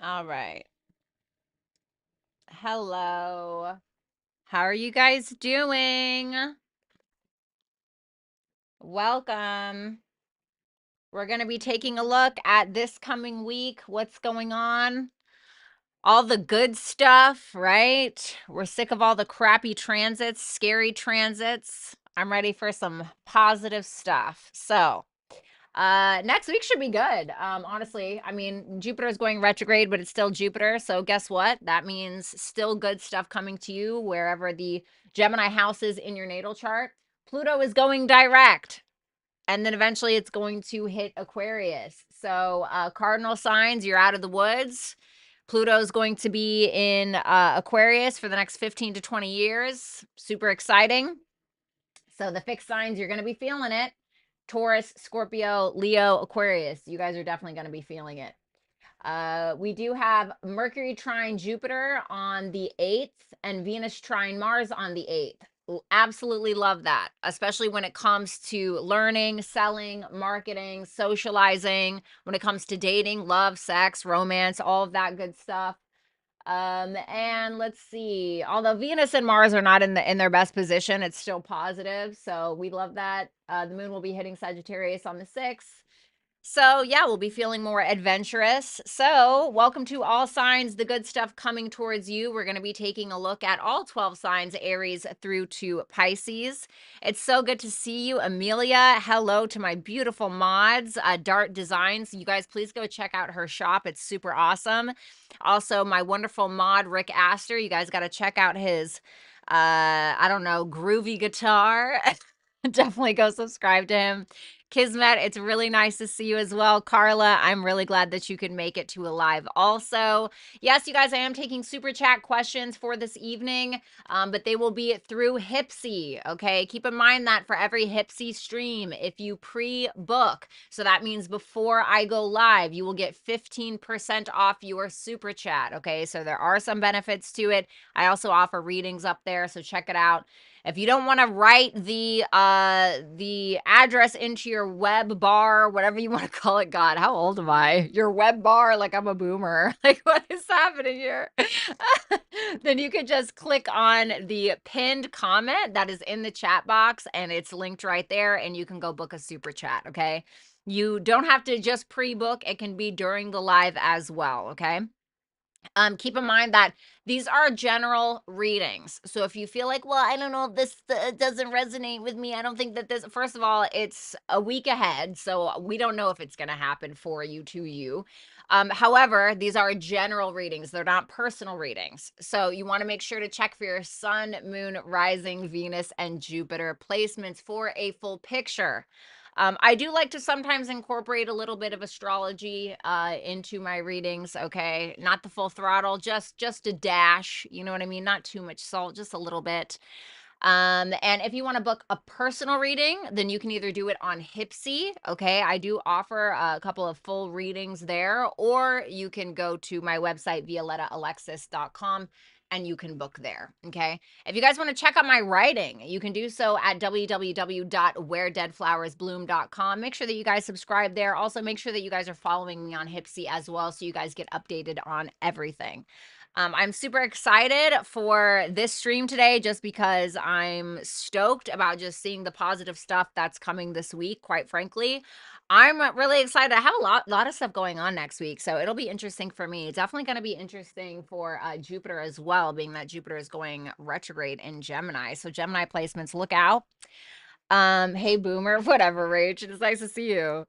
All right. Hello. How are you guys doing? Welcome. We're going to be taking a look at this coming week, what's going on, all the good stuff, right? We're sick of all the crappy transits, scary transits. I'm ready for some positive stuff. Next week should be good. Honestly, I mean, Jupiter is going retrograde, but it's still Jupiter. So guess what? That means still good stuff coming to you wherever the Gemini house is in your natal chart. Pluto is going direct, and then eventually it's going to hit Aquarius. So, cardinal signs, you're out of the woods. Pluto's going to be in Aquarius for the next 15 to 20 years. Super exciting. So the fixed signs, you're going to be feeling it. Taurus, Scorpio, Leo, Aquarius. You guys are definitely going to be feeling it. We do have Mercury trine Jupiter on the 8th and Venus trine Mars on the 8th. Absolutely love that, especially when it comes to learning, selling, marketing, socializing, when it comes to dating, love, sex, romance, all of that good stuff. And let's see. Although Venus and Mars are not in their best position, it's still positive. So we love that. The moon will be hitting Sagittarius on the 6th. So, yeah, we'll be feeling more adventurous. So, welcome to all signs, the good stuff coming towards you. We're going to be taking a look at all 12 signs, Aries through to Pisces. It's so good to see you, Amelia. Hello to my beautiful mods, Dart Designs. You guys, please go check out her shop. It's super awesome. Also, my wonderful mod, Rick Astor. You guys got to check out his, I don't know, groovy guitar. Definitely go subscribe to him. Kismet, it's really nice to see you as well. Carla, I'm really glad that you could make it to a live also. Yes, you guys, I am taking super chat questions for this evening, but they will be through Hipsy, okay? Keep in mind that for every Hipsy stream, if you pre-book, so that means before I go live, you will get 15% off your super chat, okay? So there are some benefits to it. I also offer readings up there, so check it out. If you don't want to write the address into your web bar, whatever you want to call it, God, how old am I? Your web bar, like I'm a boomer. Like, what is happening here? Then you could just click on the pinned comment that is in the chat box, and it's linked right there, and you can go book a super chat, okay? You don't have to just pre-book. It can be during the live as well, okay? Keep in mind that these are general readings. So if you feel like, well, I don't know if this doesn't resonate with me, I don't think that this, first of all, it's a week ahead. So we don't know if it's going to happen for you, to you. However, these are general readings. They're not personal readings. So you want to make sure to check for your sun, moon, rising, Venus, and Jupiter placements for a full picture. I do like to sometimes incorporate a little bit of astrology into my readings, okay? Not the full throttle, just a dash, you know what I mean? Not too much salt, just a little bit. And if you want to book a personal reading, then you can either do it on Hipsy, okay? I do offer a couple of full readings there, or you can go to my website, violettaalexis.com, and you can book there, okay? If you guys want to check out my writing, you can do so at www.wheredeadflowersbloom.com. Make sure that you guys subscribe there. Also, make sure that you guys are following me on Hipsy as well, so you guys get updated on everything. I'm super excited for this stream today just because I'm stoked about just seeing the positive stuff that's coming this week, quite frankly. I'm really excited. I have a lot of stuff going on next week, so it'll be interesting for me. Definitely going to be interesting for Jupiter as well, being that Jupiter is going retrograde in Gemini. So Gemini placements, look out. Hey Boomer, whatever, Rach. It's nice to see you.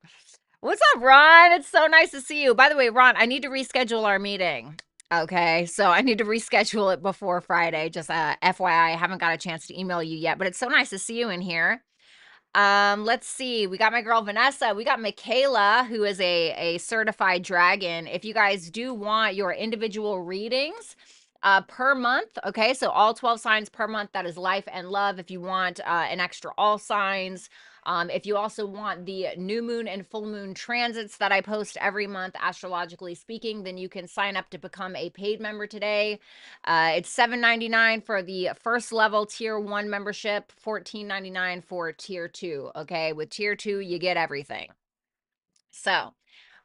What's up, Ron? It's so nice to see you. By the way, Ron, I need to reschedule our meeting. Okay, so I need to reschedule it before Friday. Just FYI, I haven't got a chance to email you yet, but it's so nice to see you in here. Let's see. We got my girl Vanessa. We got Michaela, who is a certified dragon. If you guys do want your individual readings, per month, okay, so all 12 signs per month, that is life and love. If you want an extra all signs, if you also want the new moon and full moon transits that I post every month, astrologically speaking, then you can sign up to become a paid member today. It's $7.99 for the first level tier 1 membership, $14.99 for tier 2, okay? With tier 2, you get everything. So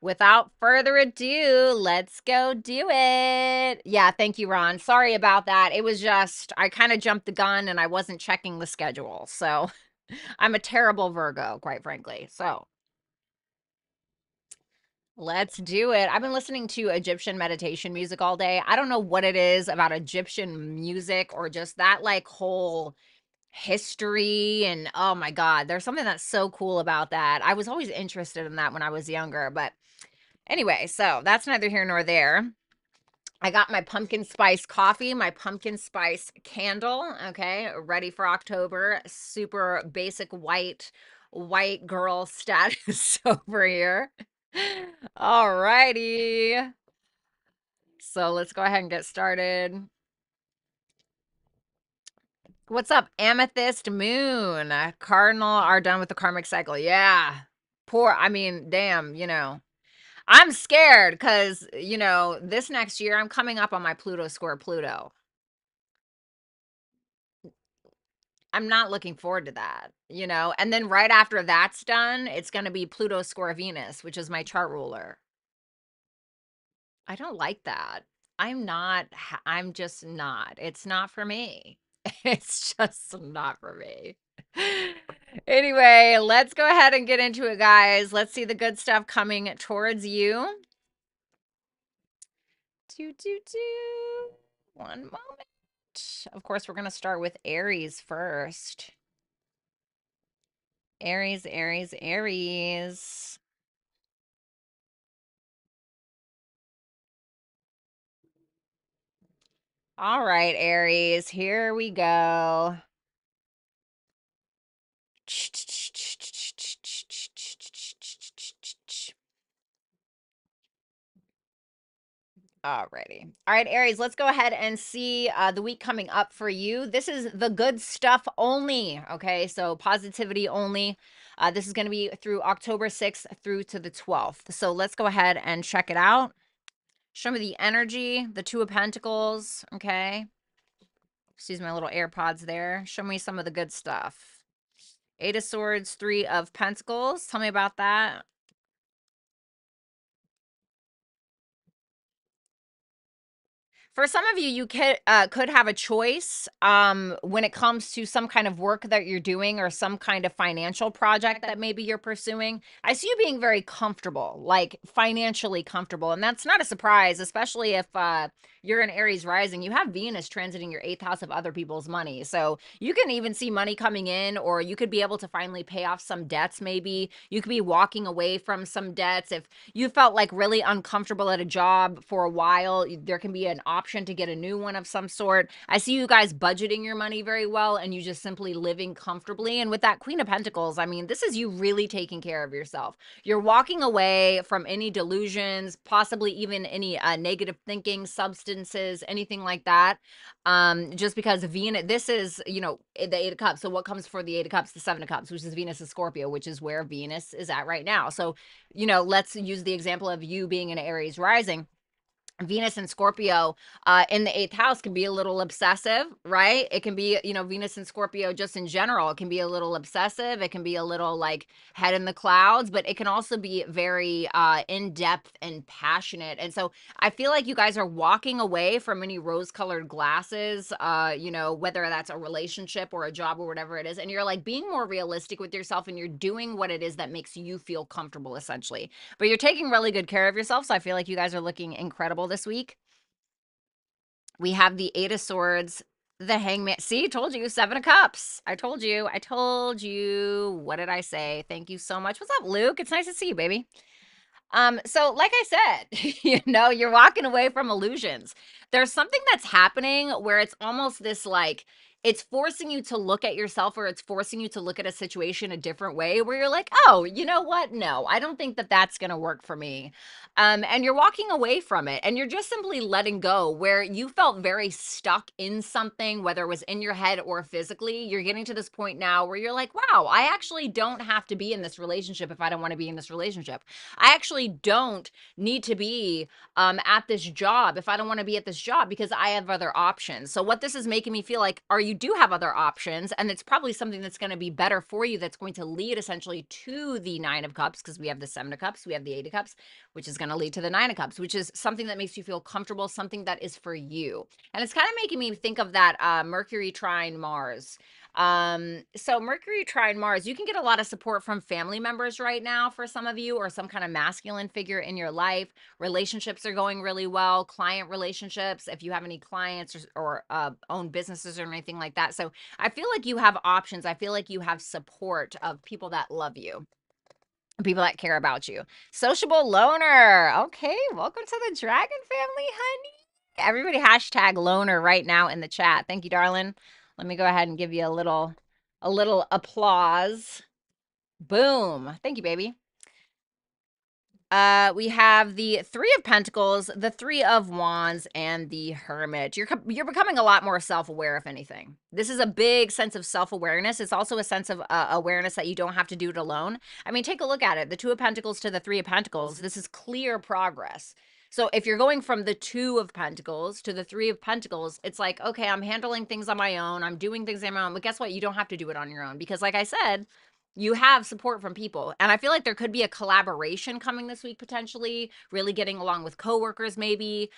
Without further ado, let's go do it. Yeah, thank you, Ron. Sorry about that. It was just, I kind of jumped the gun and I wasn't checking the schedule. So I'm a terrible Virgo, quite frankly. So let's do it. I've been listening to Egyptian meditation music all day. I don't know what it is about Egyptian music or just that like whole history and oh my God, there's something that's so cool about that. I was always interested in that when I was younger, but anyway, so that's neither here nor there. I got my pumpkin spice coffee, my pumpkin spice candle, okay, ready for October. Super basic white girl status over here. All righty. So let's go ahead and get started. What's up, Amethyst Moon? Cardinal are done with the karmic cycle. Yeah. I mean, damn, I'm scared because, this next year I'm coming up on my Pluto square Pluto. I'm not looking forward to that, and then right after that's done, it's going to be Pluto square Venus, which is my chart ruler. I don't like that. I'm just not. It's not for me. It's just not for me. Anyway, let's go ahead and get into it, guys. Let's see the good stuff coming towards you. One moment. Of course, we're going to start with Aries first. Aries, Aries, Aries. All right, Aries, here we go. Alrighty. All right, Aries, let's go ahead and see the week coming up for you. This is the good stuff only, okay? So positivity only. This is going to be through October 6th through to the 12th. So let's go ahead and check it out. Show me the energy, the Two of Pentacles, okay? Excuse my little AirPods there. Show me some of the good stuff. Eight of Swords, Three of Pentacles. Tell me about that. For some of you, you could have a choice when it comes to some kind of work that you're doing or some kind of financial project that maybe you're pursuing. I see you being very comfortable, like financially comfortable. And that's not a surprise, especially if you're in Aries rising. You have Venus transiting your eighth house of other people's money. So you can even see money coming in, or you could be able to finally pay off some debts maybe. You could be walking away from some debts. If you felt like really uncomfortable at a job for a while, there can be an option to get a new one of some sort. I see you guys budgeting your money very well and you just simply living comfortably. And with that Queen of Pentacles, I mean, this is you really taking care of yourself. You're walking away from any delusions, possibly even any negative thinking, substances, anything like that. Just because Venus, this is, the Eight of Cups. So what comes for the Eight of Cups? The Seven of Cups, which is Venus and Scorpio, which is where Venus is at right now. So, let's use the example of you being an Aries rising. Venus and Scorpio in the eighth house can be a little obsessive, right? It can be, Venus and Scorpio just in general. It can be a little obsessive. It can be a little like head in the clouds, but it can also be very in depth and passionate. And so I feel like you guys are walking away from any rose colored glasses, whether that's a relationship or a job or whatever it is. And you're like being more realistic with yourself and you're doing what it is that makes you feel comfortable, essentially. But you're taking really good care of yourself. So I feel like you guys are looking incredible this week. We have the Eight of Swords, the Hangman. See, told you, Seven of Cups. I told you. What did I say? Thank you so much. What's up, Luke? It's nice to see you, baby. So like I said, you're walking away from illusions. There's something that's happening where it's almost this like, it's forcing you to look at yourself or it's forcing you to look at a situation a different way where you're like, oh, you know what? No, I don't think that that's going to work for me. And you're walking away from it and you're just simply letting go where you felt very stuck in something, whether it was in your head or physically. You're getting to this point now where you're like, wow, I actually don't have to be in this relationship if I don't want to be in this relationship. I actually don't need to be at this job if I don't want to be at this job because I have other options. So what this is making me feel like, are you do have other options, and it's probably something that's going to be better for you, that's going to lead essentially to the Nine of Cups, because we have the Seven of Cups, we have the Eight of Cups, which is going to lead to the Nine of Cups, which is something that makes you feel comfortable, something that is for you. And it's kind of making me think of that Mercury trine Mars. So Mercury trine Mars, you can get a lot of support from family members right now for some of you, or some kind of masculine figure in your life. Relationships are going really well, client relationships, if you have any clients, or own businesses or anything like that. So I feel like you have options. I feel like you have support of people that love you, people that care about you. Sociable loner. Okay, welcome to the Dragon family, honey. Everybody hashtag loner right now in the chat. Thank you, darling. Let me go ahead and give you a little applause. Boom. Thank you, baby. We have the Three of Pentacles, the Three of Wands, and the Hermit. You're becoming a lot more self-aware, if anything. This is a big sense of self-awareness. It's also a sense of awareness that you don't have to do it alone. I mean, take a look at it. The Two of Pentacles to the Three of Pentacles. This is clear progress. So if you're going from the Two of Pentacles to the Three of Pentacles, it's like, okay, I'm handling things on my own. I'm doing things on my own. But guess what? You don't have to do it on your own, because like I said, you have support from people. And I feel like there could be a collaboration coming this week, potentially really getting along with coworkers, maybe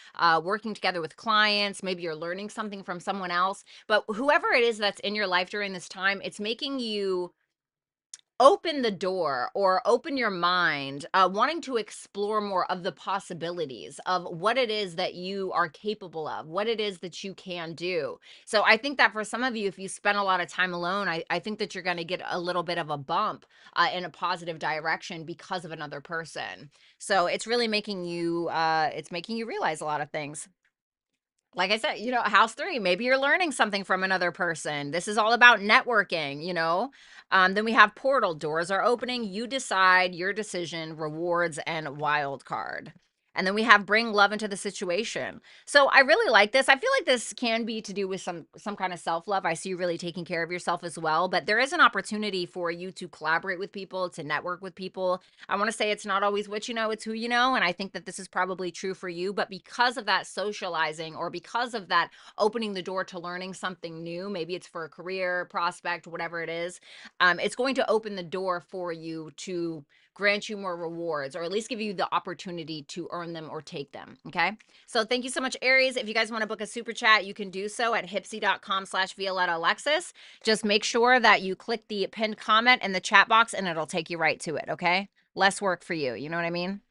working together with clients. Maybe you're learning something from someone else. But whoever it is that's in your life during this time, it's making you open the door, or open your mind, wanting to explore more of the possibilities of what it is that you are capable of, what it is that you can do. So I think that for some of you, if you spend a lot of time alone, I think that you're going to get a little bit of a bump in a positive direction because of another person. So it's really making you, it's making you realize a lot of things. Like I said, house 3, maybe you're learning something from another person. This is all about networking. Then we have portal, doors are opening. You decide, your decision, rewards, and wild card. And then we have bring love into the situation. So I really like this. I feel like this can be to do with some kind of self-love. I see you really taking care of yourself as well, but there is an opportunity for you to collaborate with people, to network with people. I want to say it's not always what you know, it's who you know. And I think that this is probably true for you. But because of that socializing, or because of that opening the door to learning something new, maybe it's for a career prospect, whatever it is, it's going to open the door for you to grant you more rewards, or at least give you the opportunity to earn them or take them. Okay. So thank you so much, Aries. If you guys want to book a super chat, you can do so at hipsy.com/Violetta Alexis. Just make sure that you click the pinned comment in the chat box, and it'll take you right to it. Okay. Less work for you. You know what I mean?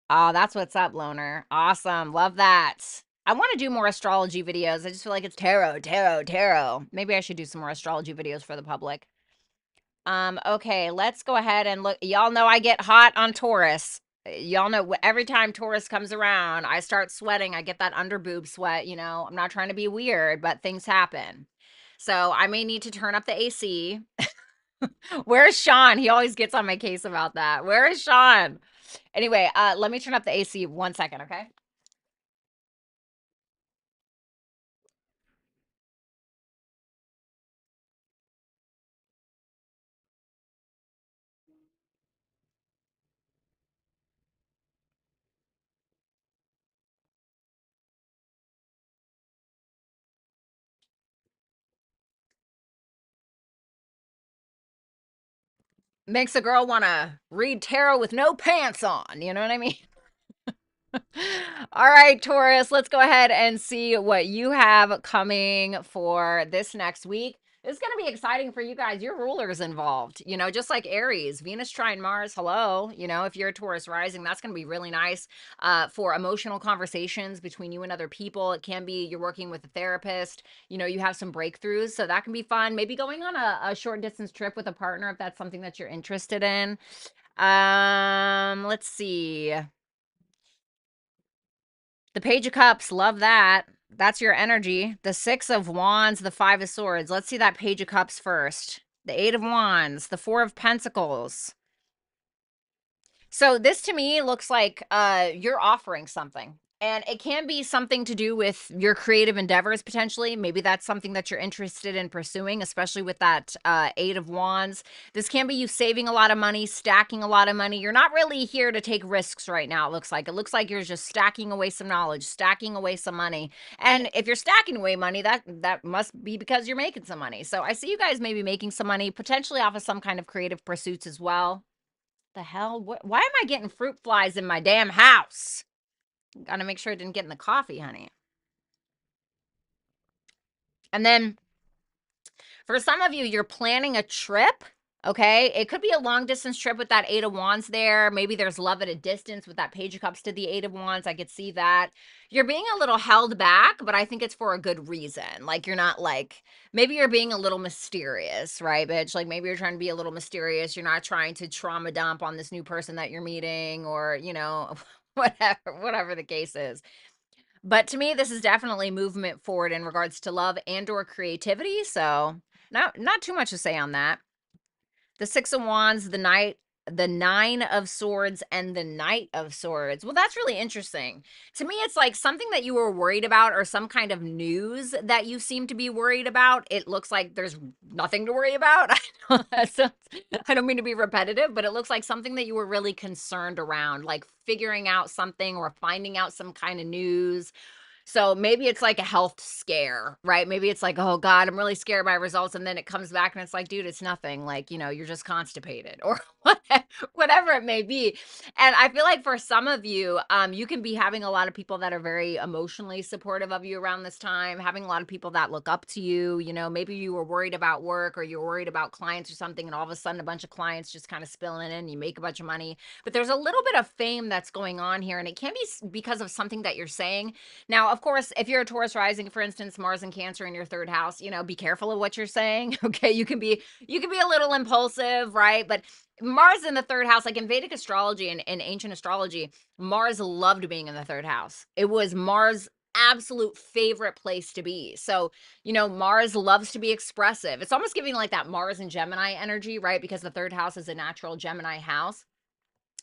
Oh, that's what's up, loner. Awesome. Love that. I want to do more astrology videos. I just feel like it's tarot, tarot, tarot. Maybe I should do some more astrology videos for the public. Okay, let's go ahead and look. Y'all know I get hot on Taurus. Y'all know every time Taurus comes around, I start sweating. I get that under boob sweat. I'm not trying to be weird, but things happen. So I may need to turn up the AC. Where's Sean? He always gets on my case about that. Where is Sean? Anyway, let me turn up the AC 1 second, okay? Makes a girl want to read tarot with no pants on. You know what I mean? All right, Taurus, let's go ahead and see what you have coming for this next week. It's going to be exciting for you guys. Your ruler's involved, just like Aries, Venus trine Mars. Hello. If you're a Taurus rising, that's going to be really nice for emotional conversations between you and other people. It can be you're working with a therapist, you have some breakthroughs. So that can be fun. Maybe going on a short distance trip with a partner if that's something that you're interested in. Let's see. The Page of Cups, love that. That's your energy. The Six of Wands, the Five of Swords. Let's see that Page of Cups first. The Eight of Wands, the Four of Pentacles. So this to me looks like you're offering something. And it can be something to do with your creative endeavors, potentially. Maybe that's something that you're interested in pursuing, especially with that Eight of Wands. This can be you saving a lot of money, stacking a lot of money. You're not really here to take risks right now, it looks like. It looks like you're just stacking away some knowledge, stacking away some money. And if you're stacking away money, that must be because you're making some money. So I see you guys maybe making some money, potentially off of some kind of creative pursuits as well. The hell? Why am I getting fruit flies in my damn house? Gotta make sure it didn't get in the coffee, honey. And then for some of you, you're planning a trip. Okay, it could be a long distance trip with that Eight of Wands there. Maybe there's love at a distance with that Page of Cups to the Eight of Wands. I could see that. You're being a little held back, but I think it's for a good reason. Like, you're not like, maybe you're being a little mysterious, right, bitch? Like, maybe you're trying to be a little mysterious. You're not trying to trauma dump on this new person that you're meeting, or, you know, whatever the case is. But to me, this is definitely movement forward in regards to love and or creativity. So not too much to say on that. The Six of Wands, the Nine of Swords, and the Knight of Swords. Well, that's really interesting. To me, it's like something that you were worried about, or some kind of news that you seem to be worried about. It looks like there's nothing to worry about. I don't mean to be repetitive, but it looks like something that you were really concerned around, like figuring out something or finding out some kind of news. So maybe it's like a health scare, right? Maybe it's like, oh God, I'm really scared by results. And then it comes back and it's like, dude, it's nothing. Like, you know, you're just constipated or whatever it may be. And I feel like for some of you, you can be having a lot of people that are very emotionally supportive of you around this time, having a lot of people that look up to you. You know, maybe you were worried about work, or you're worried about clients or something, and all of a sudden a bunch of clients just kind of spilling in, you make a bunch of money. But there's a little bit of fame that's going on here, and it can be because of something that you're saying. Now, of course, if you're a Taurus rising, for instance, Mars and Cancer in your third house, you know, be careful of what you're saying. Okay, you can be a little impulsive, right? But Mars in the third house, like in Vedic astrology and ancient astrology, Mars loved being in the third house. It was Mars' absolute favorite place to be. So, you know, Mars loves to be expressive. It's almost giving like that Mars and Gemini energy, right? Because the third house is a natural Gemini house.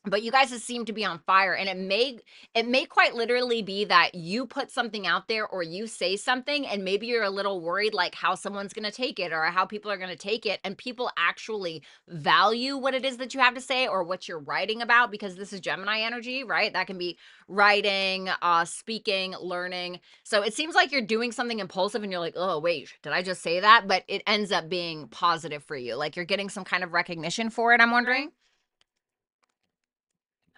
But you guys just seem to be on fire, and it may quite literally be that you put something out there, or you say something, and maybe you're a little worried like how someone's going to take it, or how people are going to take it, and people actually value what it is that you have to say or what you're writing about, because this is Gemini energy, right? That can be writing, speaking, learning. So it seems like you're doing something impulsive and you're like, oh wait, did I just say that? But it ends up being positive for you, like you're getting some kind of recognition for it, I'm wondering.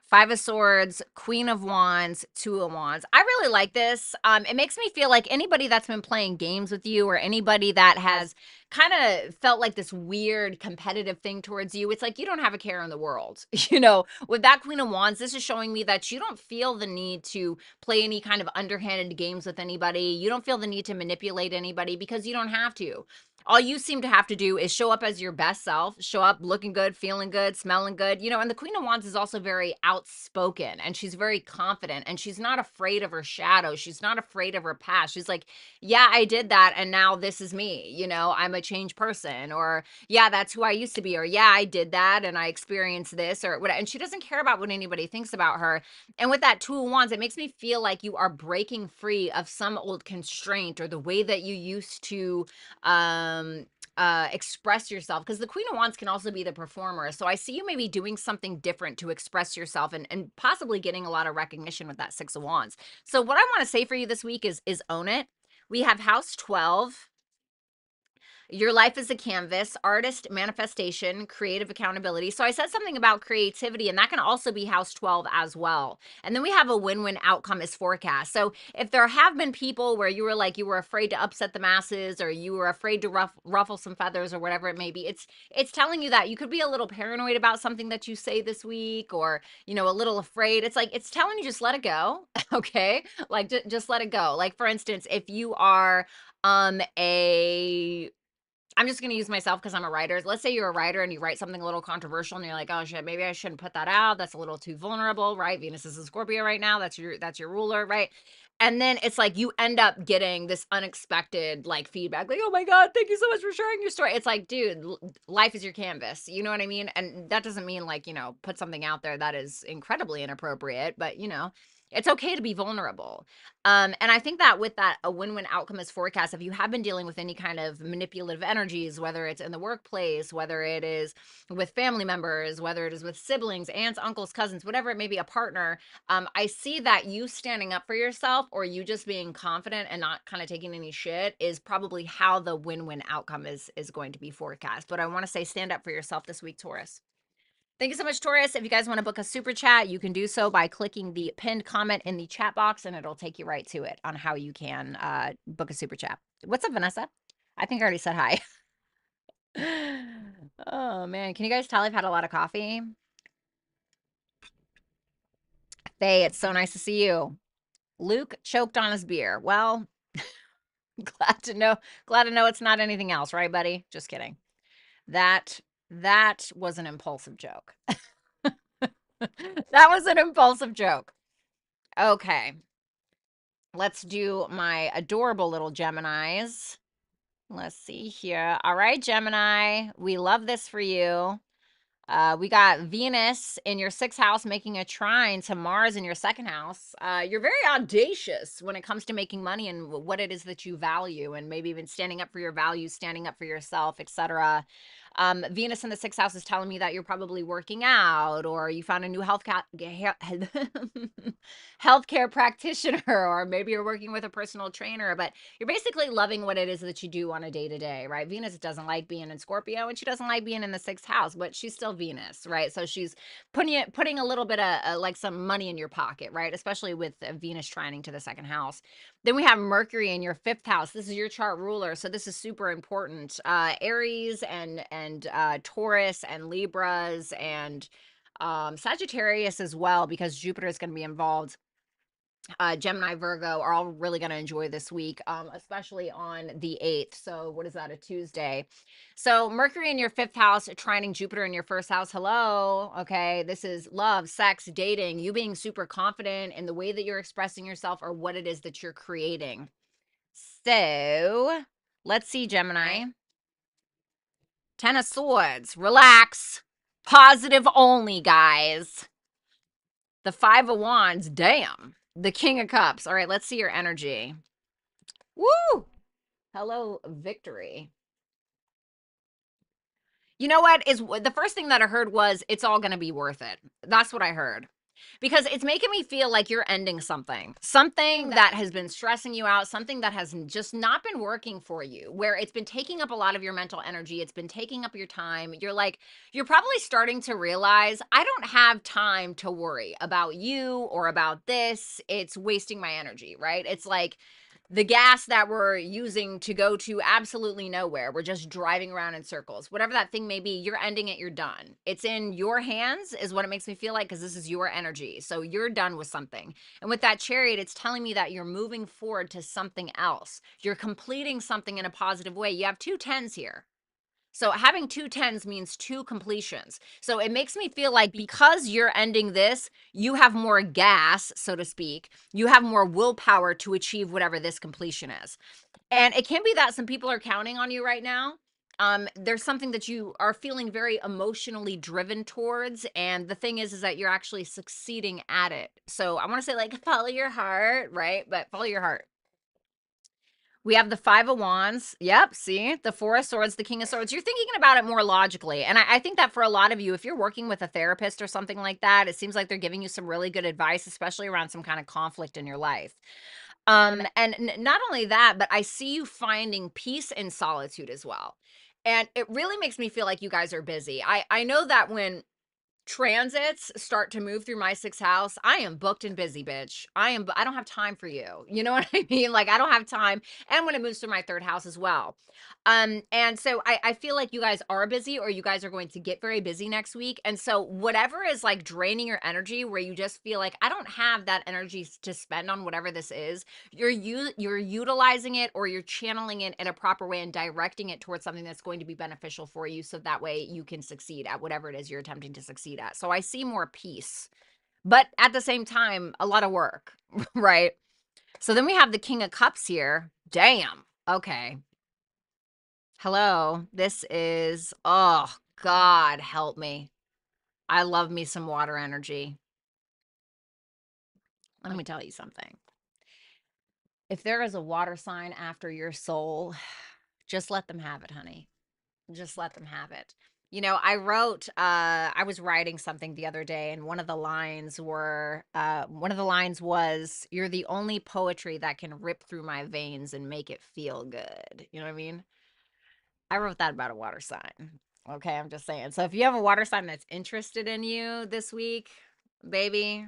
Five of Swords, Queen of Wands, Two of Wands. I really like this. It makes me feel like anybody that's been playing games with you, or anybody that has kind of felt like this weird competitive thing towards you, it's like you don't have a care in the world. You know, with that Queen of Wands, this is showing me that you don't feel the need to play any kind of underhanded games with anybody. You don't feel the need to manipulate anybody, because you don't have to. All you seem to have to do is show up as your best self, show up looking good, feeling good, smelling good, you know. And the Queen of Wands is also very outspoken, and she's very confident, and she's not afraid of her shadow. She's not afraid of her past. She's like, yeah, I did that, and now this is me, you know, I'm a changed person, or yeah, that's who I used to be, or yeah, I did that and I experienced this, or what. And she doesn't care about what anybody thinks about her. And with that Two of Wands, it makes me feel like you are breaking free of some old constraint, or the way that you used to express yourself, because the Queen of Wands can also be the performer. So I see you maybe doing something different to express yourself, and possibly getting a lot of recognition with that Six of Wands. So what I want to say for you this week is own it. We have house 12. Your life is a canvas, artist, manifestation, creative accountability. So I said something about creativity, and that can also be house 12 as well. And then we have a win-win outcome is forecast. So if there have been people where you were like, you were afraid to upset the masses, or you were afraid to ruffle some feathers, or whatever it may be, it's telling you that you could be a little paranoid about something that you say this week, or, you know, a little afraid. It's like, it's telling you just let it go. Okay. Like just let it go. Like, for instance, if you are a I'm just going to use myself because I'm a writer. Let's say you're a writer and you write something a little controversial, and you're like, oh shit, maybe I shouldn't put that out. That's a little too vulnerable, right? Venus is a Scorpio right now. That's your ruler, right? And then it's like you end up getting this unexpected like feedback, like, oh my God, thank you so much for sharing your story. It's like, dude, life is your canvas. You know what I mean? And that doesn't mean like, you know, put something out there that is incredibly inappropriate, but you know, It's okay to be vulnerable. And I think that with that, a win-win outcome is forecast. If you have been dealing with any kind of manipulative energies, whether it's in the workplace, whether it is with family members, whether it is with siblings, aunts, uncles, cousins, whatever it may be, a partner, I see that you standing up for yourself or you just being confident and not kind of taking any shit is probably how the win-win outcome is going to be forecast. But I want to say stand up for yourself this week, Taurus. Thank you so much, Taurus. If you guys want to book a super chat, you can do so by clicking the pinned comment in the chat box, and it'll take you right to it on how you can book a super chat. What's up, Vanessa? I think I already said hi. Oh, man. Can you guys tell I've had a lot of coffee? Faye, it's so nice to see you. Luke choked on his beer. Well, glad to know it's not anything else, right, buddy? Just kidding. That was an impulsive joke. That was an impulsive joke. Okay. Let's do my adorable little Geminis. Let's see here. All right, Gemini, we love this for you. We got Venus in your 6th house making a trine to Mars in your 2nd house. You're very audacious when it comes to making money and what it is that you value, and maybe even standing up for your values, standing up for yourself, etc. Venus in the 6th house is telling me that you're probably working out, or you found a new healthcare practitioner, or maybe you're working with a personal trainer, but you're basically loving what it is that you do on a day-to-day, right? Venus doesn't like being in Scorpio, and she doesn't like being in the 6th house, but she's still Venus, right? So she's putting a little bit of like some money in your pocket, right? Especially with Venus trining to the 2nd house. Then we have Mercury in your 5th house. This is your chart ruler, so this is super important. Aries and Taurus and Libras and Sagittarius as well, because Jupiter is going to be involved. Gemini, Virgo are all really going to enjoy this week, especially on the 8th. So what is that, a Tuesday? So Mercury in your 5th house, trining Jupiter in your 1st house. Hello. Okay. This is love, sex, dating, you being super confident in the way that you're expressing yourself or what it is that you're creating. So let's see, Gemini. 10 of Swords. Relax. Positive only, guys. The 5 of Wands. Damn. The King of Cups. All right, let's see your energy. Woo! Hello, victory. You know what? Is the first thing that I heard was it's all going to be worth it. That's what I heard. Because it's making me feel like you're ending something that has been stressing you out, something that has just not been working for you, where it's been taking up a lot of your mental energy. It's been taking up your time. You're probably starting to realize, I don't have time to worry about you or about this. It's wasting my energy, right? It's like the gas that we're using to go to absolutely nowhere. We're just driving around in circles. Whatever that thing may be, you're ending it, you're done. It's in your hands is what it makes me feel like, because this is your energy. So you're done with something. And with that Chariot, it's telling me that you're moving forward to something else. You're completing something in a positive way. You have 2 10s here. So having 2 10s means 2 completions. So it makes me feel like because you're ending this, you have more gas, so to speak. You have more willpower to achieve whatever this completion is. And it can be that some people are counting on you right now. There's something that you are feeling very emotionally driven towards. And the thing is that you're actually succeeding at it. So I want to say, like, follow your heart, right? But follow your heart. We have the 5 of Wands. Yep, see? The 4 of Swords, the King of Swords. You're thinking about it more logically. And I think that for a lot of you, if you're working with a therapist or something like that, it seems like they're giving you some really good advice, especially around some kind of conflict in your life. And not only that, but I see you finding peace in solitude as well. And it really makes me feel like you guys are busy. I know that when transits start to move through my 6th house, I am booked and busy, bitch. I don't have time for you. You know what I mean? Like, I don't have time. And when it moves through my 3rd house as well. And so I feel like you guys are busy, or you guys are going to get very busy next week. And so whatever is like draining your energy, where you just feel like I don't have that energy to spend on whatever this is, you're utilizing it, or you're channeling it in a proper way and directing it towards something that's going to be beneficial for you, so that way you can succeed at whatever it is you're attempting to succeed at. So I see more peace, but at the same time, a lot of work, right? So then we have the King of Cups here. Damn. Okay. Hello. This is, oh, God help me. I love me some water energy. Let me tell you something. If there is a water sign after your soul, just let them have it, honey. Just let them have it. I was writing something the other day, and one of the lines was, "You're the only poetry that can rip through my veins and make it feel good." You know what I mean? I wrote that about a water sign. Okay, I'm just saying. So if you have a water sign that's interested in you this week, baby,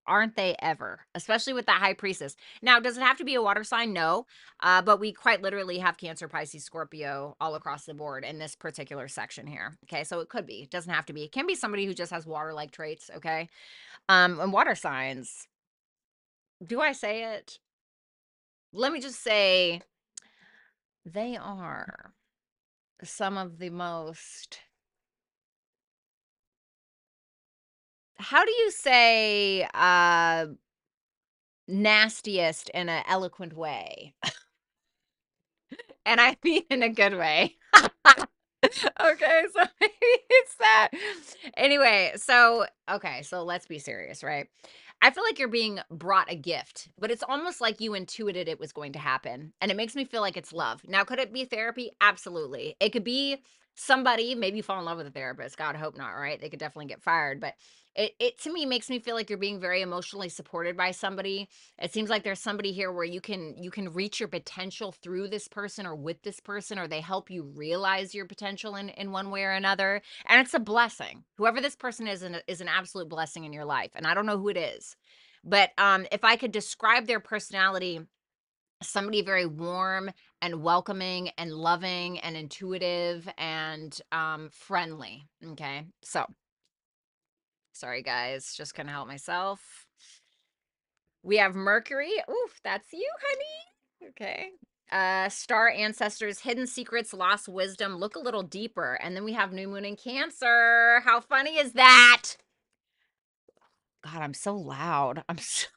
aren't they ever? Especially with that high priestess. Now, does it have to be a water sign? No. But we quite literally have Cancer, Pisces, Scorpio all across the board in this particular section here. Okay, so it could be. It doesn't have to be. It can be somebody who just has water-like traits, okay? And water signs. Do I say it? Let me just say they are some of the most, how do you say, nastiest in an eloquent way? And I mean in a good way. Okay, so maybe it's that. Anyway, so let's be serious, right? I feel like you're being brought a gift, but it's almost like you intuited it was going to happen. And it makes me feel like it's love. Now, could it be therapy? Absolutely. It could be somebody, maybe you fall in love with a therapist. God, hope not, right? They could definitely get fired. But it to me makes me feel like you're being very emotionally supported by somebody. It seems like there's somebody here where you can reach your potential through this person or with this person, or they help you realize your potential in one way or another, and it's a blessing. Whoever this person is an absolute blessing in your life, and I don't know who it is, but if I could describe their personality, somebody very warm and welcoming and loving and intuitive and friendly. Okay, so sorry guys, just gonna help myself. We have Mercury. Oof, that's you, honey. Okay. Star ancestors, hidden secrets, lost wisdom, look a little deeper. And then we have new moon in Cancer. How funny is that? God, I'm so loud. I'm so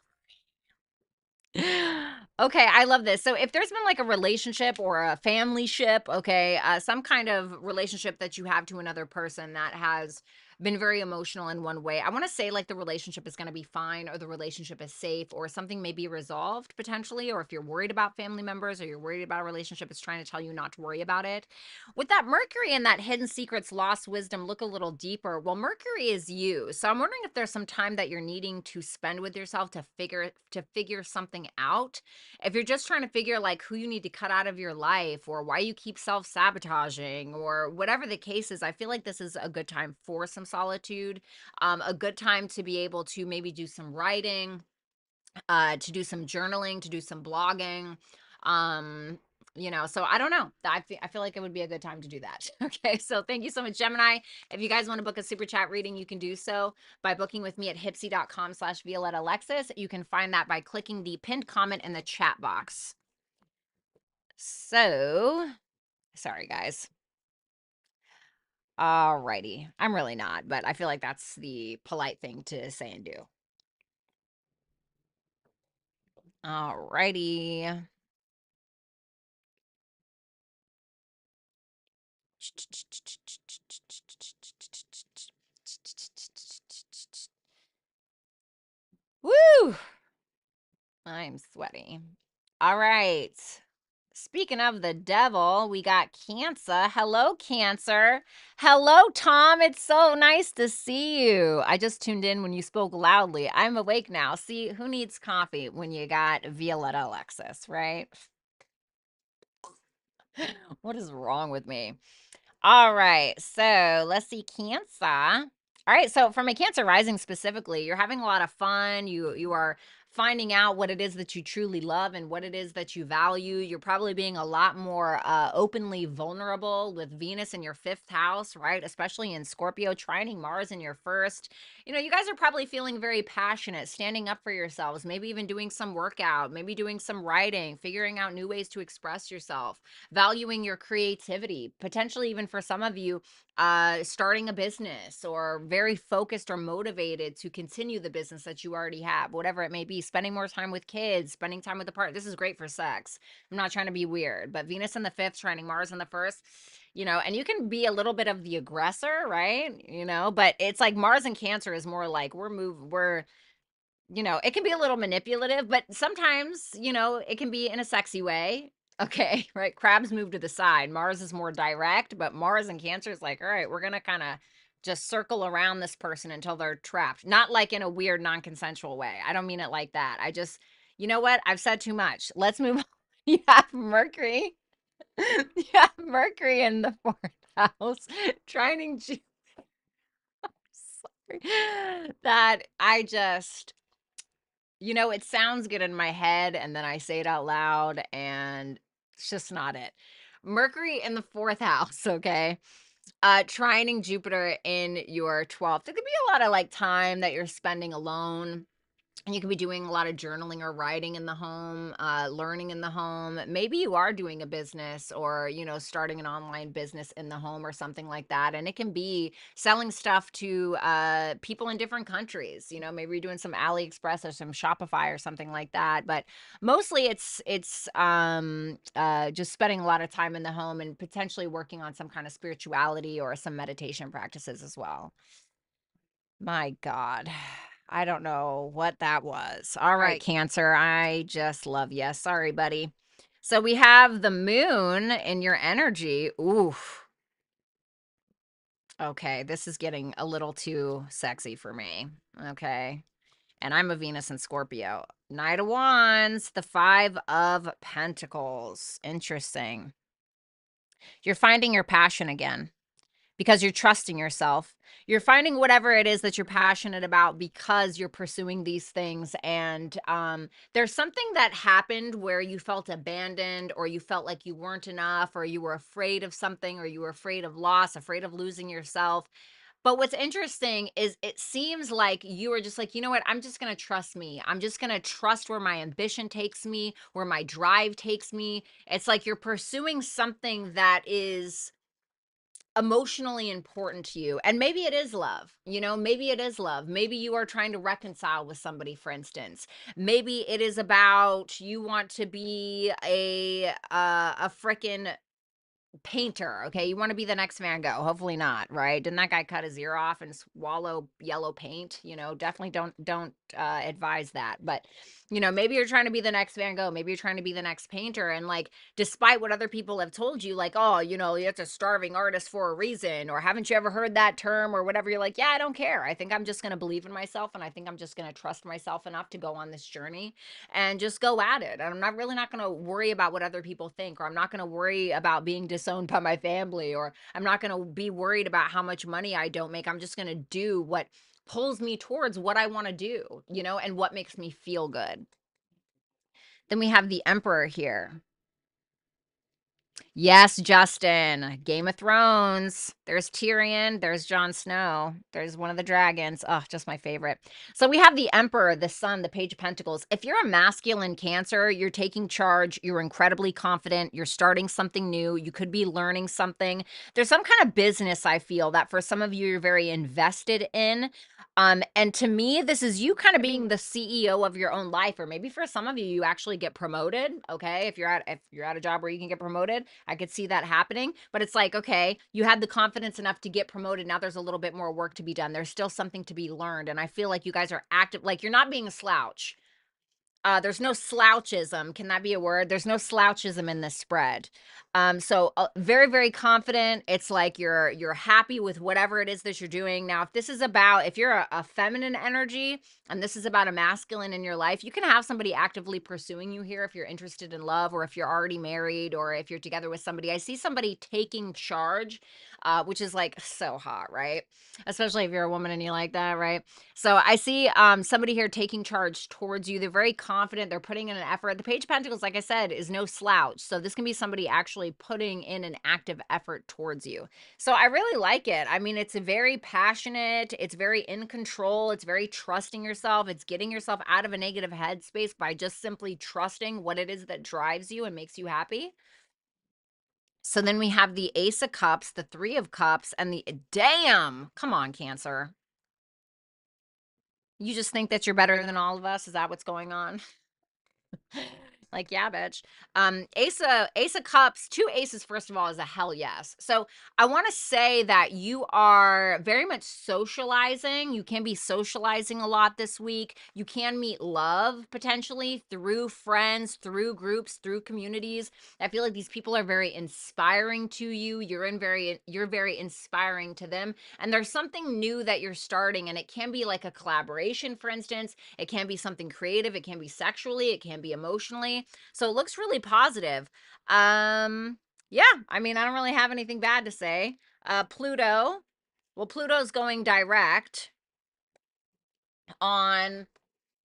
Okay, I love this. So if there's been like a relationship or a family ship, okay, some kind of relationship that you have to another person that has been very emotional in one way, I want to say like the relationship is going to be fine, or the relationship is safe, or something may be resolved potentially, or if you're worried about family members or you're worried about a relationship, it's trying to tell you not to worry about it. With that Mercury and that hidden secrets, lost wisdom, look a little deeper. Well, Mercury is you. So I'm wondering if there's some time that you're needing to spend with yourself to figure something out. If you're just trying to figure like who you need to cut out of your life, or why you keep self-sabotaging, or whatever the case is, I feel like this is a good time for some solitude, a good time to be able to maybe do some writing, to do some journaling, to do some blogging. Um, so I don't know. I feel like it would be a good time to do that. Okay, so thank you so much, Gemini. If you guys want to book a super chat reading, you can do so by booking with me at hipsy.com/Violetta Alexis. You can find that by clicking the pinned comment in the chat box. So, sorry, guys. Alrighty. I'm really not, but I feel like that's the polite thing to say and do. Alrighty. Woo! I'm sweaty. All right. Speaking of the devil, we got Cancer. Hello, Cancer. Hello, Tom. It's so nice to see you. I just tuned in when you spoke loudly. I'm awake now. See, who needs coffee when you got Violetta Alexis, right? What is wrong with me? All right, so let's see, Cancer. All right, so from a Cancer rising specifically, you're having a lot of fun. You are finding out what it is that you truly love and what it is that you value. You're probably being a lot more openly vulnerable with Venus in your fifth house, right? Especially in Scorpio, trining Mars in your first. You guys are probably feeling very passionate, standing up for yourselves, maybe even doing some workout, maybe doing some writing, figuring out new ways to express yourself, valuing your creativity, potentially even for some of you, starting a business, or very focused or motivated to continue the business that you already have, whatever it may be, spending more time with kids, spending time with the partner. This is great for sex. I'm not trying to be weird, but Venus in the fifth, trining Mars in the first, and you can be a little bit of the aggressor, right? But it's like Mars and Cancer is more like we're it can be a little manipulative, but sometimes, it can be in a sexy way. Okay, right? Crabs move to the side. Mars is more direct, but Mars and Cancer is like, all right, we're going to kind of just circle around this person until they're trapped. Not like in a weird, non consensual way. I don't mean it like that. I just, you know what? I've said too much. Let's move on. You have Mercury. You have Mercury in the fourth house, trining sorry. That I just, it sounds good in my head, and then I say it out loud, and it's just not it. Mercury in the fourth house, okay? Trining Jupiter in your 12th. There could be a lot of like time that you're spending alone. And you could be doing a lot of journaling or writing in the home, learning in the home. Maybe you are doing a business or, starting an online business in the home or something like that. And it can be selling stuff to people in different countries. Maybe you're doing some AliExpress or some Shopify or something like that. But mostly it's just spending a lot of time in the home and potentially working on some kind of spirituality or some meditation practices as well. My God. I don't know what that was. All right, Cancer. I just love you. Sorry, buddy. So we have the moon in your energy. Oof. Okay, this is getting a little too sexy for me. Okay. And I'm a Venus in Scorpio. Knight of Wands, the Five of Pentacles. Interesting. You're finding your passion again, because you're trusting yourself. You're finding whatever it is that you're passionate about because you're pursuing these things. And there's something that happened where you felt abandoned, or you felt like you weren't enough, or you were afraid of something, or you were afraid of loss, afraid of losing yourself. But what's interesting is it seems like you were just like, you know what? I'm just going to trust me. I'm just going to trust where my ambition takes me, where my drive takes me. It's like you're pursuing something that is emotionally important to you, and maybe it is love. Maybe it is love. Maybe you are trying to reconcile with somebody, for instance. Maybe it is about you want to be a freaking painter. Okay, you want to be the next Van Gogh. Hopefully not, right? Didn't that guy cut his ear off and swallow yellow paint? Definitely don't advise that. But maybe you're trying to be the next Van Gogh. Maybe you're trying to be the next painter, and like, despite what other people have told you, like, oh, it's a starving artist for a reason, or haven't you ever heard that term or whatever, you're like, yeah, I don't care. I think I'm just going to believe in myself, and I think I'm just going to trust myself enough to go on this journey and just go at it. And I'm not going to worry about what other people think, or I'm not going to worry about being disowned by my family, or I'm not going to be worried about how much money I don't make. I'm just going to do what pulls me towards what I want to do, and what makes me feel good. Then we have the Emperor here. Yes, Justin. Game of Thrones. There's Tyrion. There's Jon Snow. There's one of the dragons. Oh, just my favorite. So we have the Emperor, the Sun, the Page of Pentacles. If you're a masculine Cancer, you're taking charge. You're incredibly confident. You're starting something new. You could be learning something. There's some kind of business, I feel, that for some of you, you're very invested in. And to me, this is you kind of being the CEO of your own life, or maybe for some of you, you actually get promoted. Okay, if you're at a job where you can get promoted, I could see that happening. But it's like, okay, you had the confidence enough to get promoted. Now there's a little bit more work to be done. There's still something to be learned, and I feel like you guys are active. Like, you're not being a slouch. There's no slouchism. Can that be a word? There's no slouchism in this spread. So very, very confident. It's like you're happy with whatever it is that you're doing. Now, if you're a feminine energy and this is about a masculine in your life, you can have somebody actively pursuing you here if you're interested in love, or if you're already married, or if you're together with somebody. I see somebody taking charge, which is like so hot, right? Especially if you're a woman and you like that, right? So I see somebody here taking charge towards you. They're very confident. They're putting in an effort. The Page of Pentacles, like I said, is no slouch. So this can be somebody actually putting in an active effort towards you. So I really like it. I mean, it's very passionate. It's very in control. It's very trusting yourself. It's getting yourself out of a negative headspace by just simply trusting what it is that drives you and makes you happy. So then we have the Ace of Cups, the Three of Cups, and the damn. Come on, Cancer. You just think that you're better than all of us? Is that what's going on? Like, yeah, bitch. Ace of Cups, two aces, first of all, is a hell yes. So I want to say that you are very much socializing. You can be socializing a lot this week. You can meet love potentially through friends, through groups, through communities. I feel like these people are very inspiring to you. You're very inspiring to them. And there's something new that you're starting, and it can be like a collaboration, for instance. It can be something creative, it can be sexually, it can be emotionally. So it looks really positive. Yeah, I mean, I don't really have anything bad to say. Pluto, well, on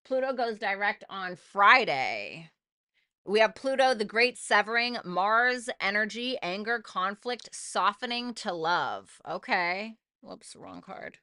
Pluto goes direct on Friday. We have Pluto, the great severing, Mars, energy, anger, conflict, softening to love. Okay. Whoops, wrong card.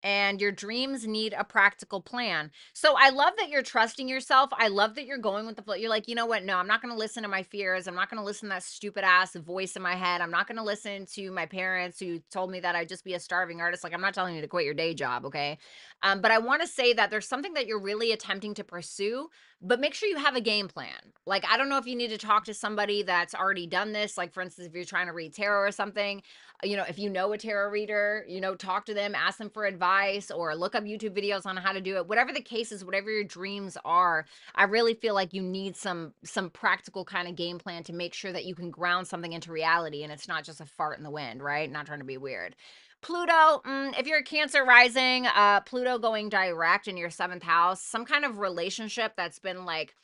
And your dreams need a practical plan. So I love that you're trusting yourself. I love that you're going with the flow. You're like, you know what? No, I'm not going to listen to my fears. I'm not going to listen to that stupid ass voice in my head. I'm not going to listen to my parents who told me that I'd just be a starving artist. Like, I'm not telling you to quit your day job, okay? But I want to say that there's something that you're really attempting to pursue, but make sure you have a game plan. Like, I don't know if you need to talk to somebody that's already done this. Like, for instance, if you're trying to read tarot or something, you know, if you know a tarot reader, you know, talk to them, ask them for advice, or look up YouTube videos on how to do it. Whatever the case is, whatever your dreams are, I really feel like you need some practical kind of game plan to make sure that you can ground something into reality and it's not just a fart in the wind, right? Not trying to be weird. Pluto, if you're a Cancer rising, Pluto going direct in your 7th house, some kind of relationship that's been like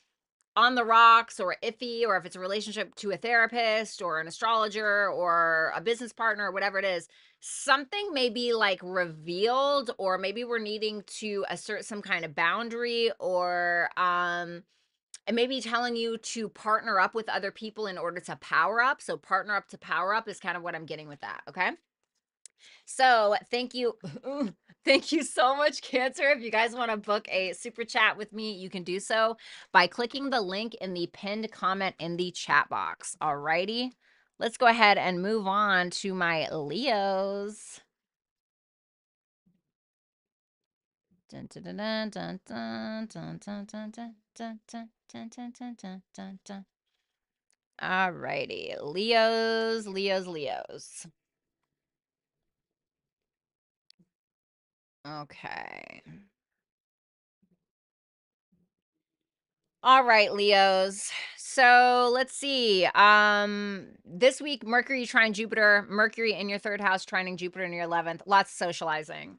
on the rocks or iffy, or if it's a relationship to a therapist or an astrologer or a business partner or whatever it is, something may be like revealed, or maybe we're needing to assert some kind of boundary, or it may be telling you to partner up with other people in order to power up. So partner up to power up is kind of what I'm getting with that. Okay. So thank you. Thank you so much, Cancer. If you guys want to book a super chat with me, you can do so by clicking the link in the pinned comment in the chat box. Alrighty. Let's go ahead and move on to my Leos. Dun, dun, dun, dun, dun, dun, dun, dun, dun, dun, dun, dun, dun, dun, dun, dun, dun, dun. Alrighty. Leos, Leos, Leos. Okay. All right, Leos. So let's see. This week, Mercury trine Jupiter, Mercury in your 3rd house, trining Jupiter in your 11th. Lots of socializing.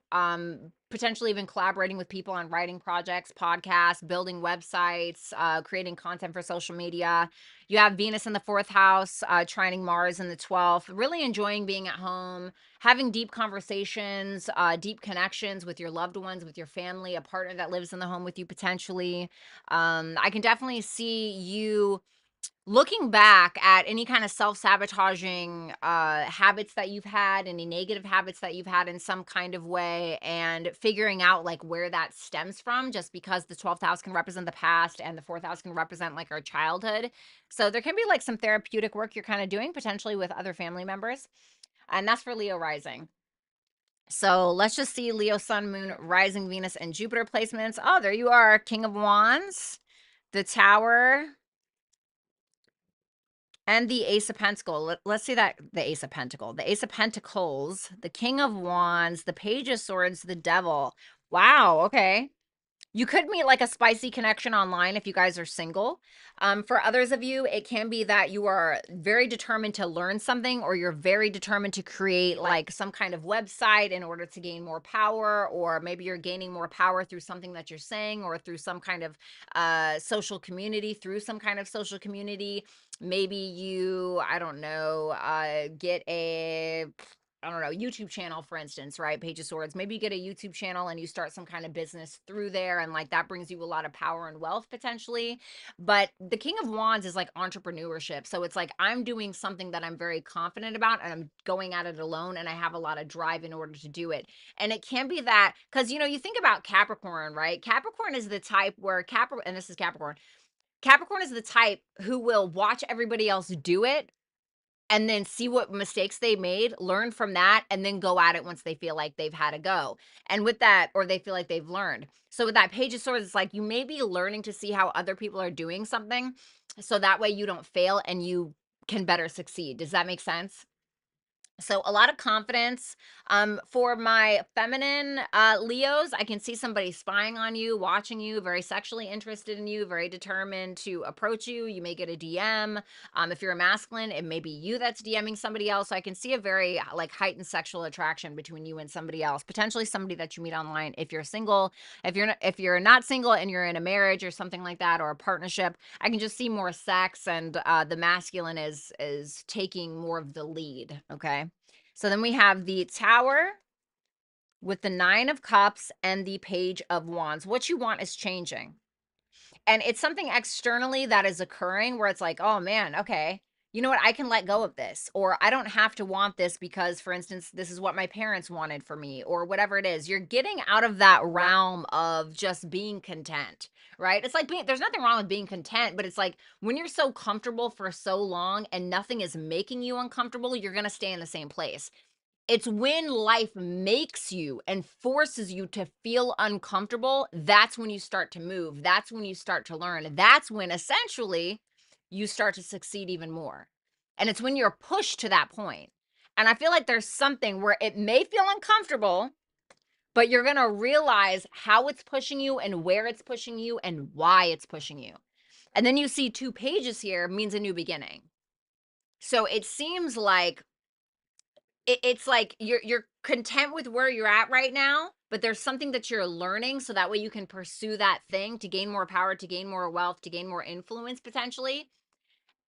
Potentially even collaborating with people on writing projects, podcasts, building websites, creating content for social media. You have Venus in the 4th house, trining Mars in the 12th. Really enjoying being at home, having deep conversations, deep connections with your loved ones, with your family, a partner that lives in the home with you potentially. I can definitely see you looking back at any kind of self-sabotaging habits that you've had, any negative habits that you've had in some kind of way, and figuring out like where that stems from, just because the 12th house can represent the past and the 4th house can represent like our childhood. So there can be like some therapeutic work you're kind of doing potentially with other family members. And that's for Leo rising. So let's just see Leo, Sun, Moon, Rising, Venus, and Jupiter placements. Oh, there you are, King of Wands, the Tower, and the Ace of Pentacles. Let's see that, the Ace of Pentacles. The Ace of Pentacles, the King of Wands, the Page of Swords, the Devil. Wow, okay. You could meet like a spicy connection online if you guys are single. For others of you, it can be that you are very determined to learn something, or you're very determined to create like some kind of website in order to gain more power, or maybe you're gaining more power through something that you're saying, or through some kind of social community, Maybe you, I don't know, get a, I don't know, YouTube channel, for instance, right? Page of Swords. Maybe you get a YouTube channel and you start some kind of business through there, and like that brings you a lot of power and wealth potentially. But the King of Wands is like entrepreneurship. So it's like I'm doing something that I'm very confident about, and I'm going at it alone, and I have a lot of drive in order to do it. And it can be that because, you know, you think about Capricorn, right? Capricorn is the type where and this is Capricorn. Capricorn is the type who will watch everybody else do it and then see what mistakes they made, learn from that, and then go at it once they feel like they've had a go. And with that, or they feel like they've learned. So with that Page of Swords, it's like you may be learning to see how other people are doing something, so that way you don't fail and you can better succeed. Does that make sense? So a lot of confidence. For my feminine Leos, I can see somebody spying on you, watching you, very sexually interested in you, very determined to approach you. You may get a DM. If you're a masculine, it may be you that's DMing somebody else. So I can see a very like heightened sexual attraction between you and somebody else, potentially somebody that you meet online. If you're single, if you're not single and you're in a marriage or something like that, or a partnership, I can just see more sex, and the masculine is taking more of the lead. Okay. So then we have the Tower with the Nine of Cups and the Page of Wands. What you want is changing. And it's something externally that is occurring where it's like, oh man, okay, you know what? I can let go of this, or I don't have to want this because, for instance, this is what my parents wanted for me, or whatever it is. You're getting out of that realm of just being content, right? It's like there's nothing wrong with being content, but it's like when you're so comfortable for so long and nothing is making you uncomfortable, you're going to stay in the same place. It's when life makes you and forces you to feel uncomfortable, that's when you start to move. That's when you start to learn. That's when essentially you start to succeed even more. And it's when you're pushed to that point. And I feel like there's something where it may feel uncomfortable, but you're going to realize how it's pushing you and where it's pushing you and why it's pushing you. And then you see 2 pages here means a new beginning. So it seems like it's like you're content with where you're at right now, but there's something that you're learning, so that way you can pursue that thing to gain more power, to gain more wealth, to gain more influence potentially.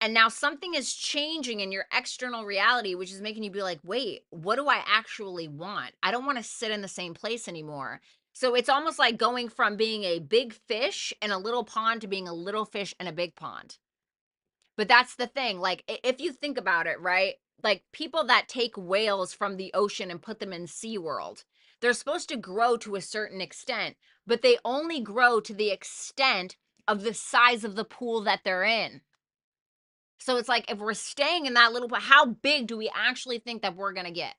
And now something is changing in your external reality, which is making you be like, wait, what do I actually want? I don't want to sit in the same place anymore. So it's almost like going from being a big fish in a little pond to being a little fish in a big pond. But that's the thing, like, if you think about it, right? Like, people that take whales from the ocean and put them in SeaWorld, they're supposed to grow to a certain extent, but they only grow to the extent of the size of the pool that they're in. So it's like, if we're staying in that little pool, how big do we actually think that we're going to get,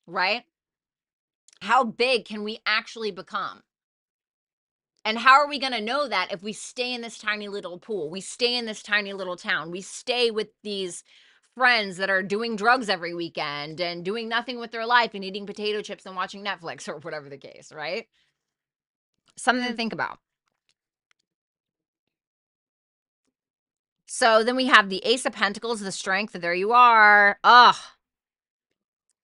right? How big can we actually become? And how are we going to know that if we stay in this tiny little pool? We stay in this tiny little town. We stay with these friends that are doing drugs every weekend and doing nothing with their life and eating potato chips and watching Netflix or whatever the case, right? Something to think about. So then we have the Ace of Pentacles, the Strength. There you are. Ugh.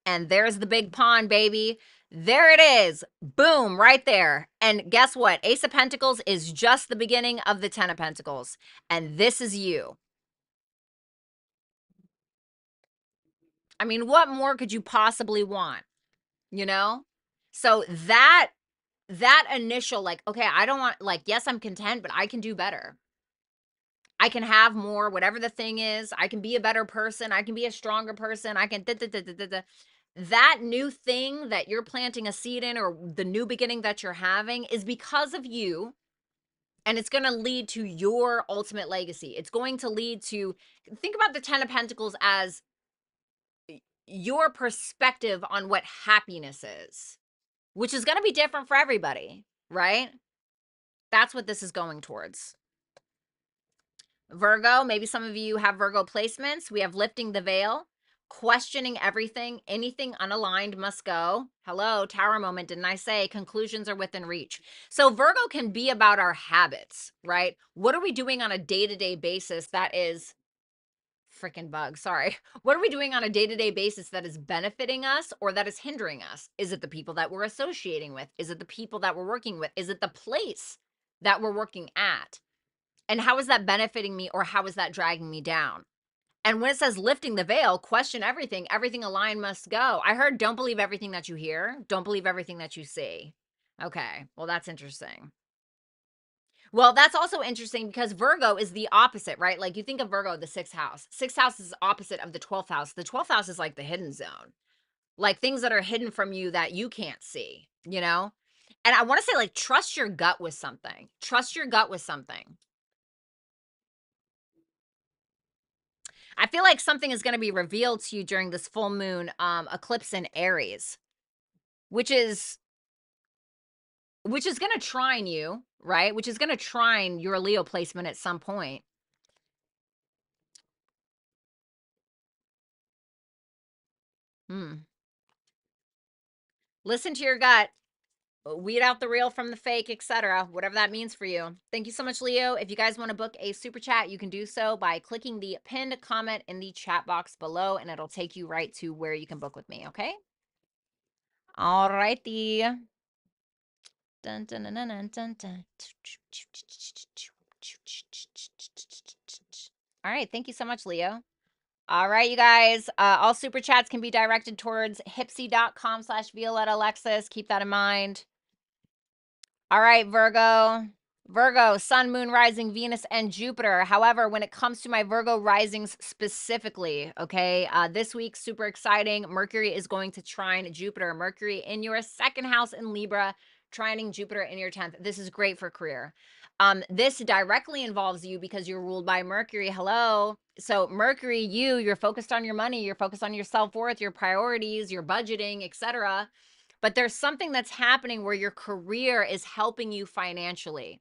And there's the big pond, baby. There it is. Boom, right there. And guess what? Ace of Pentacles is just the beginning of the 10 of Pentacles. And this is you. I mean, what more could you possibly want? You know? So that initial, like, okay, I don't want, like, yes, I'm content, but I can do better. I can have more, whatever the thing is. I can be a better person. I can be a stronger person. I can that new thing that you're planting a seed in, or the new beginning that you're having, is because of you. And it's going to lead to your ultimate legacy. It's going to lead to, think about the 10 of Pentacles as your perspective on what happiness is, which is going to be different for everybody, right? That's what this is going towards. Virgo, maybe some of you have Virgo placements. We have lifting the veil, questioning everything, anything unaligned must go. Hello, Tower moment, didn't I say conclusions are within reach? So Virgo can be about our habits, right? What are we doing on a day-to-day basis that is freaking bug, sorry. What are we doing on a day-to-day basis that is benefiting us or that is hindering us? Is it the people that we're associating with? Is it the people that we're working with? Is it the place that we're working at? And how is that benefiting me, or how is that dragging me down? And when it says lifting the veil, question everything, everything aligned must go. I heard don't believe everything that you hear, don't believe everything that you see. Okay, well, that's interesting. Well, that's also interesting because Virgo is the opposite, right? Like, you think of Virgo, the 6th house. 6th house is opposite of the 12th house. The 12th house is like the hidden zone, like things that are hidden from you that you can't see, you know? And I want to say, like, trust your gut with something. Trust your gut with something. I feel like something is going to be revealed to you during this full moon eclipse in Aries, which is going to trine you, right? Which is going to trine your Leo placement at some point. Listen to your gut. Weed out the real from the fake, etc. Whatever that means for you. Thank you so much, Leo. If you guys want to book a super chat, you can do so by clicking the pinned comment in the chat box below, and it'll take you right to where you can book with me, okay? All righty. Dun, dun, dun, dun, dun, dun. All right, thank you so much, Leo. All right, you guys. All super chats can be directed towards hipsy.com/Violetta Alexis. Keep that in mind. All right, Virgo. Virgo, Sun, Moon, Rising, Venus, and Jupiter. However, when it comes to my Virgo risings specifically, okay, this week, super exciting. Mercury is going to trine Jupiter. Mercury in your second house in Libra, trining Jupiter in your 10th. This is great for career. This directly involves you because you're ruled by Mercury. Hello. So Mercury, you're focused on your money. You're focused on your self-worth, your priorities, your budgeting, etc. But there's something that's happening where your career is helping you financially.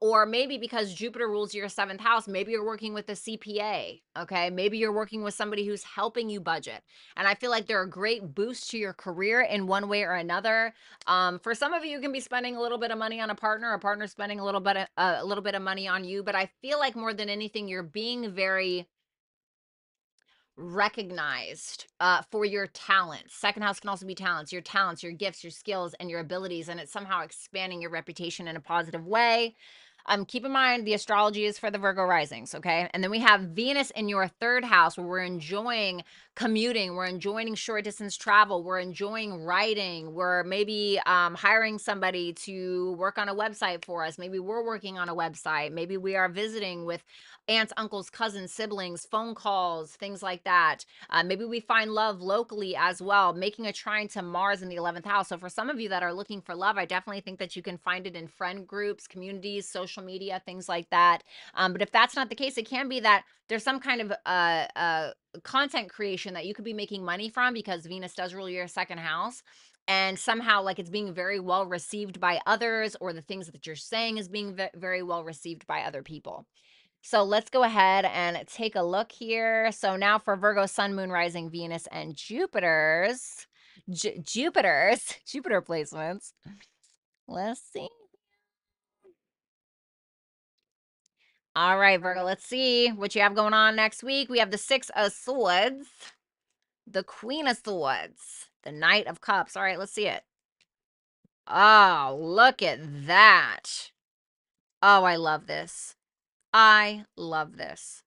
Or maybe because Jupiter rules your 7th house, maybe you're working with a CPA, okay? Maybe you're working with somebody who's helping you budget. And I feel like they're a great boost to your career in one way or another. For some of you, you can be spending a little bit of money on a partner spending a little bit of money on you. But I feel like more than anything, you're being very recognized for your talents. Second house can also be talents, your gifts, your skills, and your abilities, and it's somehow expanding your reputation in a positive way. Keep in mind the astrology is for the Virgo risings, okay? And then we have Venus in your 3rd house where we're enjoying commuting, we're enjoying short distance travel, we're enjoying writing, we're maybe hiring somebody to work on a website for us. Maybe we're working on a website. Maybe we are visiting with aunts, uncles, cousins, siblings, phone calls, things like that. Maybe we find love locally as well, making a trine to Mars in the 11th house. So for some of you that are looking for love, I definitely think that you can find it in friend groups, communities, social media, things like that. But if that's not the case, it can be that there's some kind of content creation that you could be making money from because Venus does rule your 2nd house. And somehow, like, it's being very well received by others, or the things that you're saying is being very well received by other people. So let's go ahead and take a look here. So now for Virgo, Sun, Moon, Rising, Venus, and Jupiter's Jupiter placements. Let's see. All right, Virgo, let's see what you have going on next week. We have the 6 of Swords, the Queen of Swords, the Knight of Cups. All right, let's see it. Oh, look at that. Oh, I love this. I love this.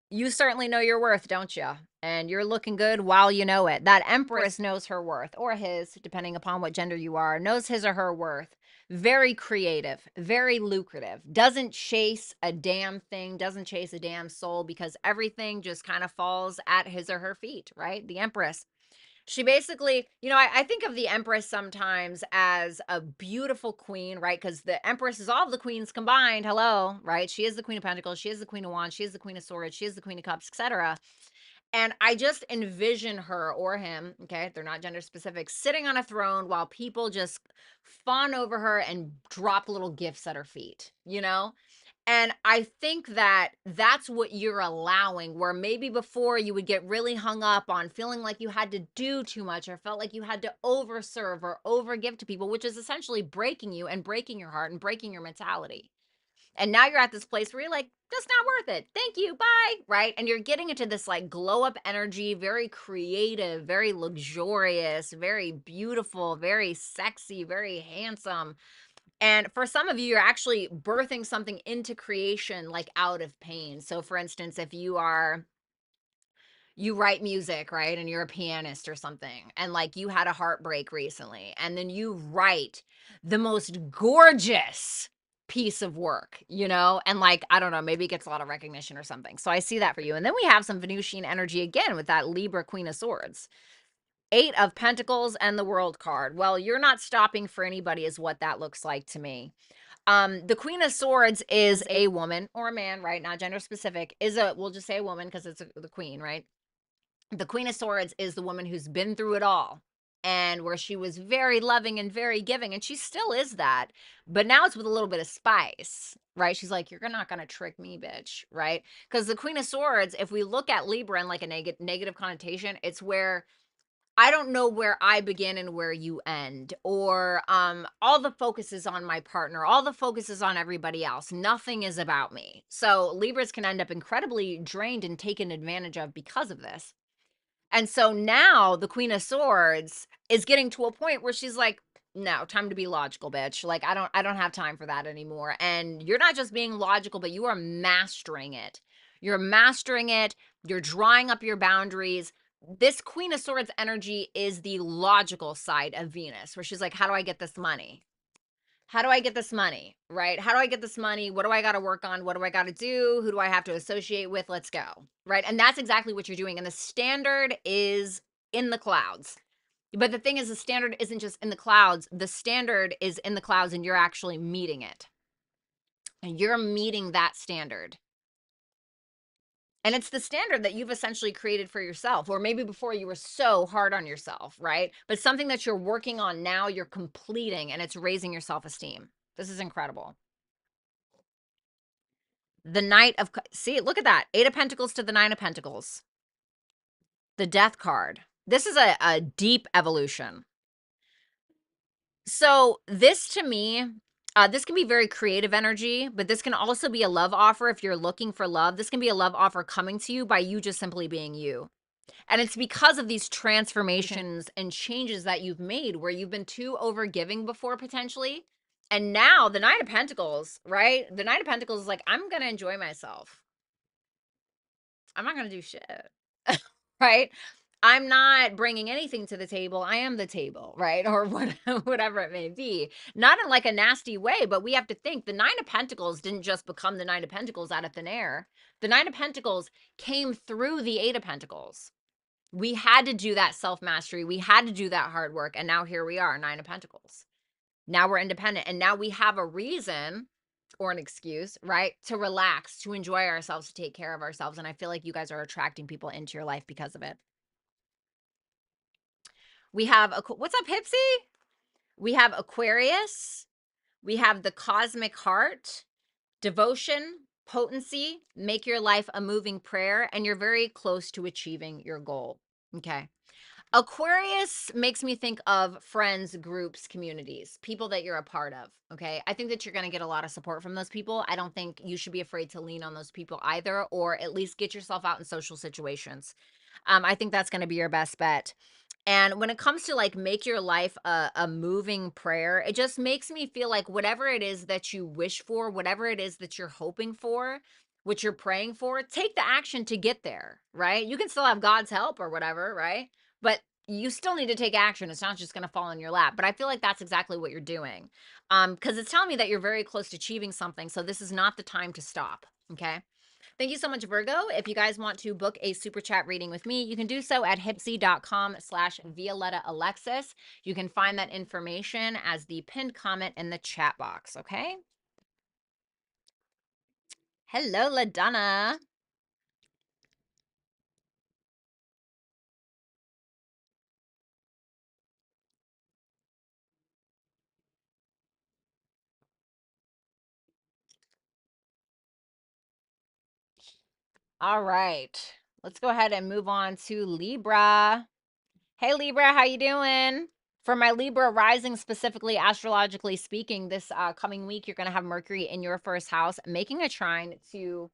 You certainly know your worth, don't you? And you're looking good while you know it. That Empress knows her worth, or his, depending upon what gender you are, knows his or her worth. Very creative, very lucrative. Doesn't chase a damn thing, doesn't chase a damn soul because everything just kind of falls at his or her feet, right? The Empress. She basically, I think of the Empress sometimes as a beautiful queen, right? Because the Empress is all of the queens combined. Hello, right? She is the Queen of Pentacles. She is the Queen of Wands. She is the Queen of Swords. She is the Queen of Cups, etc. And I just envision her or him, okay, they're not gender specific, sitting on a throne while people just fawn over her and drop little gifts at her feet, And I think that that's what you're allowing, where maybe before you would get really hung up on feeling like you had to do too much or felt like you had to overserve or overgive to people, which is essentially breaking you and breaking your heart and breaking your mentality. And now you're at this place where you're like, that's not worth it. Thank you. Bye. Right. And you're getting into this like glow up energy, very creative, very luxurious, very beautiful, very sexy, very handsome. And for some of you, you're actually birthing something into creation, like out of pain. So for instance, if you write music, right? And you're a pianist or something, and like you had a heartbreak recently, and then you write the most gorgeous piece of work, and like, I don't know, maybe it gets a lot of recognition or something. So I see that for you. And then we have some Venusian energy again with that Libra Queen of Swords. 8 of Pentacles and the World card. Well, you're not stopping for anybody is what that looks like to me. The Queen of Swords is a woman or a man, right? Not gender specific. We'll just say a woman because it's the queen, right? The Queen of Swords is the woman who's been through it all and where she was very loving and very giving, and she still is that, but now it's with a little bit of spice, right? She's like, you're not going to trick me, bitch, right? Because the Queen of Swords, if we look at Libra in like a negative connotation, it's where I don't know where I begin and where you end, or all the focus is on my partner, all the focus is on everybody else. Nothing is about me. So Libras can end up incredibly drained and taken advantage of because of this. And so now the Queen of Swords is getting to a point where she's like, no, time to be logical, bitch. Like I don't have time for that anymore. And you're not just being logical, but you are mastering it. You're mastering it. You're drawing up your boundaries. This Queen of Swords energy is the logical side of Venus, where she's like, how do I get this money? How do I get this money, right? How do I get this money? What do I got to work on? What do I got to do? Who do I have to associate with? Let's go, right? And that's exactly what you're doing. And the standard is in the clouds. But the thing is, the standard isn't just in the clouds. The standard is in the clouds and you're actually meeting it. And you're meeting that standard. And it's the standard that you've essentially created for yourself, or maybe before you were so hard on yourself, right? But something that you're working on now, you're completing, and it's raising your self-esteem. This is incredible. The Knight of, see, look at that. 8 of Pentacles to the 9 of Pentacles. The Death card. This is a deep evolution. So this to me, this can be very creative energy, but this can also be a love offer if you're looking for love. This can be a love offer coming to you by you just simply being you. And it's because of these transformations and changes that you've made where you've been too overgiving before potentially. And now the Knight of Pentacles, right? The Knight of Pentacles is like, I'm going to enjoy myself. I'm not going to do shit. Right? I'm not bringing anything to the table. I am the table, right? Or whatever it may be. Not in like a nasty way, but we have to think the 9 of Pentacles didn't just become the 9 of Pentacles out of thin air. The 9 of Pentacles came through the 8 of Pentacles. We had to do that self-mastery. We had to do that hard work. And now here we are, 9 of Pentacles. Now we're independent. And now we have a reason or an excuse, right? To relax, to enjoy ourselves, to take care of ourselves. And I feel like you guys are attracting people into your life because of it. We have, what's up, Hipsy? We have Aquarius. We have the Cosmic Heart, Devotion, Potency, make your life a moving prayer, and you're very close to achieving your goal. Okay. Aquarius makes me think of friends, groups, communities, people that you're a part of, okay? I think that you're going to get a lot of support from those people. I don't think you should be afraid to lean on those people either, or at least get yourself out in social situations. I think that's going to be your best bet. And when it comes to like make your life a moving prayer, it just makes me feel like whatever it is that you wish for, whatever it is that you're hoping for, what you're praying for, take the action to get there, right? You can still have God's help or whatever, right? But you still need to take action. It's not just going to fall in your lap. But I feel like that's exactly what you're doing. Because it's telling me that you're very close to achieving something. So this is not the time to stop. Okay. Thank you so much, Virgo. If you guys want to book a super chat reading with me, you can do so at hipsy.com/Violetta Alexis. You can find that information as the pinned comment in the chat box. Okay. Hello, LaDonna. All right. Let's go ahead and move on to Libra. Hey, Libra, how you doing? For my Libra rising, specifically astrologically speaking, this coming week, you're going to have Mercury in your first house, making a trine to,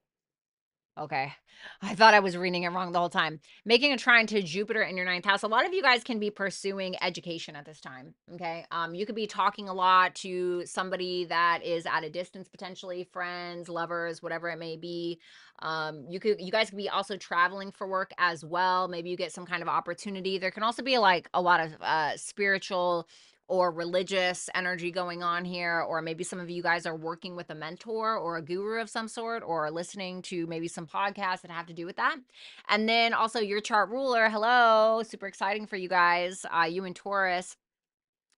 okay, I thought I was reading it wrong the whole time. Making a trine to Jupiter in your ninth house. A lot of you guys can be pursuing education at this time, okay? You could be talking a lot to somebody that is at a distance, potentially friends, lovers, whatever it may be. You guys could be also traveling for work as well. Maybe you get some kind of opportunity. There can also be like a lot of spiritual or religious energy going on here, or maybe some of you guys are working with a mentor or a guru of some sort, or listening to maybe some podcasts that have to do with that. And then also your chart ruler, hello, super exciting for you guys, you in Taurus.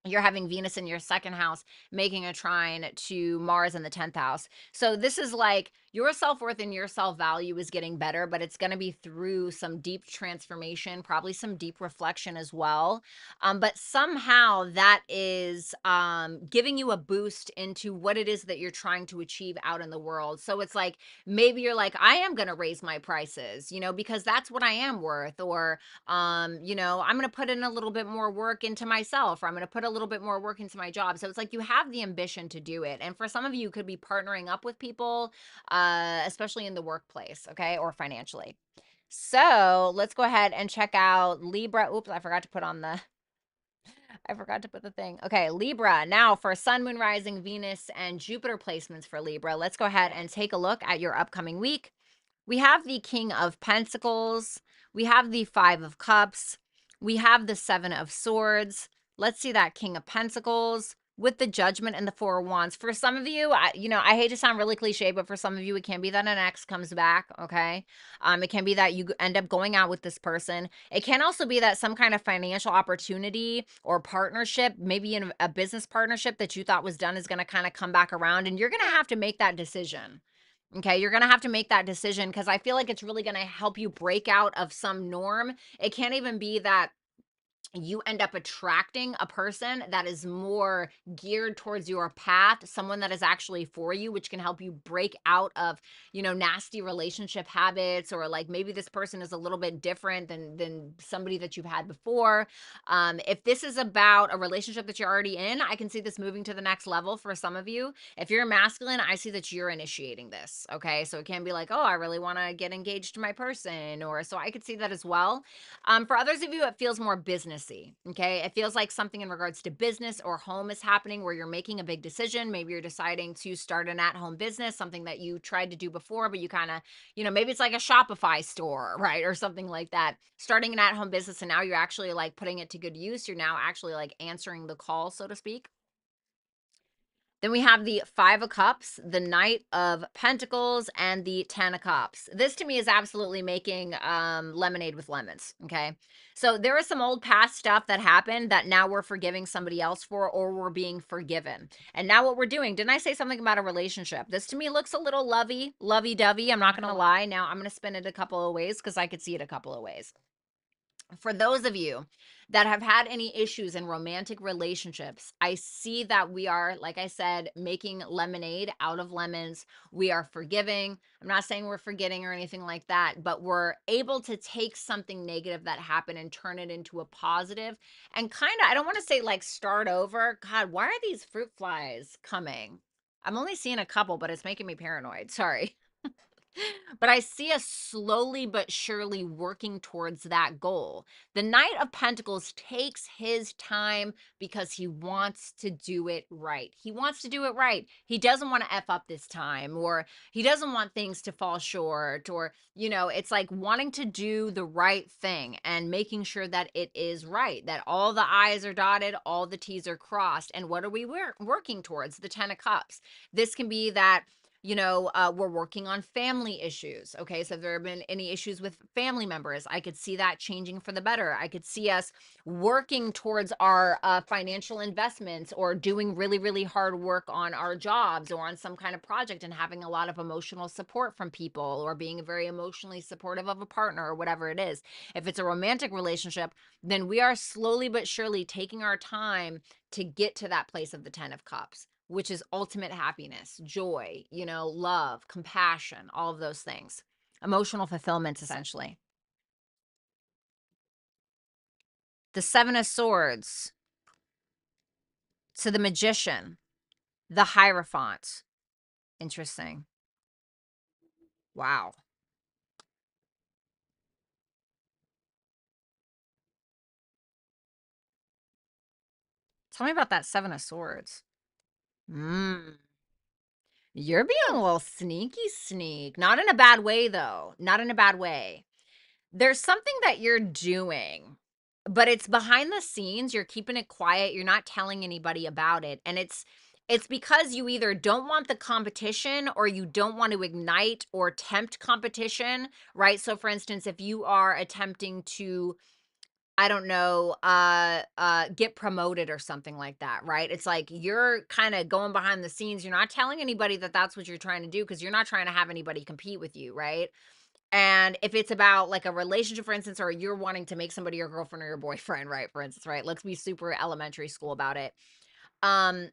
you're having Venus in your second house making a trine to Mars in the 10th house. So this is like your self-worth and your self-value is getting better, but it's going to be through some deep transformation, probably some deep reflection as well. But somehow that is giving you a boost into what it is that you're trying to achieve out in the world. So it's like maybe you're like, I am going to raise my prices, because that's what I am worth. Or I'm going to put in a little bit more work into myself, or I'm going to put a little bit more work into my job. So it's like you have the ambition to do it. And for some of you, could be partnering up with people, especially in the workplace, okay, or financially. So let's go ahead and check out Libra. Oops, I forgot to put on the I forgot to put the thing. Okay, Libra. Now for Sun, Moon, Rising, Venus, and Jupiter placements for Libra, let's go ahead and take a look at your upcoming week. We have the King of Pentacles. We have the Five of Cups. We have the Seven of Swords. Let's see that King of Pentacles with the Judgment and the Four of Wands. For some of you, I hate to sound really cliche, but for some of you, it can be that an ex comes back, okay? It can be that you end up going out with this person. It can also be that some kind of financial opportunity or partnership, maybe in a business partnership that you thought was done, is going to kind of come back around, and you're going to have to make that decision. Okay, you're going to have to make that decision because I feel like it's really going to help you break out of some norm. It can't even be that you end up attracting a person that is more geared towards your path, someone that is actually for you, which can help you break out of, nasty relationship habits, or like maybe this person is a little bit different than somebody that you've had before. If this is about a relationship that you're already in, I can see this moving to the next level for some of you. If you're masculine, I see that you're initiating this. Okay, so it can be like, oh, I really want to get engaged to my person, or so I could see that as well. For others of you, it feels more businessy. Okay. It feels like something in regards to business or home is happening where you're making a big decision. Maybe you're deciding to start an at-home business, something that you tried to do before, but you kind of, maybe it's like a Shopify store, right? Or something like that. Starting an at-home business, and now you're actually like putting it to good use. You're now actually like answering the call, so to speak. Then we have the Five of Cups, the Knight of Pentacles, and the Ten of Cups. This to me is absolutely making lemonade with lemons, okay? So there is some old past stuff that happened that now we're forgiving somebody else for, or we're being forgiven. And now what we're doing, didn't I say something about a relationship? This to me looks a little lovey-dovey. I'm not going to lie. Now I'm going to spin it a couple of ways because I could see it a couple of ways. For those of you that have had any issues in romantic relationships, I see that we are, like I said, making lemonade out of lemons. We are forgiving. I'm not saying we're forgetting or anything like that, but we're able to take something negative that happened and turn it into a positive and kind of, I don't want to say like start over. God, why are these fruit flies coming? I'm only seeing a couple, but it's making me paranoid. Sorry. But I see us slowly but surely working towards that goal. The Knight of Pentacles takes his time because he wants to do it right. He wants to do it right. He doesn't want to F up this time, or he doesn't want things to fall short, or, it's like wanting to do the right thing and making sure that it is right, that all the I's are dotted, all the T's are crossed. And what are we working towards? The Ten of Cups. This can be that we're working on family issues. Okay. So if there have been any issues with family members, I could see that changing for the better. I could see us working towards our financial investments, or doing really, really hard work on our jobs or on some kind of project, and having a lot of emotional support from people, or being very emotionally supportive of a partner, or whatever it is. If it's a romantic relationship, then we are slowly but surely taking our time to get to that place of the 10 of Cups, which is ultimate happiness, joy, love, compassion, all of those things. Emotional fulfillment, essentially. The Seven of Swords to the Magician, the Hierophant. Interesting. Wow. Tell me about that Seven of Swords. You're being a little sneak. Not in a bad way, though. Not in a bad way. There's something that you're doing, but it's behind the scenes. You're keeping it quiet. You're not telling anybody about it. And it's because you either don't want the competition, or you don't want to ignite or tempt competition, right? So for instance, if you are attempting to I don't know, get promoted or something like that, right? It's like you're kind of going behind the scenes. You're not telling anybody that that's what you're trying to do because you're not trying to have anybody compete with you, right? And if it's about like a relationship, for instance, or you're wanting to make somebody your girlfriend or your boyfriend, right? For instance, right? Let's be super elementary school about it. Um,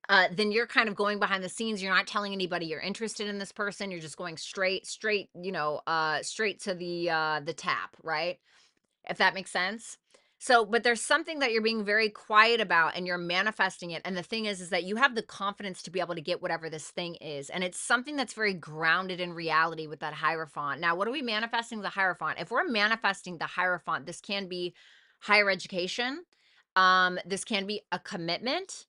then you're kind of going behind the scenes. You're not telling anybody you're interested in this person. You're just going straight, straight to the tap, right? If that makes sense. So, but there's something that you're being very quiet about and you're manifesting it. And the thing is that you have the confidence to be able to get whatever this thing is. And it's something that's very grounded in reality with that Hierophant. Now, what are we manifesting the Hierophant? If we're manifesting the Hierophant, this can be higher education. This can be a commitment.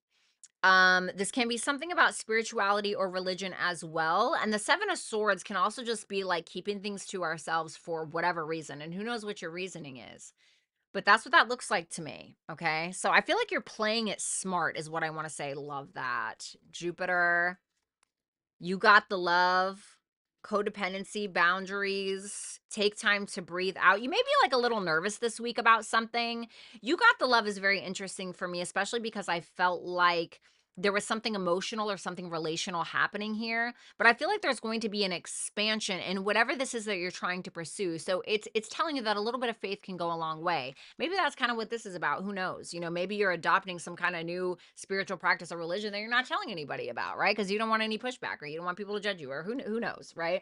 This can be something about spirituality or religion as well. And the Seven of Swords can also just be like keeping things to ourselves for whatever reason. And who knows what your reasoning is. But that's what that looks like to me. Okay. So I feel like you're playing it smart, is what I want to say. Love that. Jupiter, you got the love, codependency, boundaries, take time to breathe out. You may be like a little nervous this week about something. You got the love is very interesting for me, especially because I felt like there was something emotional or something relational happening here, but I feel like there's going to be an expansion in whatever this is that you're trying to pursue. So it's telling you that a little bit of faith can go a long way. Maybe that's kind of what this is about. Who knows? Maybe you're adopting some kind of new spiritual practice or religion that you're not telling anybody about, right? Because you don't want any pushback or you don't want people to judge you, or who knows, right?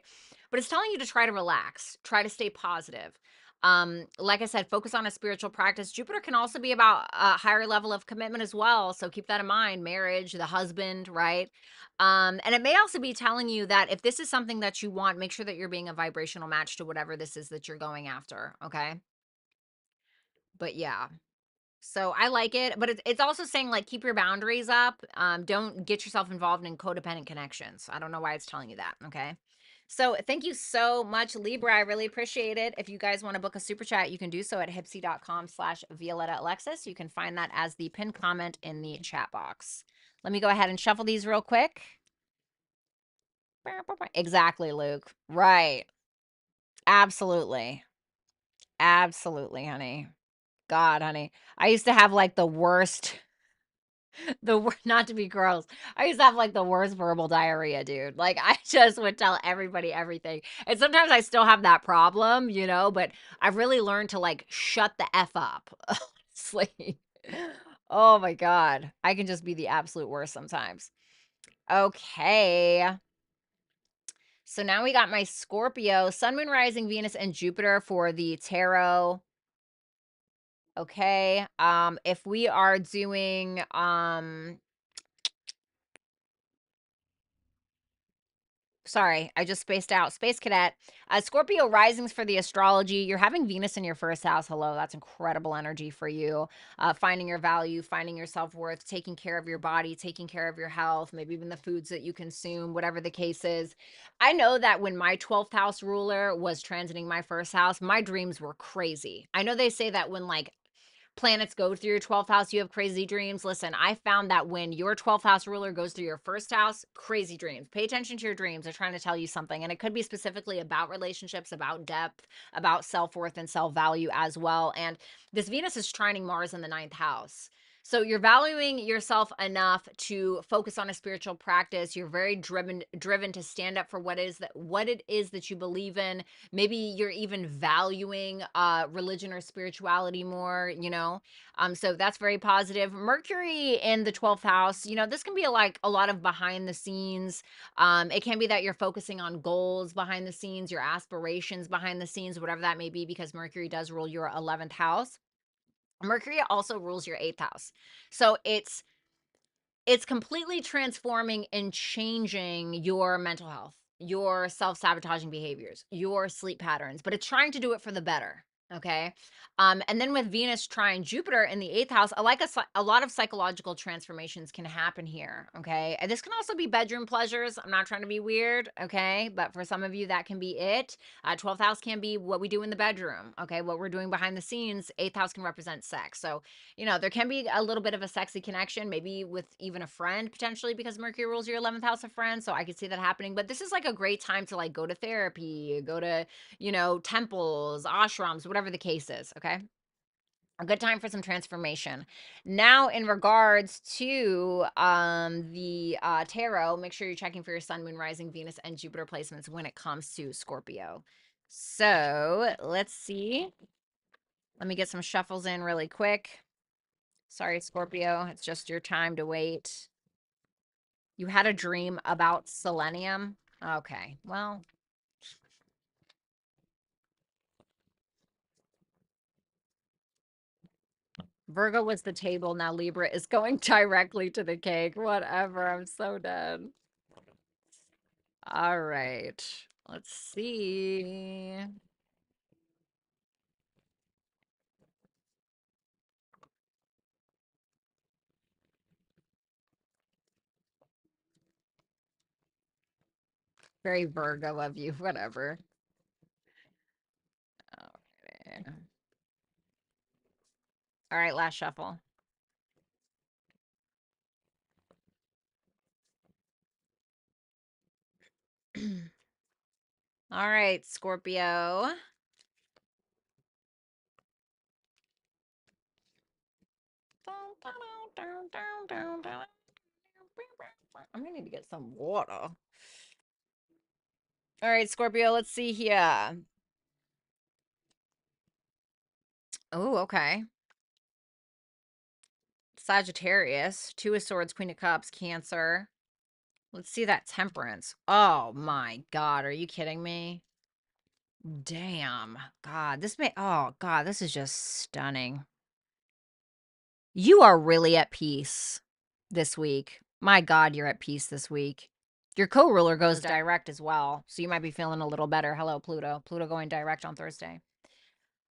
But it's telling you to try to relax, try to stay positive. Like I said, focus on a spiritual practice. Jupiter can also be about a higher level of commitment as well. So keep that in mind. Marriage, the husband, right? And it may also be telling you that if this is something that you want, make sure that you're being a vibrational match to whatever this is that you're going after. Okay. But yeah. So I like it, but it's also saying like keep your boundaries up. Don't get yourself involved in codependent connections. I don't know why it's telling you that. Okay. So thank you so much, Libra. I really appreciate it. If you guys want to book a super chat, you can do so at hipsy.com/Violetta Alexis. You can find that as the pinned comment in the chat box. Let me go ahead and shuffle these real quick. Exactly, Luke. Right. Absolutely. Absolutely, honey. God, honey. I used to have like the worst not to be gross. I used to have like the worst verbal diarrhea, dude. Like I just would tell everybody everything. And sometimes I still have that problem, but I've really learned to like shut the F up. Honestly. Oh my God. I can just be the absolute worst sometimes. Okay. So now we got my Scorpio, Sun, Moon, Rising, Venus, and Jupiter for the tarot. Okay. If we are doing sorry, I just spaced out. Space Cadet. Scorpio risings for the astrology. You're having Venus in your first house. Hello, that's incredible energy for you. Finding your value, finding your self-worth, taking care of your body, taking care of your health, maybe even the foods that you consume, whatever the case is. I know that when my 12th house ruler was transiting my first house, my dreams were crazy. I know they say that when like planets go through your 12th house, you have crazy dreams. Listen, I found that when your 12th house ruler goes through your first house, crazy dreams. Pay attention to your dreams. They're trying to tell you something. And it could be specifically about relationships, about depth, about self worth and self value as well. And this Venus is trining Mars in the ninth house. So you're valuing yourself enough to focus on a spiritual practice. You're very driven to stand up for what it is that you believe in. Maybe you're even valuing religion or spirituality more. So that's very positive. Mercury in the 12th house, this can be like a lot of behind the scenes. It can be that you're focusing on goals behind the scenes, your aspirations behind the scenes, whatever that may be, because Mercury does rule your 11th house. Mercury also rules your 8th house. So it's completely transforming and changing your mental health, your self-sabotaging behaviors, your sleep patterns, but it's trying to do it for the better. Okay. And then with Venus trine Jupiter in the 8th house, a lot of psychological transformations can happen here. Okay. And this can also be bedroom pleasures. I'm not trying to be weird. Okay. But for some of you, that can be it. 12th house can be what we do in the bedroom. Okay. What we're doing behind the scenes. 8th house can represent sex. So there can be a little bit of a sexy connection, maybe with even a friend potentially, because Mercury rules your 11th house of friends. So I could see that happening. But this is like a great time to like go to therapy, go to, temples, ashrams, whatever the case is. Okay. A good time for some transformation. Now, in regards to the tarot, make sure you're checking for your sun, moon, rising, Venus, and Jupiter placements when it comes to Scorpio. So let's see. Let me get some shuffles in really quick. Sorry, Scorpio. It's just your time to wait. You had a dream about selenium? Okay, well. Virgo was the table. Now Libra is going directly to the cake. Whatever. I'm so dead. All right. Let's see. Very Virgo of you. Whatever. Okay. All right. Last shuffle. All right, Scorpio. I'm gonna need to get some water. All right, Scorpio, let's see here. Oh, okay. Sagittarius, Two of Swords, Queen of Cups, Cancer. Let's see that Temperance. Oh my God, are you kidding me? Damn. God, oh God, this is just stunning. You are really at peace this week. My God, you're at peace this week. Your co-ruler goes direct as well, so you might be feeling a little better. Hello, Pluto. Pluto going direct on Thursday.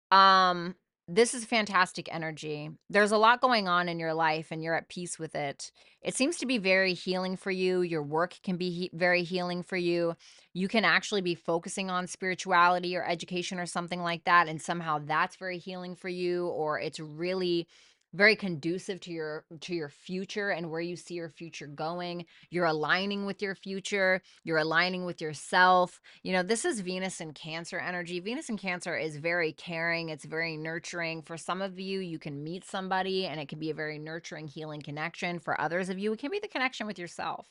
Um, this is fantastic energy. There's a lot going on in your life and you're at peace with it. It seems to be very healing for you. Your work can be very healing for you. You can actually be focusing on spirituality or education or something like that, and somehow that's very healing for you, or it's really very conducive to your future and where you see your future going. You're aligning with your future, you're aligning with yourself. You know, this is Venus and Cancer energy. Venus and Cancer is very caring, it's very nurturing. For some of you, you can meet somebody and it can be a very nurturing, healing connection. For others of you, it can be the connection with yourself.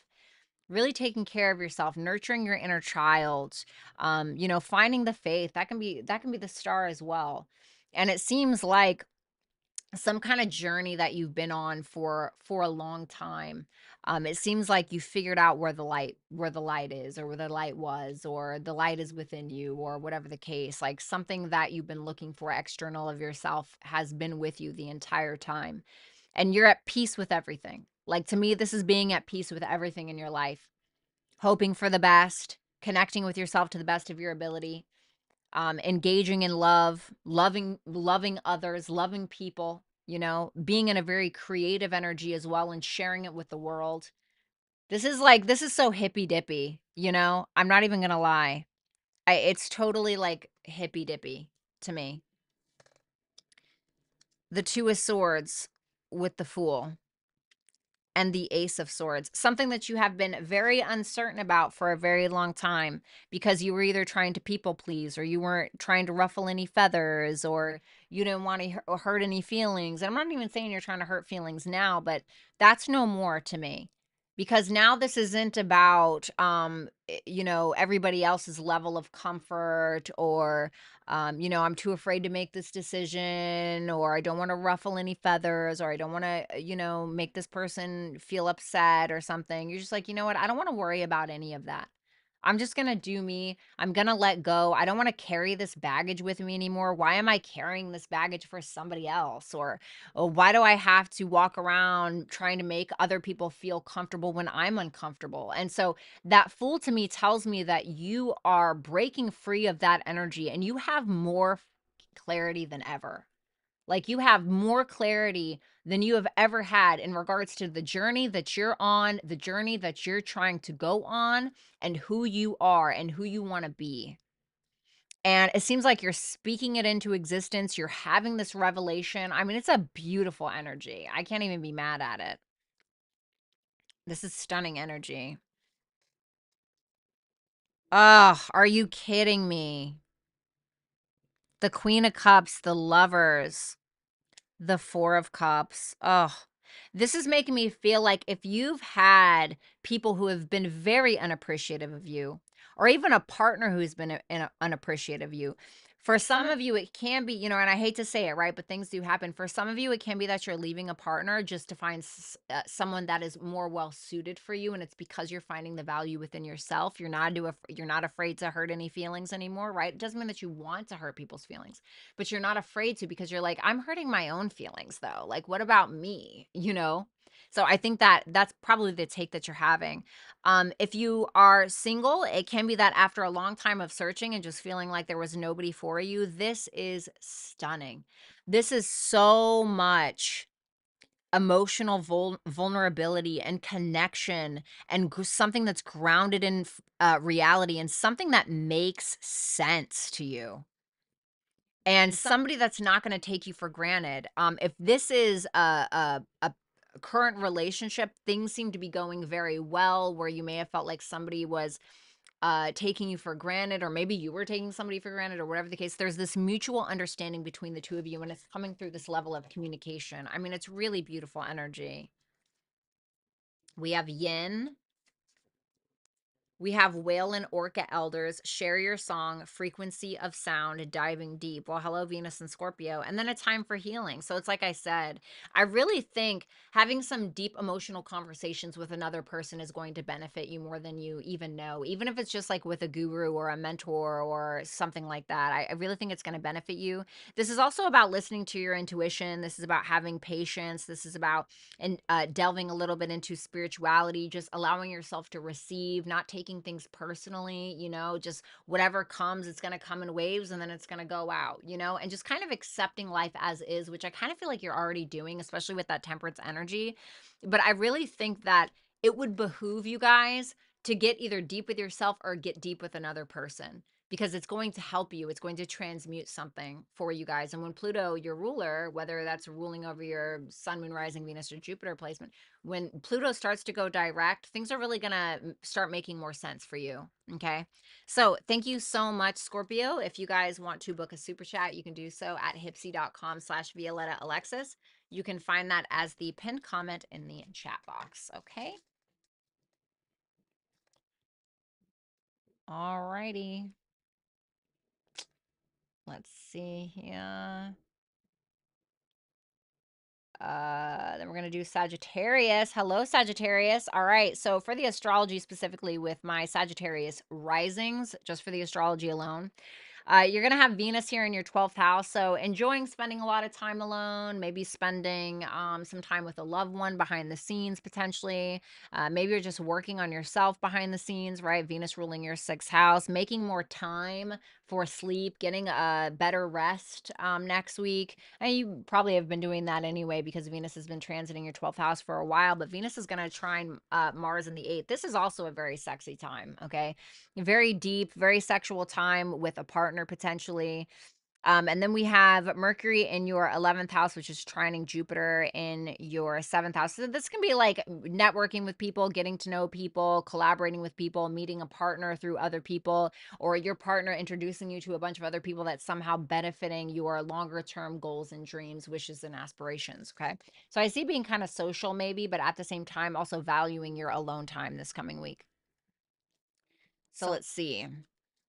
Really taking care of yourself, nurturing your inner child, you know, finding the faith. That can be the star as well. And it seems like some kind of journey that you've been on for a long time. It seems like you figured out where the light is, or where the light was, or the light is within you, or whatever the case. Like something that you've been looking for external of yourself has been with you the entire time, and you're at peace with everything. Like, to me, this is being at peace with everything in your life, hoping for the best, connecting with yourself to the best of your ability, engaging in love, loving others, loving people, you know, being in a very creative energy as well and sharing it with the world. This is so hippy dippy, you know? I'm not even gonna lie. It's totally like hippy dippy to me. The Two of Swords with the Fool and the Ace of Swords, something that you have been very uncertain about for a very long time, because you were either trying to people please, or you weren't trying to ruffle any feathers, or you didn't want to hurt any feelings. And I'm not even saying you're trying to hurt feelings now, but that's no more to me, because now this isn't about you know, everybody else's level of comfort, or you know, I'm too afraid to make this decision, or I don't want to ruffle any feathers, or I don't want to, you know, make this person feel upset or something. You're just like, you know what? I don't want to worry about any of that. I'm just going to do me. I'm going to let go. I don't want to carry this baggage with me anymore. Why am I carrying this baggage for somebody else? Or why do I have to walk around trying to make other people feel comfortable when I'm uncomfortable? And so that Fool to me tells me that you are breaking free of that energy and you have more clarity than ever. Like, you have more clarity than you have ever had in regards to the journey that you're on, the journey that you're trying to go on, and who you are and who you want to be. And it seems like you're speaking it into existence. You're having this revelation. I mean, it's a beautiful energy. I can't even be mad at it. This is stunning energy. Ugh, are you kidding me? The Queen of Cups, the Lovers. The Four of Cups. Oh, this is making me feel like if you've had people who have been very unappreciative of you, or even a partner who's been unappreciative of you, for some of you, it can be, and I hate to say it, right? But things do happen. For some of you, it can be that you're leaving a partner just to find someone that is more well suited for you. And it's because you're finding the value within yourself. You're not afraid to hurt any feelings anymore, right? It doesn't mean that you want to hurt people's feelings, but you're not afraid to, because you're like, I'm hurting my own feelings though. Like, what about me? So I think that that's probably the take that you're having. If you are single, it can be that after a long time of searching and just feeling like there was nobody for you, this is stunning. This is so much emotional vulnerability and connection, and something that's grounded in reality, and something that makes sense to you, and somebody that's not going to take you for granted. If this is a current relationship, things seem to be going very well, where you may have felt like somebody was taking you for granted, or maybe you were taking somebody for granted, or whatever the case. There's this mutual understanding between the two of you, and it's coming through this level of communication. I mean, it's really beautiful energy. We have yin. We have whale and orca elders, share your song, frequency of sound, diving deep. Well, hello, Venus and Scorpio. And then a time for healing. So it's like I said, I really think having some deep emotional conversations with another person is going to benefit you more than you even know. Even if it's just like with a guru or a mentor or something like that, I really think it's going to benefit you. This is also about listening to your intuition. This is about having patience. This is about delving a little bit into spirituality, just allowing yourself to receive, not taking things personally, just whatever comes, it's going to come in waves and then it's going to go out, and just kind of accepting life as is, which I kind of feel like you're already doing, especially with that temperance energy. But I really think that it would behoove you guys to get either deep with yourself or get deep with another person, because it's going to help you. It's going to transmute something for you guys. And when Pluto, your ruler, whether that's ruling over your sun, moon, rising, Venus, or Jupiter placement, when Pluto starts to go direct, things are really going to start making more sense for you. Okay. So thank you so much, Scorpio. If you guys want to book a super chat, you can do so at hipsy.com/Violetta Alexis. You can find that as the pinned comment in the chat box. Okay. All righty. Let's see here. Then we're going to do Sagittarius. Hello, Sagittarius. All right. So for the astrology, specifically with my Sagittarius risings, just for the astrology alone, you're going to have Venus here in your 12th house. So enjoying spending a lot of time alone, maybe spending some time with a loved one behind the scenes, potentially. Maybe you're just working on yourself behind the scenes, right? Venus ruling your 6th house, making more time for sleep, getting a better rest next week. And you probably have been doing that anyway, because Venus has been transiting your 12th house for a while, but Venus is going to trine Mars in the 8th. This is also a very sexy time, okay? Very deep, very sexual time with a partner potentially. And then we have Mercury in your 11th house, which is trining Jupiter in your 7th house. So this can be like networking with people, getting to know people, collaborating with people, meeting a partner through other people, or your partner introducing you to a bunch of other people that's somehow benefiting your longer term goals and dreams, wishes, and aspirations. Okay. So I see being kind of social maybe, but at the same time, also valuing your alone time this coming week. So let's see.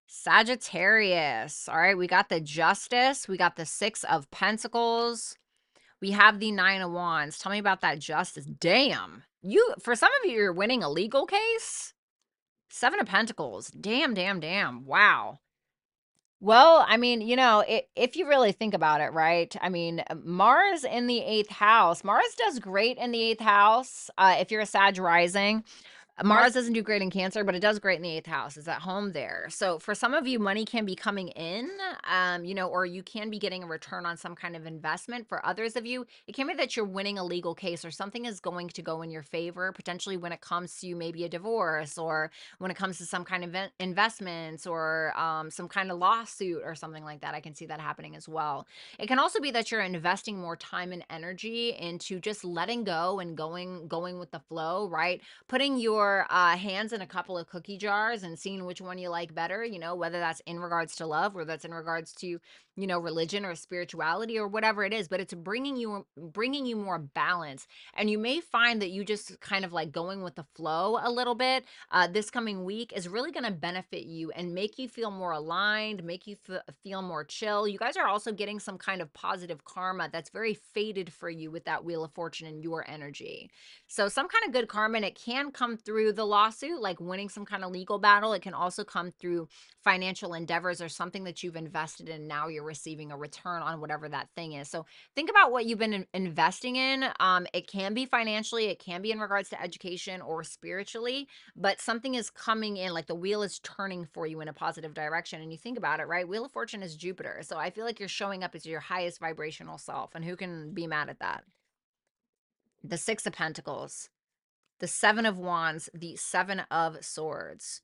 Sagittarius. All right, we got the Justice. We got the 6 of Pentacles. We have the 9 of Wands. Tell me about that Justice. Damn. For some of you, you're winning a legal case. 7 of Pentacles. Damn, damn, damn. Wow. Well, I mean, if you really think about it, right? I mean, Mars in the 8th house. Mars does great in the 8th house. If you're a Sag rising, Mars doesn't do great in Cancer, but it does great in the 8th house. It's at home there. So for some of you, money can be coming in, or you can be getting a return on some kind of investment. For others of you, it can be that you're winning a legal case, or something is going to go in your favor, potentially when it comes to maybe a divorce, or when it comes to some kind of investments, or some kind of lawsuit or something like that. I can see that happening as well. It can also be that you're investing more time and energy into just letting go and going with the flow, right? Putting your your hands in a couple of cookie jars and seeing which one you like better, whether that's in regards to love or that's in regards to, religion or spirituality or whatever it is, but it's bringing you more balance. And you may find that you just kind of like going with the flow a little bit this coming week is really going to benefit you and make you feel more aligned, make you feel more chill. You guys are also getting some kind of positive karma that's very fated for you with that Wheel of Fortune and your energy. So some kind of good karma, and it can come through the lawsuit, like winning some kind of legal battle. It can also come through financial endeavors or something that you've invested in. Now you're receiving a return on whatever that thing is. So think about what you've been investing in. It can be financially, it can be in regards to education or spiritually, but something is coming in, like the wheel is turning for you in a positive direction. And you think about it, right? Wheel of Fortune is Jupiter. So I feel like you're showing up as your highest vibrational self. And who can be mad at that? The Six of Pentacles, the Seven of Wands, the Seven of Swords.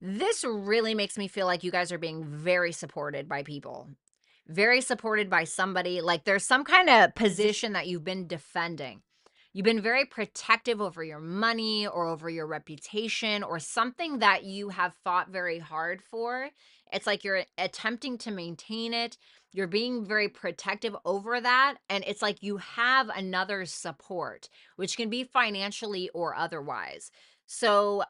This really makes me feel like you guys are being very supported by people, very supported by somebody. Like there's some kind of position that you've been defending. You've been very protective over your money or over your reputation or something that you have fought very hard for. It's like you're attempting to maintain it. You're being very protective over that. And it's like you have another support, which can be financially or otherwise. So,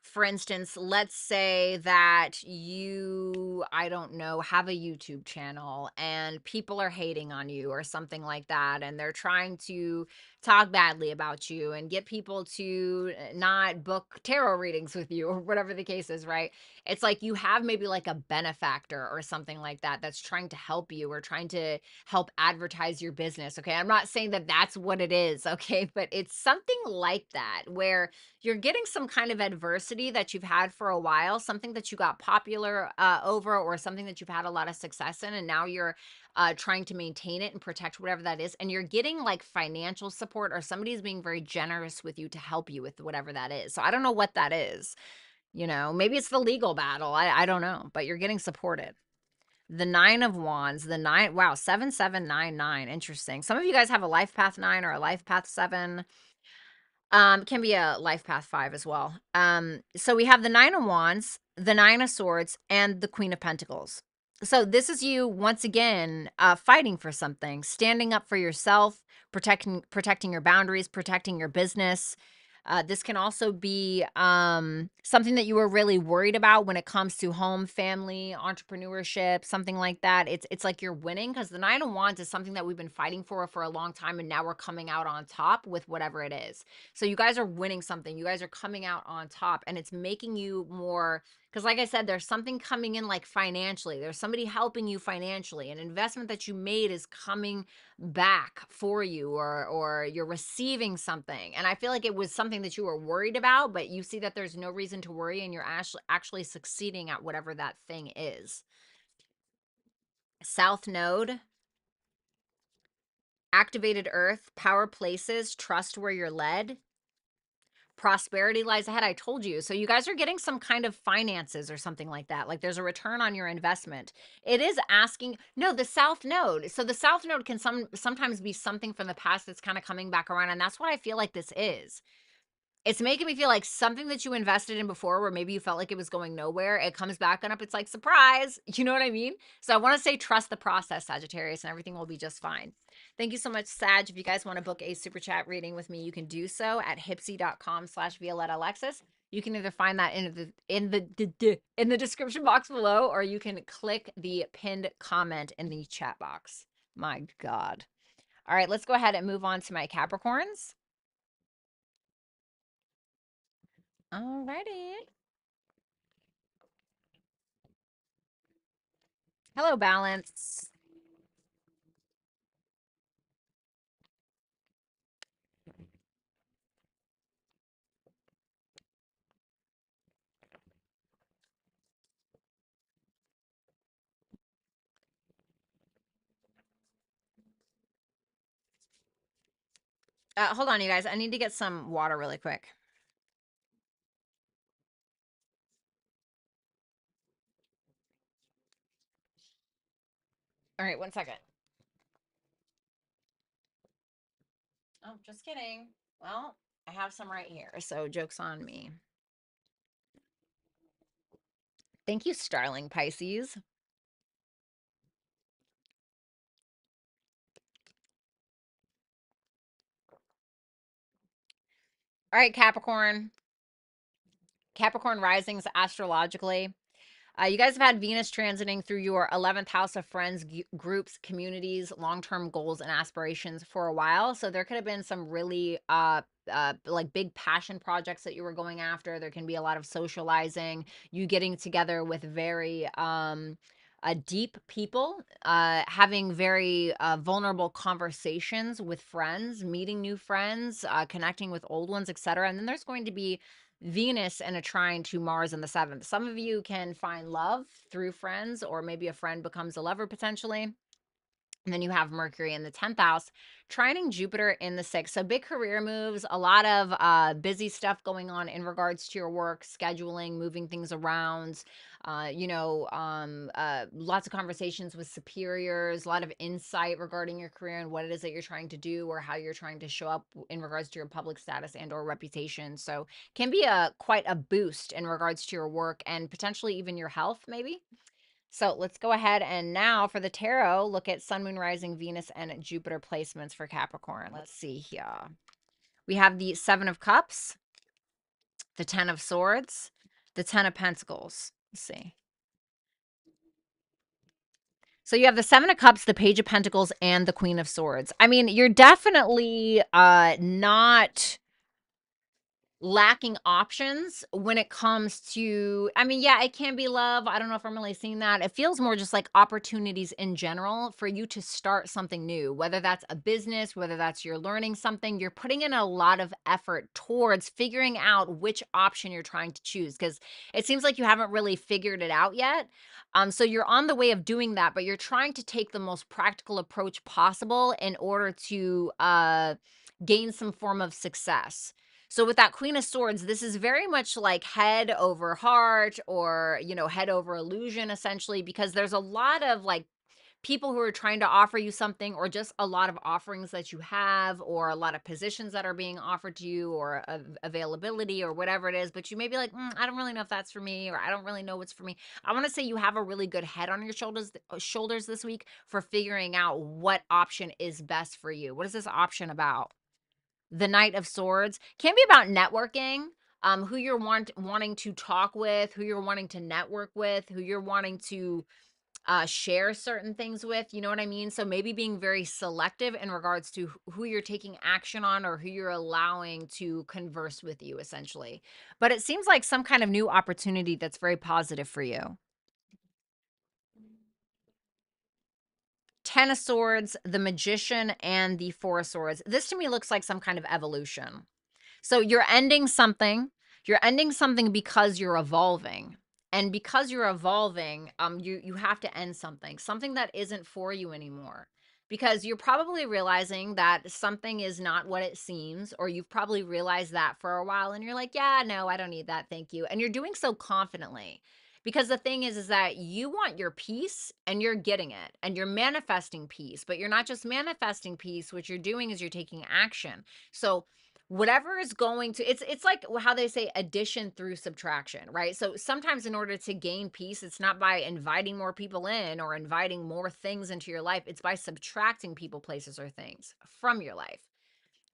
for instance, let's say that you, I don't know, have a YouTube channel and people are hating on you or something like that. And they're trying to talk badly about you and get people to not book tarot readings with you or whatever the case is, right? It's like you have maybe like a benefactor or something like that that's trying to help you or trying to help advertise your business. Okay. I'm not saying that that's what it is. Okay. But it's something like that where you're getting some kind of adversity that you've had for a while, something that you got popular over, or something that you've had a lot of success in, and now you're trying to maintain it and protect whatever that is. And you're getting like financial support, or somebody's being very generous with you to help you with whatever that is. So I don't know what that is. Maybe it's the legal battle. I don't know, but you're getting supported. The Nine of Wands, the nine, wow, 7799. Interesting. Some of you guys have a life path 9 or a life path 7. Can be a life path 5 as well. So we have the Nine of Wands, the Nine of Swords, and the Queen of Pentacles. So this is you once again fighting for something, standing up for yourself, protecting your boundaries, protecting your business. This can also be something that you were really worried about when it comes to home, family, entrepreneurship, something like that. It's like you're winning, because the Nine of Wands is something that we've been fighting for a long time, and now we're coming out on top with whatever it is. So you guys are winning something. You guys are coming out on top, and it's making you more, because like I said, there's something coming in like financially. There's somebody helping you financially. An investment that you made is coming back for you, or you're receiving something. And I feel like it was something that you were worried about, but you see that there's no reason to worry, and you're actually succeeding at whatever that thing is. South Node, activated earth, power places, trust where you're led. Prosperity lies ahead. I told you. So you guys are getting some kind of finances or something like that. Like there's a return on your investment. It is asking, no, the South Node. So the South Node can sometimes be something from the past that's kind of coming back around. And that's what I feel like this is. It's making me feel like something that you invested in before, where maybe you felt like it was going nowhere, it comes back and up. It's like, surprise. You know what I mean? So I want to say trust the process, Sagittarius, and everything will be just fine. Thank you so much, Sag. If you guys want to book a super chat reading with me, you can do so at hipsy.com/Violetta Alexis. You can either find that in the description box below, or you can click the pinned comment in the chat box. My God. All right, let's go ahead and move on to my Capricorns. All righty. Hello, Balance. Hold on, you guys. I need to get some water really quick. All right, 1 second. Oh, just kidding. Well, I have some right here, so joke's on me. Thank you, Starling Pisces. All right, Capricorn. Capricorn risings astrologically. You guys have had Venus transiting through your 11th house of friends, groups, communities, long-term goals, and aspirations for a while. So there could have been some really like big passion projects that you were going after. There can be a lot of socializing, you getting together with very deep people, having very vulnerable conversations with friends, meeting new friends, connecting with old ones, etc. And then there's going to be Venus and a trine to Mars in the 7th. Some of you can find love through friends, or maybe a friend becomes a lover potentially. And then you have Mercury in the 10th house, trining Jupiter in the 6th. So big career moves, a lot of busy stuff going on in regards to your work, scheduling, moving things around, lots of conversations with superiors, a lot of insight regarding your career and what it is that you're trying to do or how you're trying to show up in regards to your public status and or reputation. So can be quite a boost in regards to your work and potentially even your health, maybe. So let's go ahead and now for the tarot, look at Sun, Moon, Rising, Venus, and Jupiter placements for Capricorn. Let's see here. We have the 7 of Cups, the 10 of Swords, the 10 of Pentacles. Let's see. So you have the 7 of Cups, the Page of Pentacles, and the Queen of Swords. I mean, you're definitely not lacking options when it comes to, I mean, yeah, it can be love. I don't know if I'm really seeing that. It feels more just like opportunities in general for you to start something new, whether that's a business, whether that's you're learning something, you're putting in a lot of effort towards figuring out which option you're trying to choose, because it seems like you haven't really figured it out yet. So you're on the way of doing that, but you're trying to take the most practical approach possible in order to gain some form of success. So with that Queen of Swords, this is very much like head over heart, or, head over illusion, essentially, because there's a lot of like people who are trying to offer you something, or just a lot of offerings that you have, or a lot of positions that are being offered to you, or availability, or whatever it is. But you may be like, I don't really know if that's for me, or I don't really know what's for me. I want to say you have a really good head on your shoulders this week for figuring out what option is best for you. What is this option about? The Knight of Swords can be about networking, who you're wanting to talk with, who you're wanting to network with, who you're wanting to share certain things with. You know what I mean? So maybe being very selective in regards to who you're taking action on, or who you're allowing to converse with you, essentially. But it seems like some kind of new opportunity that's very positive for you. 10 of Swords, the Magician, and the 4 of Swords. This to me looks like some kind of evolution. So you're ending something. You're ending something because you're evolving. And because you're evolving, you have to end something that isn't for you anymore. Because you're probably realizing that something is not what it seems, or you've probably realized that for a while and you're like, yeah, no, I don't need that. Thank you. And you're doing so confidently. Because the thing is that you want your peace and you're getting it, and you're manifesting peace, but you're not just manifesting peace. What you're doing is you're taking action. So whatever is going to, it's like how they say addition through subtraction, right? So sometimes in order to gain peace, it's not by inviting more people in or inviting more things into your life. It's by subtracting people, places, or things from your life.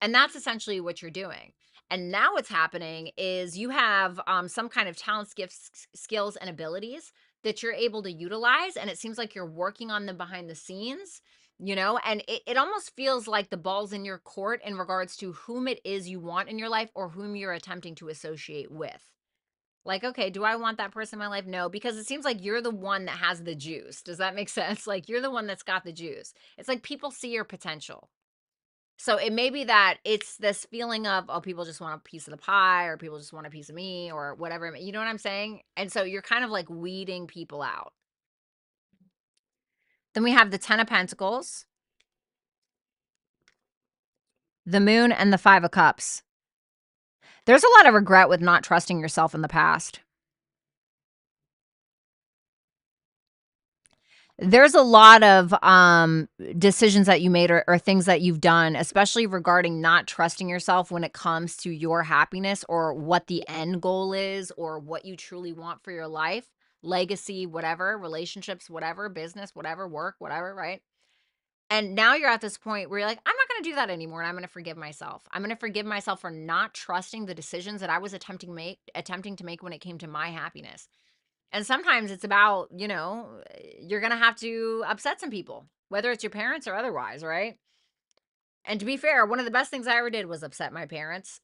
And that's essentially what you're doing. And now what's happening is you have some kind of talents, gifts, skills, and abilities that you're able to utilize. And it seems like you're working on them behind the scenes, and it almost feels like the ball's in your court in regards to whom it is you want in your life, or whom you're attempting to associate with. Like, okay, do I want that person in my life? No, because it seems like you're the one that has the juice. Does that make sense? Like, you're the one that's got the juice. It's like people see your potential. So it may be that it's this feeling of, oh, people just want a piece of the pie, or people just want a piece of me, or whatever. You know what I'm saying? And so you're kind of like weeding people out. Then we have the 10 of Pentacles, the Moon, and the 5 of Cups. There's a lot of regret with not trusting yourself in the past. There's a lot of decisions that you made or things that you've done, especially regarding not trusting yourself when it comes to your happiness or what the end goal is or what you truly want for your life, legacy, whatever, relationships, whatever, business, whatever, work, whatever, right? And now you're at this point where you're like, I'm not going to do that anymore, and I'm going to forgive myself. I'm going to forgive myself for not trusting the decisions that I was attempting to make when it came to my happiness. And sometimes it's about, you're going to have to upset some people, whether it's your parents or otherwise, right? And to be fair, one of the best things I ever did was upset my parents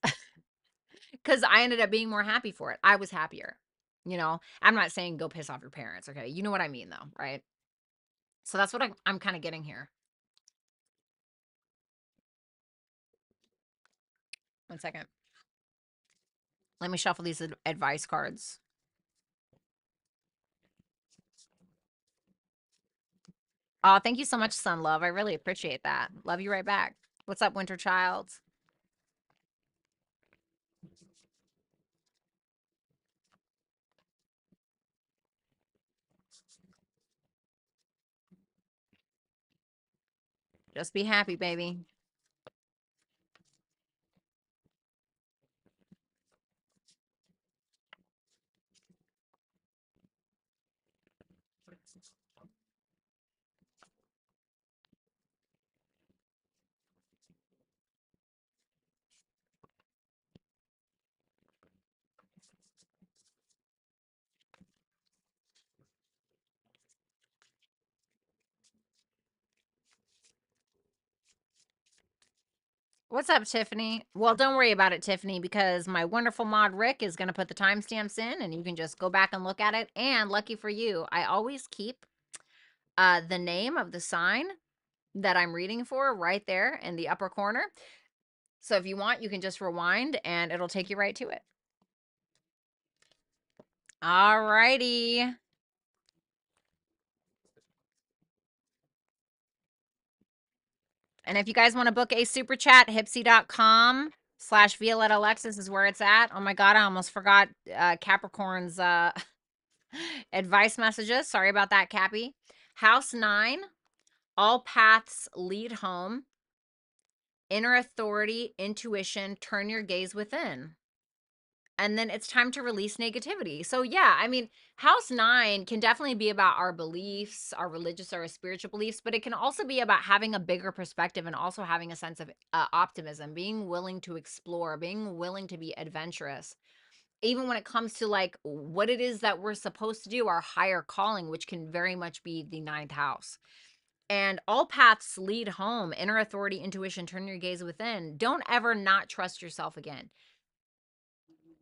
because I ended up being more happy for it. I was happier. I'm not saying go piss off your parents. Okay. You know what I mean, though, right? So that's what I'm kind of getting here. 1 second. Let me shuffle these advice cards. Oh, thank you so much, Sun Love. I really appreciate that. Love you right back. What's up, Winter Child? Just be happy, baby. What's up, Tiffany? Well, don't worry about it, Tiffany, because my wonderful mod Rick is going to put the timestamps in and you can just go back and look at it. And lucky for you, I always keep the name of the sign that I'm reading for right there in the upper corner. So if you want, you can just rewind and it'll take you right to it. All righty. And if you guys want to book a super chat, hipsy.com/Violetta Alexis is where it's at. Oh my God, I almost forgot Capricorn's advice messages. Sorry about that, Cappy. House 9, all paths lead home. Inner authority, intuition, turn your gaze within. And then it's time to release negativity. So yeah, I mean, house 9 can definitely be about our beliefs, our religious or our spiritual beliefs, but it can also be about having a bigger perspective and also having a sense of optimism, being willing to explore, being willing to be adventurous. Even when it comes to like what it is that we're supposed to do, our higher calling, which can very much be the 9th house. And all paths lead home. Inner authority, intuition, turn your gaze within. Don't ever not trust yourself again.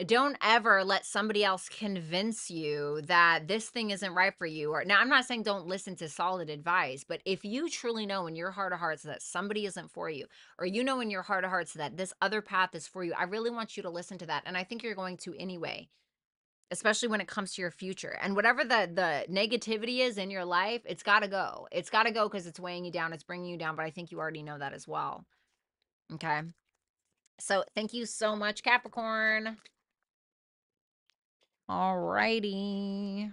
Don't ever let somebody else convince you that this thing isn't right for you. Or now, I'm not saying don't listen to solid advice, but if you truly know in your heart of hearts that somebody isn't for you, or you know in your heart of hearts that this other path is for you, I really want you to listen to that. And I think you're going to anyway, especially when it comes to your future. And whatever the negativity is in your life, it's got to go. It's got to go because it's weighing you down, it's bringing you down. But I think you already know that as well. Okay. So thank you so much, Capricorn. All righty.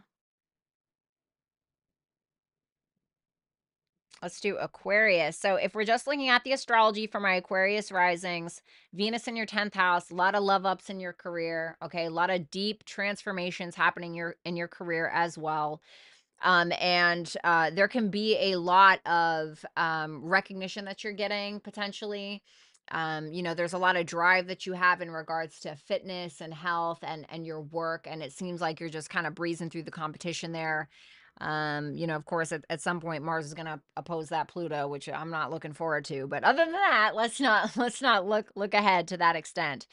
Let's do Aquarius. So if we're just looking at the astrology for my Aquarius risings, Venus in your 10th house, a lot of love ups in your career. Okay. A lot of deep transformations happening in your career as well. And there can be a lot of recognition that you're getting potentially. There's a lot of drive that you have in regards to fitness and health and your work, and it seems like you're just kind of breezing through the competition there. Of course, at some point Mars is going to oppose that Pluto, which I'm not looking forward to. But other than that, let's not look ahead to that extent.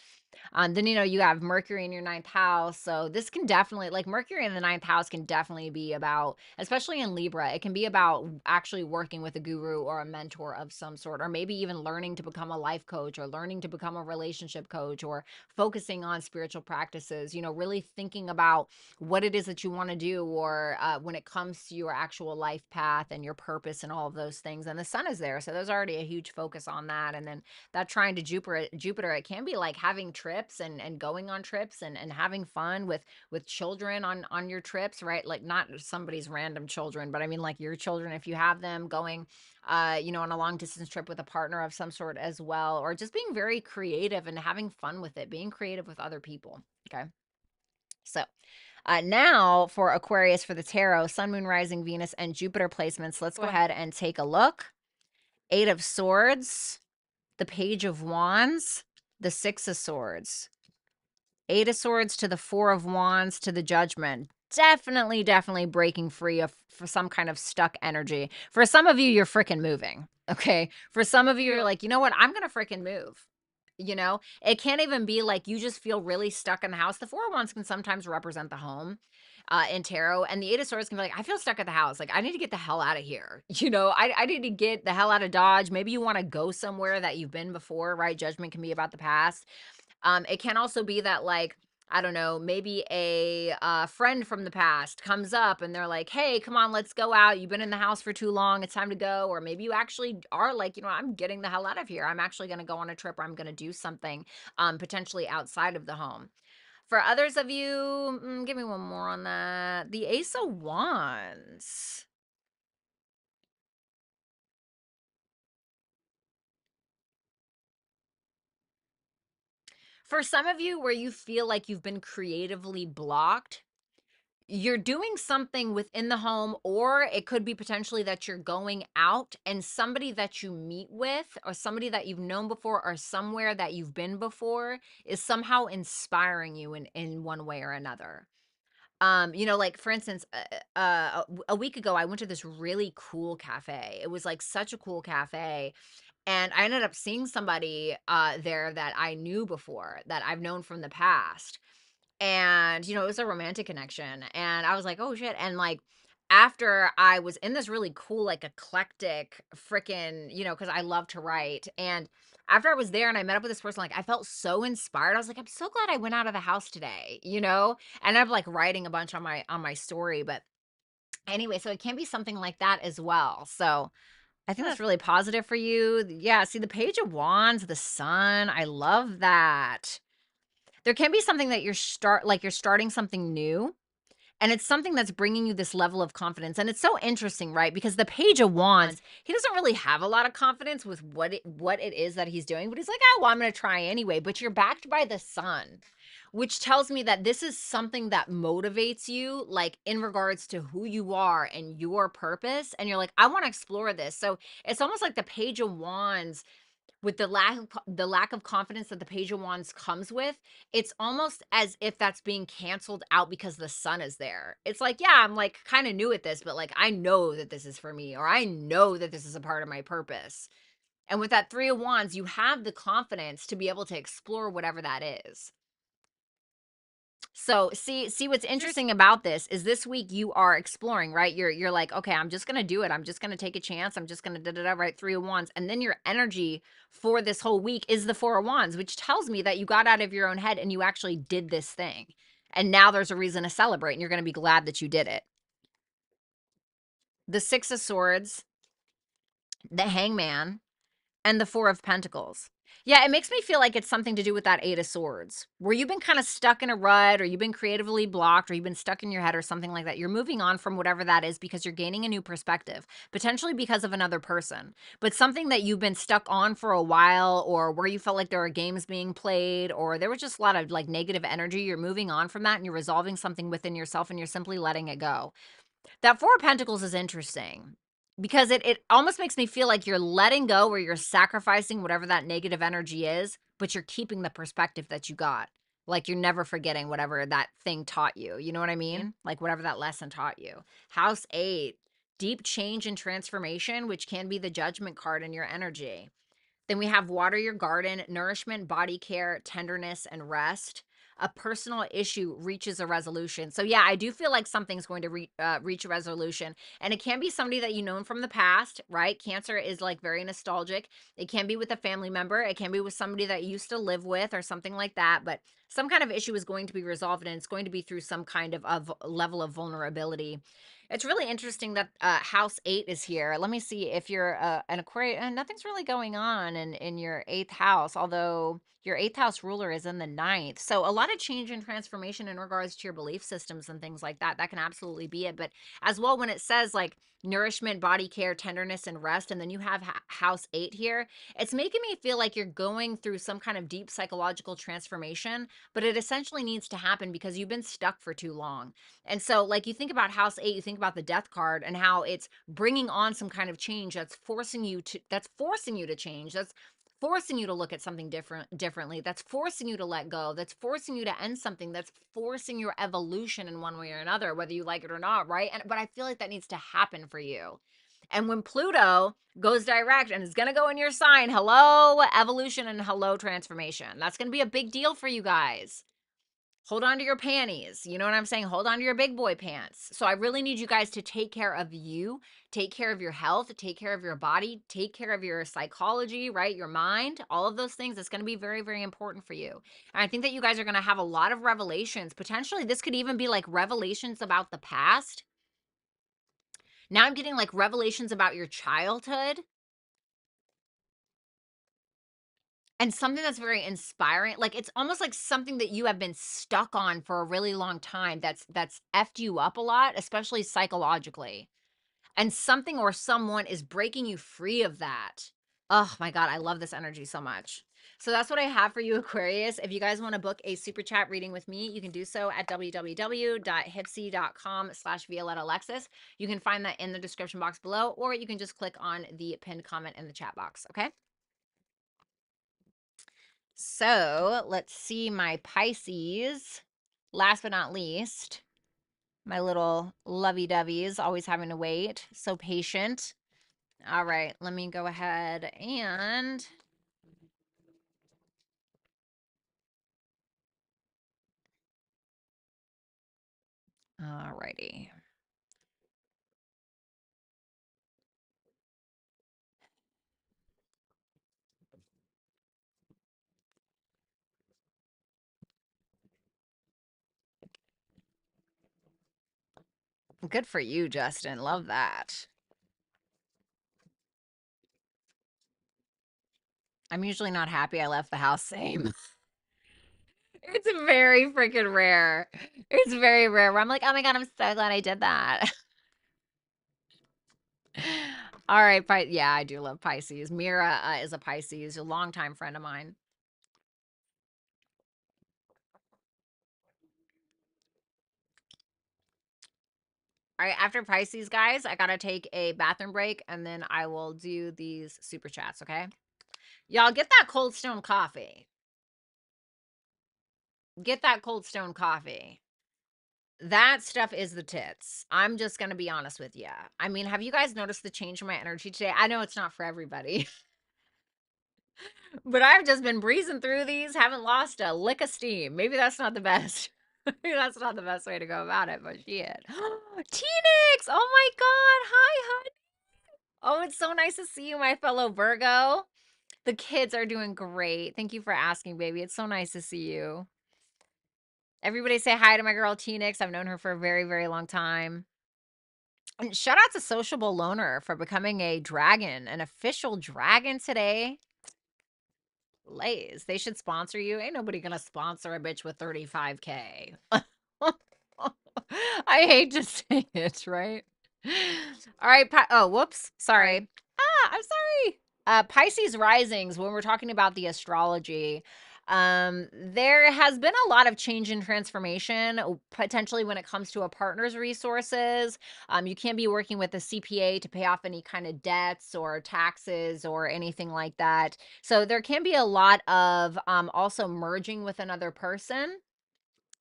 Then you have Mercury in your 9th house. So this can definitely, like, Mercury in the 9th house can definitely be about, especially in Libra, it can be about actually working with a guru or a mentor of some sort, or maybe even learning to become a life coach or learning to become a relationship coach or focusing on spiritual practices, really thinking about what it is that you want to do, or when it comes to your actual life path and your purpose and all of those things. And the sun is there. So there's already a huge focus on that. And then that trine to Jupiter, it can be like having trips trips and going on trips and having fun with children on your trips, right? Like not somebody's random children, but I mean like your children if you have them, going on a long distance trip with a partner of some sort as well, or just being very creative and having fun with it, being creative with other people. Okay. So now for Aquarius for the tarot, Sun, Moon, Rising, Venus, and Jupiter placements. Let's go ahead and take a look. Eight of Swords, the Page of Wands, the Six of Swords, Eight of Swords to the Four of Wands to the Judgment. Definitely breaking free of for some kind of stuck energy. For some of you, you're freaking moving. Okay. For some of you, you're like, you know what? I'm going to freaking move. It can't even be like you just feel really stuck in the house. The Four of Wands can sometimes represent the home in tarot, and the Eight of Swords can be like, I feel stuck at the house. Like, I need to get the hell out of here. I need to get the hell out of Dodge. Maybe you want to go somewhere that you've been before, right? Judgment can be about the past. It can also be that, like, I don't know, maybe a friend from the past comes up and they're like, hey, come on, let's go out. You've been in the house for too long. It's time to go. Or maybe you actually are like, I'm getting the hell out of here. I'm actually going to go on a trip, or I'm going to do something potentially outside of the home. For others of you, give me one more on that. The Ace of Wands. For some of you where you feel like you've been creatively blocked, you're doing something within the home, or it could be potentially that you're going out and somebody that you meet with or somebody that you've known before or somewhere that you've been before is somehow inspiring you in one way or another. Like for instance, a week ago, I went to this really cool cafe. It was like such a cool cafe. And I ended up seeing somebody there that I knew before, that I've known from the past. And, it was a romantic connection. And I was like, oh shit. And like, after I was in this really cool, like eclectic freaking, because I love to write. And after I was there and I met up with this person, like I felt so inspired. I was like, I'm so glad I went out of the house today, and I'm like writing a bunch on my story. But anyway, so it can be something like that as well. So I think that's really positive for you. Yeah. See the Page of Wands, the Sun. I love that. There can be something that you're starting something new, and it's something that's bringing you this level of confidence. And it's so interesting, right? Because the Page of Wands, he doesn't really have a lot of confidence with what it is that he's doing, but he's like, oh, well, I'm going to try anyway. But you're backed by the Sun, which tells me that this is something that motivates you, like in regards to who you are and your purpose. And you're like, I want to explore this. So it's almost like the Page of Wands, with the lack of confidence that the Page of Wands comes with, it's almost as if that's being canceled out because the Sun is there. It's like, yeah, I'm like kind of new at this, but like I know that this is for me, or I know that this is a part of my purpose. And with that Three of Wands, you have the confidence to be able to explore whatever that is. So see what's interesting about this is this week you are exploring, right? You're like, okay, I'm just gonna do it. I'm just gonna take a chance. I'm just gonna right, Three of Wands. And then your energy for this whole week is the Four of Wands, which tells me that you got out of your own head and you actually did this thing. And now there's a reason to celebrate, and you're gonna be glad that you did it. The Six of Swords, the Hangman, and the Four of Pentacles. Yeah, it makes me feel like it's something to do with that Eight of Swords, where you've been kind of stuck in a rut, or you've been creatively blocked, or you've been stuck in your head or something like that. You're moving on from whatever that is because you're gaining a new perspective, potentially because of another person, but something that you've been stuck on for a while, or where you felt like there are games being played, or there was just a lot of like negative energy. You're moving on from that and you're resolving something within yourself and you're simply letting it go. That Four of Pentacles is interesting because it almost makes me feel like you're letting go, or you're sacrificing whatever that negative energy is, but you're keeping the perspective that you got. Like you're never forgetting whatever that thing taught you. You know what I mean? Like whatever that lesson taught you. House 8, deep change and transformation, which can be the Judgment card in your energy. Then we have water your garden, nourishment, body care, tenderness, and rest. A personal issue reaches a resolution. So yeah, I do feel like something's going to reach a resolution, and it can be somebody that you known from the past, right? Cancer is like very nostalgic. It can be with a family member. It can be with somebody that you used to live with or something like that, but some kind of issue is going to be resolved, and it's going to be through some kind of level of vulnerability. It's really interesting that house 8 is here. Let me see if you're an Aquarius. Nothing's really going on in your 8th house, although your 8th house ruler is in the 9th. So a lot of change and transformation in regards to your belief systems and things like that. That can absolutely be it. But as well, when it says like nourishment, body care, tenderness, and rest, and then you have house 8 here, it's making me feel like you're going through some kind of deep psychological transformation, but it essentially needs to happen because you've been stuck for too long. And so, like, you think about house 8, you think about the death card and how it's bringing on some kind of change that's forcing you to change. That's forcing you to look at something differently. That's forcing you to let go. That's forcing you to end something. That's forcing your evolution in one way or another, whether you like it or not, right? But I feel like that needs to happen for you. And when Pluto goes direct and is going to go in your sign, hello evolution and hello transformation. That's going to be a big deal for you guys. Hold on to your panties. You know what I'm saying? Hold on to your big boy pants. So I really need you guys to take care of you, take care of your health, take care of your body, take care of your psychology, right? Your mind, all of those things. It's going to be very, very important for you. And I think that you guys are going to have a lot of revelations. Potentially, this could even be like revelations about the past. Now I'm getting like revelations about your childhood. And something that's very inspiring, like, it's almost like something that you have been stuck on for a really long time that's effed you up a lot, especially psychologically, and something or someone is breaking you free of that. Oh my god, I love this energy so much. So that's what I have for you, Aquarius. If you guys wanna book a super chat reading with me, you can do so at www.hipsy.com/Violetta Alexis. You can find that in the description box below, or you can just click on the pinned comment in the chat box, okay? So let's see my Pisces. Last but not least, my little lovey-doveys, always having to wait. So patient. All right, let me go ahead and all righty. Good for you, Justin. Love that. I'm usually not happy I left the house. Same. It's very freaking rare. It's very rare where I'm like, oh my God, I'm so glad I did that. All right, yeah, I do love Pisces. Mira is a Pisces, a longtime friend of mine. All right, after Pisces, guys, I gotta take a bathroom break and then I will do these super chats, okay? Y'all get that Cold Stone coffee. Get that Cold Stone coffee. That stuff is the tits. I'm just gonna be honest with you. I mean, have you guys noticed the change in my energy today? I know it's not for everybody, but I've just been breezing through these, haven't lost a lick of steam. Maybe that's not the best. Maybe that's not the best way to go about it, but shit. T-Nix! Oh my God! Hi, honey. Oh, it's so nice to see you, my fellow Virgo. The kids are doing great. Thank you for asking, baby. It's so nice to see you. Everybody say hi to my girl T-Nix. I've known her for a very, very long time. And shout out to Sociable Loner for becoming a dragon, an official dragon today. Lays. They should sponsor you. Ain't nobody gonna sponsor a bitch with 35K. I hate to say it, right? All right. Oh, whoops. Sorry. I'm sorry. Pisces risings, when we're talking about the astrology, there has been a lot of change and transformation, potentially when it comes to a partner's resources. You can be working with a CPA to pay off any kind of debts or taxes or anything like that. So there can be a lot of also merging with another person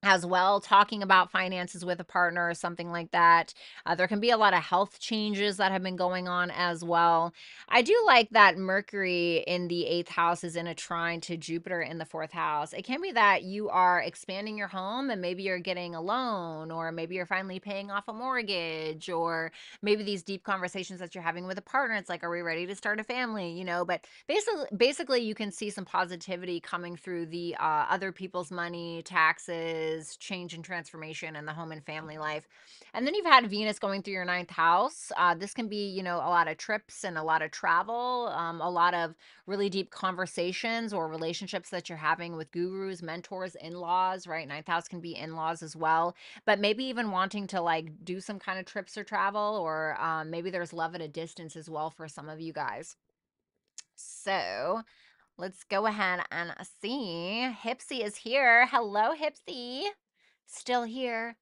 as well, talking about finances with a partner or something like that. There can be a lot of health changes that have been going on as well. I do like that Mercury in the 8th house is in a trine to Jupiter in the 4th house. It can be that you are expanding your home and maybe you're getting a loan, or maybe you're finally paying off a mortgage, or maybe these deep conversations that you're having with a partner. It's like, are we ready to start a family? You know, but basically you can see some positivity coming through the other people's money, taxes, is change and transformation in the home and family life. And then you've had Venus going through your ninth house. This can be, you know, a lot of trips and a lot of travel, a lot of really deep conversations or relationships that you're having with gurus, mentors, in-laws, right? Ninth house can be in-laws as well, but maybe even wanting to like do some kind of trips or travel, or maybe there's love at a distance as well for some of you guys. So let's go ahead and see. Hipsy is here. Hello, Hipsy. Still here.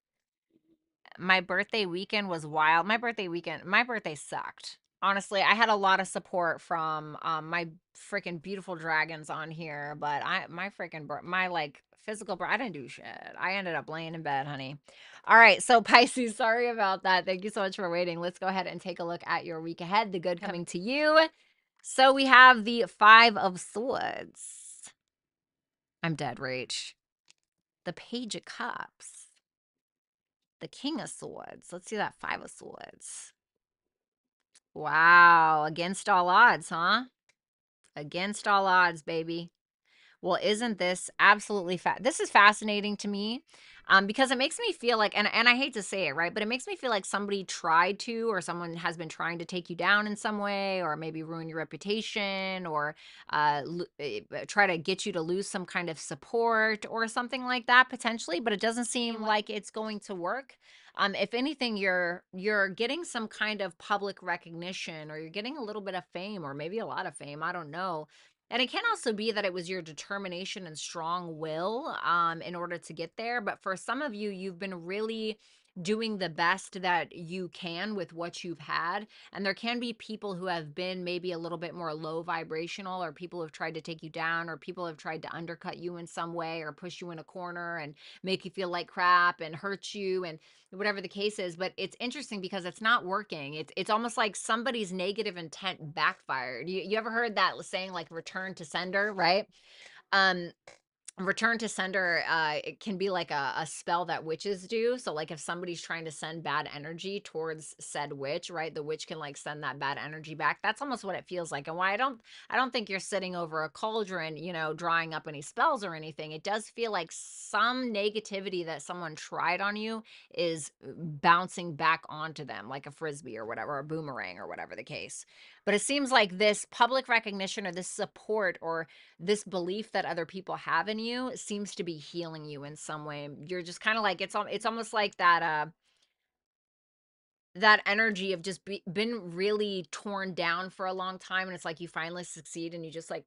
My birthday weekend was wild. My birthday sucked. Honestly, I had a lot of support from my freaking beautiful dragons on here, but my like physical I didn't do shit. I ended up laying in bed, honey. All right, so Pisces, sorry about that. Thank you so much for waiting. Let's go ahead and take a look at your week ahead, the good coming to you. So we have the 5 of Swords. I'm dead, Rach. The Page of Cups. The King of Swords. Let's see that 5 of Swords. Wow. Against all odds, huh? Against all odds, baby. Well, isn't this absolutely this is fascinating to me, because it makes me feel like, and I hate to say it, right, but it makes me feel like somebody tried to, or someone has been trying to take you down in some way, or maybe ruin your reputation, or try to get you to lose some kind of support or something like that potentially, but it doesn't seem like it's going to work. If anything, you're getting some kind of public recognition, or you're getting a little bit of fame, or maybe a lot of fame, I don't know. And it can also be that it was your determination and strong will in order to get there. But for some of you, you've been really doing the best that you can with what you've had. And there can be people who have been maybe a little bit more low vibrational, or people have tried to take you down, or people have tried to undercut you in some way, or push you in a corner and make you feel like crap and hurt you, and whatever the case is. But it's interesting because it's not working. It's almost like somebody's negative intent backfired. You ever heard that saying, like, return to sender, right? um Return to sender, it can be like a spell that witches do. So like if somebody's trying to send bad energy towards said witch, right, the witch can like send that bad energy back. That's almost what it feels like. And why I don't think you're sitting over a cauldron, you know, drawing up any spells or anything. It does feel like some negativity that someone tried on you is bouncing back onto them like a frisbee or whatever, a boomerang or whatever the case. But it seems like this public recognition, or this support, or this belief that other people have in you seems to be healing you in some way. You're just kind of like, it's almost like that energy of just been really torn down for a long time, and it's like you finally succeed, and you just like,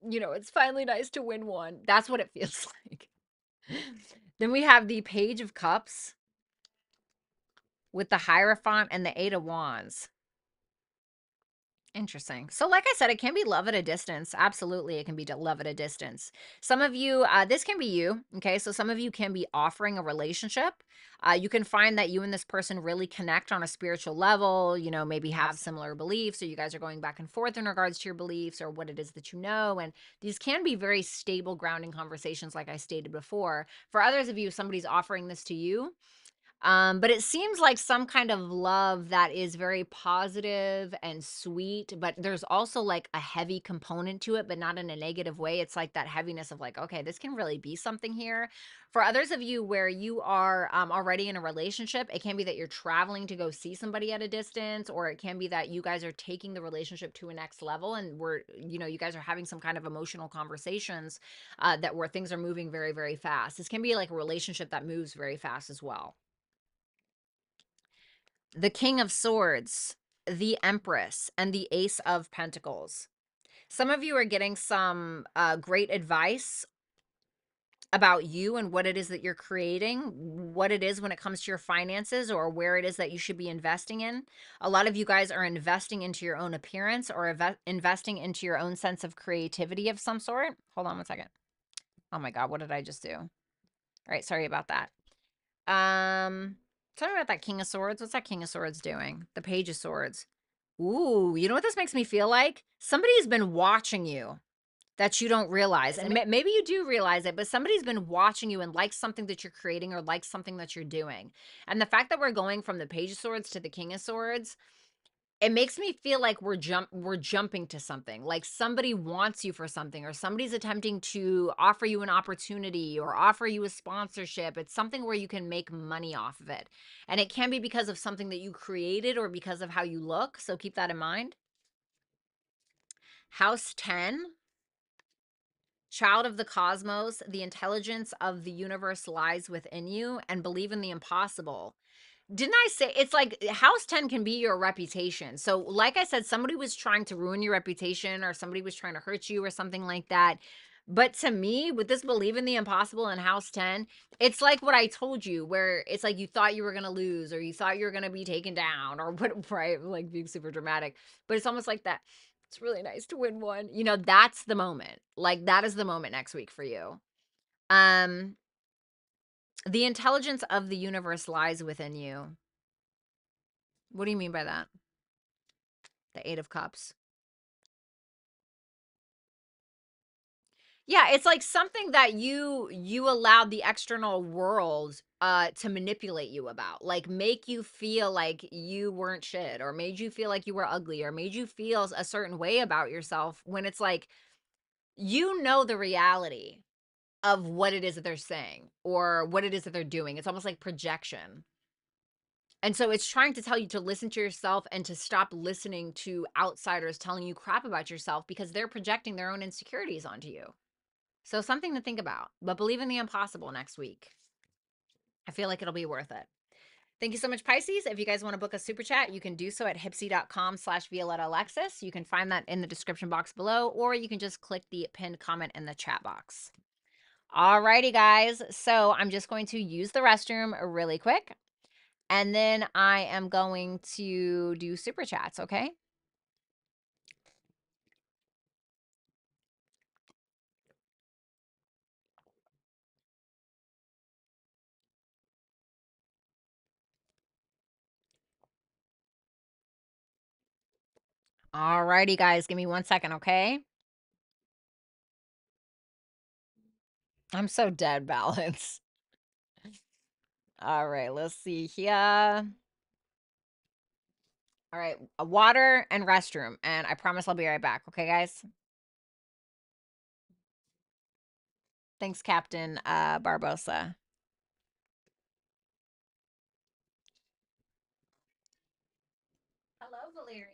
you know, it's finally nice to win one. That's what it feels like. Then we have the Page of Cups with the Hierophant and the 8 of Wands. Interesting. So like I said, it can be love at a distance. Absolutely, it can be love at a distance. Some of you, this can be you, okay? So some of you can be offering a relationship. You can find that you and this person really connect on a spiritual level, you know, maybe have similar beliefs, or you guys are going back and forth in regards to your beliefs or what it is that you know. And these can be very stable, grounding conversations, like I stated before. For others of you, somebody's offering this to you. But it seems like some kind of love that is very positive and sweet, but there's also like a heavy component to it, but not in a negative way. It's like that heaviness of like, okay, this can really be something here. For others of you where you are already in a relationship, it can be that you're traveling to go see somebody at a distance, or it can be that you guys are taking the relationship to a next level, and you know, you guys are having some kind of emotional conversations that where things are moving very, very fast. This can be like a relationship that moves very fast as well. The King of Swords, the Empress, and the Ace of Pentacles. Some of you are getting some great advice about you and what it is that you're creating, what it is when it comes to your finances, or where it is that you should be investing in. A lot of you guys are investing into your own appearance, or investing into your own sense of creativity of some sort. Hold on one second. Oh my God, what did I just do? All right, sorry about that. Tell me about that King of Swords. What's that King of Swords doing? The Page of Swords. Ooh, you know what this makes me feel like? Somebody's been watching you that you don't realize. And maybe you do realize it, but somebody's been watching you and likes something that you're creating, or likes something that you're doing. And the fact that we're going from the Page of Swords to the King of Swords, it makes me feel like we're jumping to something. Like somebody wants you for something, or somebody's attempting to offer you an opportunity or offer you a sponsorship. It's something where you can make money off of it. And it can be because of something that you created or because of how you look. So keep that in mind. House 10, child of the cosmos, the intelligence of the universe lies within you, and believe in the impossible. Didn't I say it's like house 10 can be your reputation? So, like I said, somebody was trying to ruin your reputation or somebody was trying to hurt you or something like that. But to me, with this believe in the impossible in house 10, it's like what I told you, where it's like you thought you were going to lose or you thought you were going to be taken down or what, right? Like being super dramatic. But it's almost like that. It's really nice to win one. You know, that's the moment. Like that is the moment next week for you. Um, the intelligence of the universe lies within you. What do you mean by that? The 8 of Cups. Yeah, it's like something that you allowed the external world to manipulate you about. Like make you feel like you weren't shit or made you feel like you were ugly or made you feel a certain way about yourself when it's like you know the reality of what it is that they're saying or what it is that they're doing. It's almost like projection. And so it's trying to tell you to listen to yourself and to stop listening to outsiders telling you crap about yourself because they're projecting their own insecurities onto you. So something to think about, but believe in the impossible next week. I feel like it'll be worth it. Thank you so much, Pisces. If you guys want to book a super chat, you can do so at hipsy.com/Violetta Alexis. You can find that in the description box below, or you can just click the pinned comment in the chat box. Alrighty, guys. So I'm just going to use the restroom really quick. And then I am going to do super chats, okay? Alrighty, guys. Give me 1 second, okay? I'm so dead balance. All right, let's see here. All right, a water and restroom. And I promise I'll be right back. Okay, guys? Thanks, Captain Barbosa. Hello, Valeria.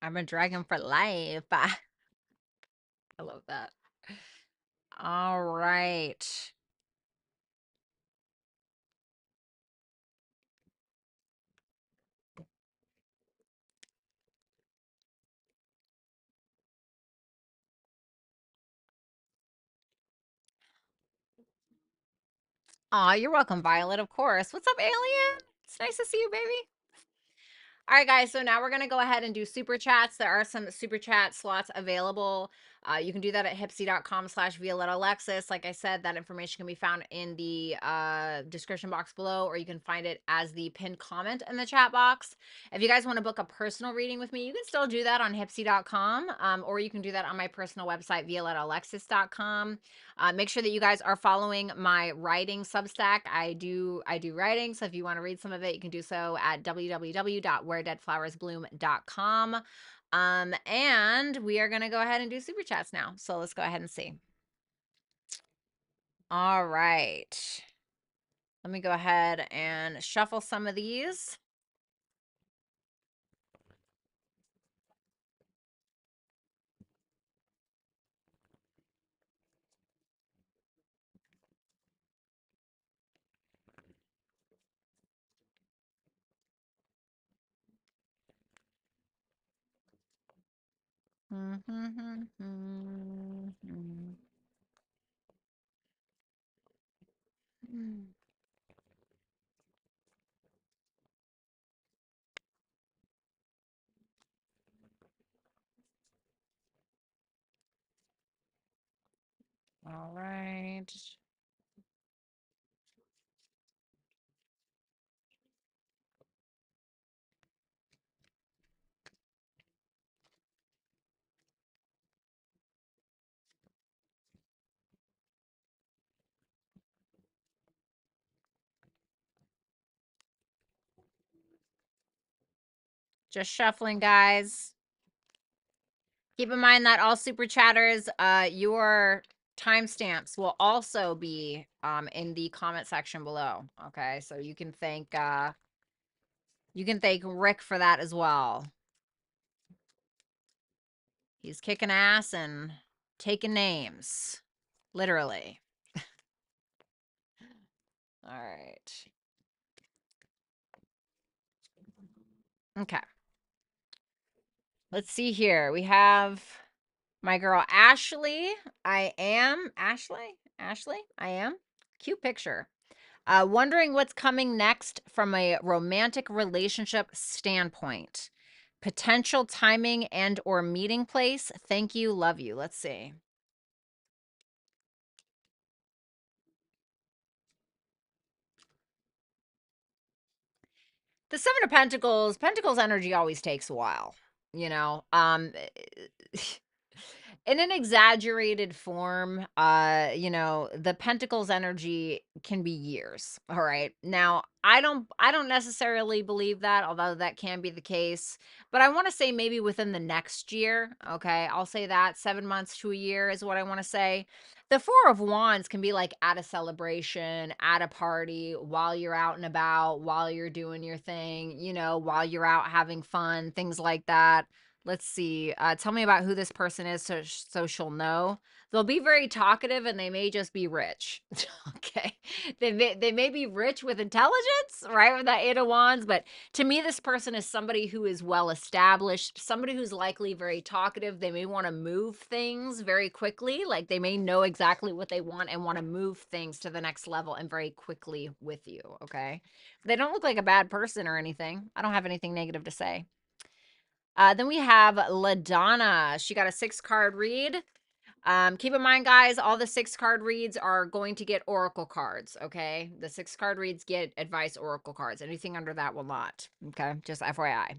I'm a dragon for life. I love that. All right. Aw, you're welcome, Violet, of course. What's up, alien? It's nice to see you, baby. All right, guys, so now we're going to go ahead and do super chats. There are some super chat slots available. You can do that at hipsy.com/Violetta Alexis. Like I said, that information can be found in the description box below, or you can find it as the pinned comment in the chat box. If you guys want to book a personal reading with me, you can still do that on hipsy.com, or you can do that on my personal website, violettaalexis.com. Make sure that you guys are following my writing Substack. I do writing, so if you want to read some of it, you can do so at www.wheredeadflowersbloom.com. And we are going to go ahead and do super chats now. So let's go ahead and see. All right. Let me go ahead and shuffle some of these. All right. Just shuffling, guys. Keep in mind that all super chatters, your timestamps will also be in the comment section below. Okay, so you can thank Rick for that as well. He's kicking ass and taking names, literally. All right. Okay. Let's see here. We have my girl Ashley. Ashley. I am. Cute picture. Wondering what's coming next from a romantic relationship standpoint. Potential timing and or meeting place. Thank you. Love you. Let's see. The Seven of Pentacles energy always takes a while, you know. In an exaggerated form, the Pentacles energy can be years. All right. Now, I don't necessarily believe that, although that can be the case. But I want to say maybe within the next year. Okay. I'll say that 7 months to a year is what I want to say. The Four of Wands can be like at a celebration, at a party, while you're out and about, while you're doing your thing, while you're out having fun, things like that. Let's see. Tell me about who this person is so she'll know. They'll be very talkative and they may just be rich. Okay. They may be rich with intelligence, right? With that Eight of Wands. But to me, this person is somebody who is well established, somebody who's likely very talkative. They may want to move things very quickly. Like they may know exactly what they want and want to move things to the next level and very quickly with you. Okay. They don't look like a bad person or anything. I don't have anything negative to say. Then we have LaDonna. She got a 6-card read. Keep in mind, guys, all the 6-card reads are going to get oracle cards, okay? The 6-card reads get advice oracle cards. Anything under that will not, okay? Just FYI.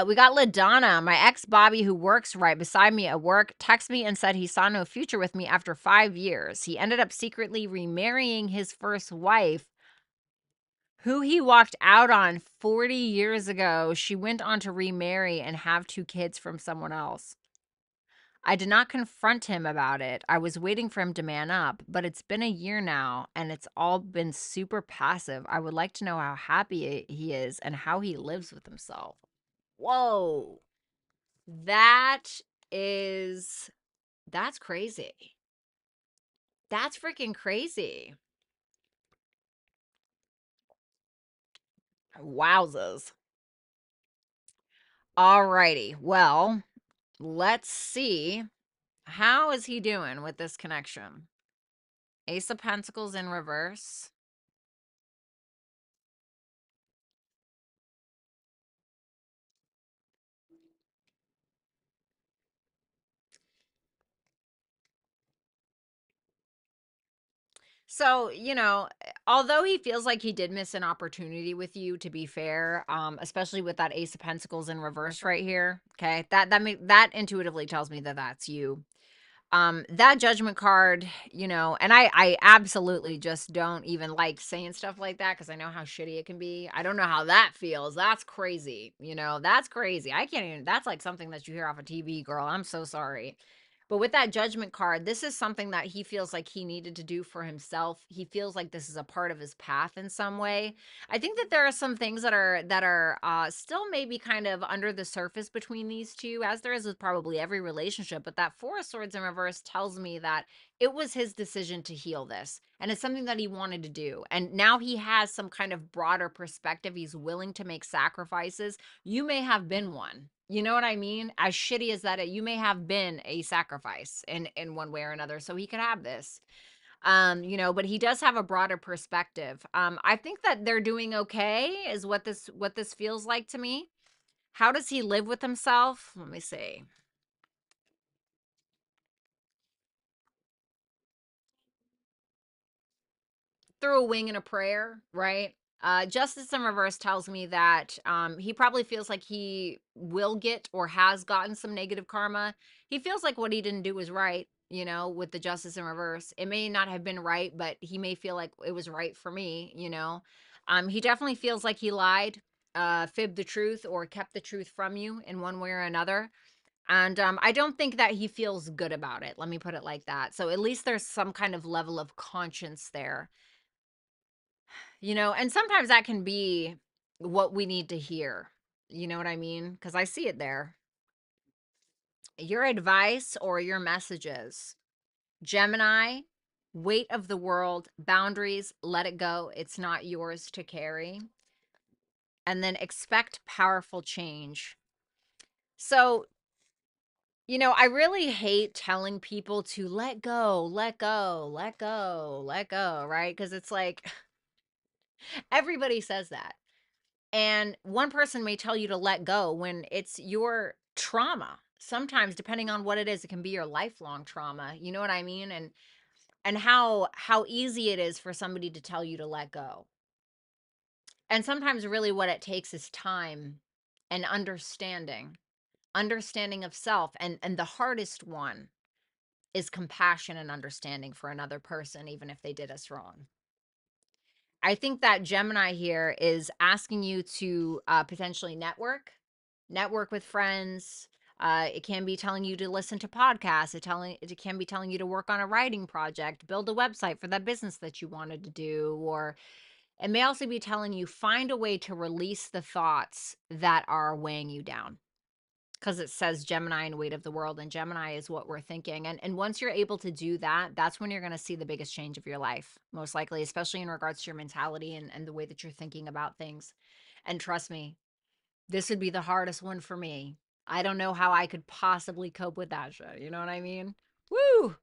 We got LaDonna. My ex Bobby, who works right beside me at work, texted me and said he saw no future with me after 5 years. He ended up secretly remarrying his first wife, who he walked out on 40 years ago. She went on to remarry and have 2 kids from someone else. I did not confront him about it. I was waiting for him to man up, but it's been a year now and it's all been super passive. I would like to know how happy he is and how he lives with himself. Whoa. That's crazy. That's freaking crazy. Wowzers. Alrighty. Well, let's see. How is he doing with this connection? Ace of Pentacles in reverse. So, although he feels like he did miss an opportunity with you, to be fair, especially with that Ace of Pentacles in reverse right here. Okay. That intuitively tells me that that's you. That Judgment card, and I absolutely just don't even like saying stuff like that because I know how shitty it can be. I don't know how that feels. That's crazy. That's crazy. I can't even, that's like something that you hear off a TV, girl. I'm so sorry. But with that Judgment card, this is something that he feels like he needed to do for himself. He feels like this is a part of his path in some way. I think that there are some things that are still maybe kind of under the surface between these two, as there is with probably every relationship. But that Four of Swords in reverse tells me that it was his decision to heal this, and it's something that he wanted to do. And now he has some kind of broader perspective. He's willing to make sacrifices. You may have been one. You know what I mean? As shitty as that, you may have been a sacrifice in one way or another, so he could have this. But he does have a broader perspective. I think that they're doing okay, is what this feels like to me. How does he live with himself? Let me see. Through a wing and a prayer, right? Justice in reverse tells me that he probably feels like he will get or has gotten some negative karma. He feels like what he didn't do was right, with the Justice in reverse. It may not have been right, but he may feel like it was right for me. He definitely feels like he lied, fibbed the truth, or kept the truth from you in one way or another. And I don't think that he feels good about it. Let me put it like that. So at least there's some kind of level of conscience there. And sometimes that can be what we need to hear. You know what I mean? Because I see it there. Your advice or your messages. Gemini, weight of the world, boundaries, let it go. It's not yours to carry. And then expect powerful change. So, I really hate telling people to let go, let go, let go, let go, right? Because it's like everybody says that. And one person may tell you to let go when it's your trauma. Sometimes, depending on what it is, it can be your lifelong trauma. You know what I mean? And how easy it is for somebody to tell you to let go. And sometimes really what it takes is time and understanding of self. And the hardest one is compassion and understanding for another person, even if they did us wrong. I think that Gemini here is asking you to potentially network with friends. It can be telling you to listen to podcasts. It can be telling you to work on a writing project, build a website for that business that you wanted to do, or it may also be telling you find a way to release the thoughts that are weighing you down. Because it says Gemini and weight of the world, and Gemini is what we're thinking. And once you're able to do that, that's when you're going to see the biggest change of your life, most likely, especially in regards to your mentality and the way that you're thinking about things. And trust me, this would be the hardest one for me. I don't know how I could possibly cope with that shit. You know what I mean? Woo!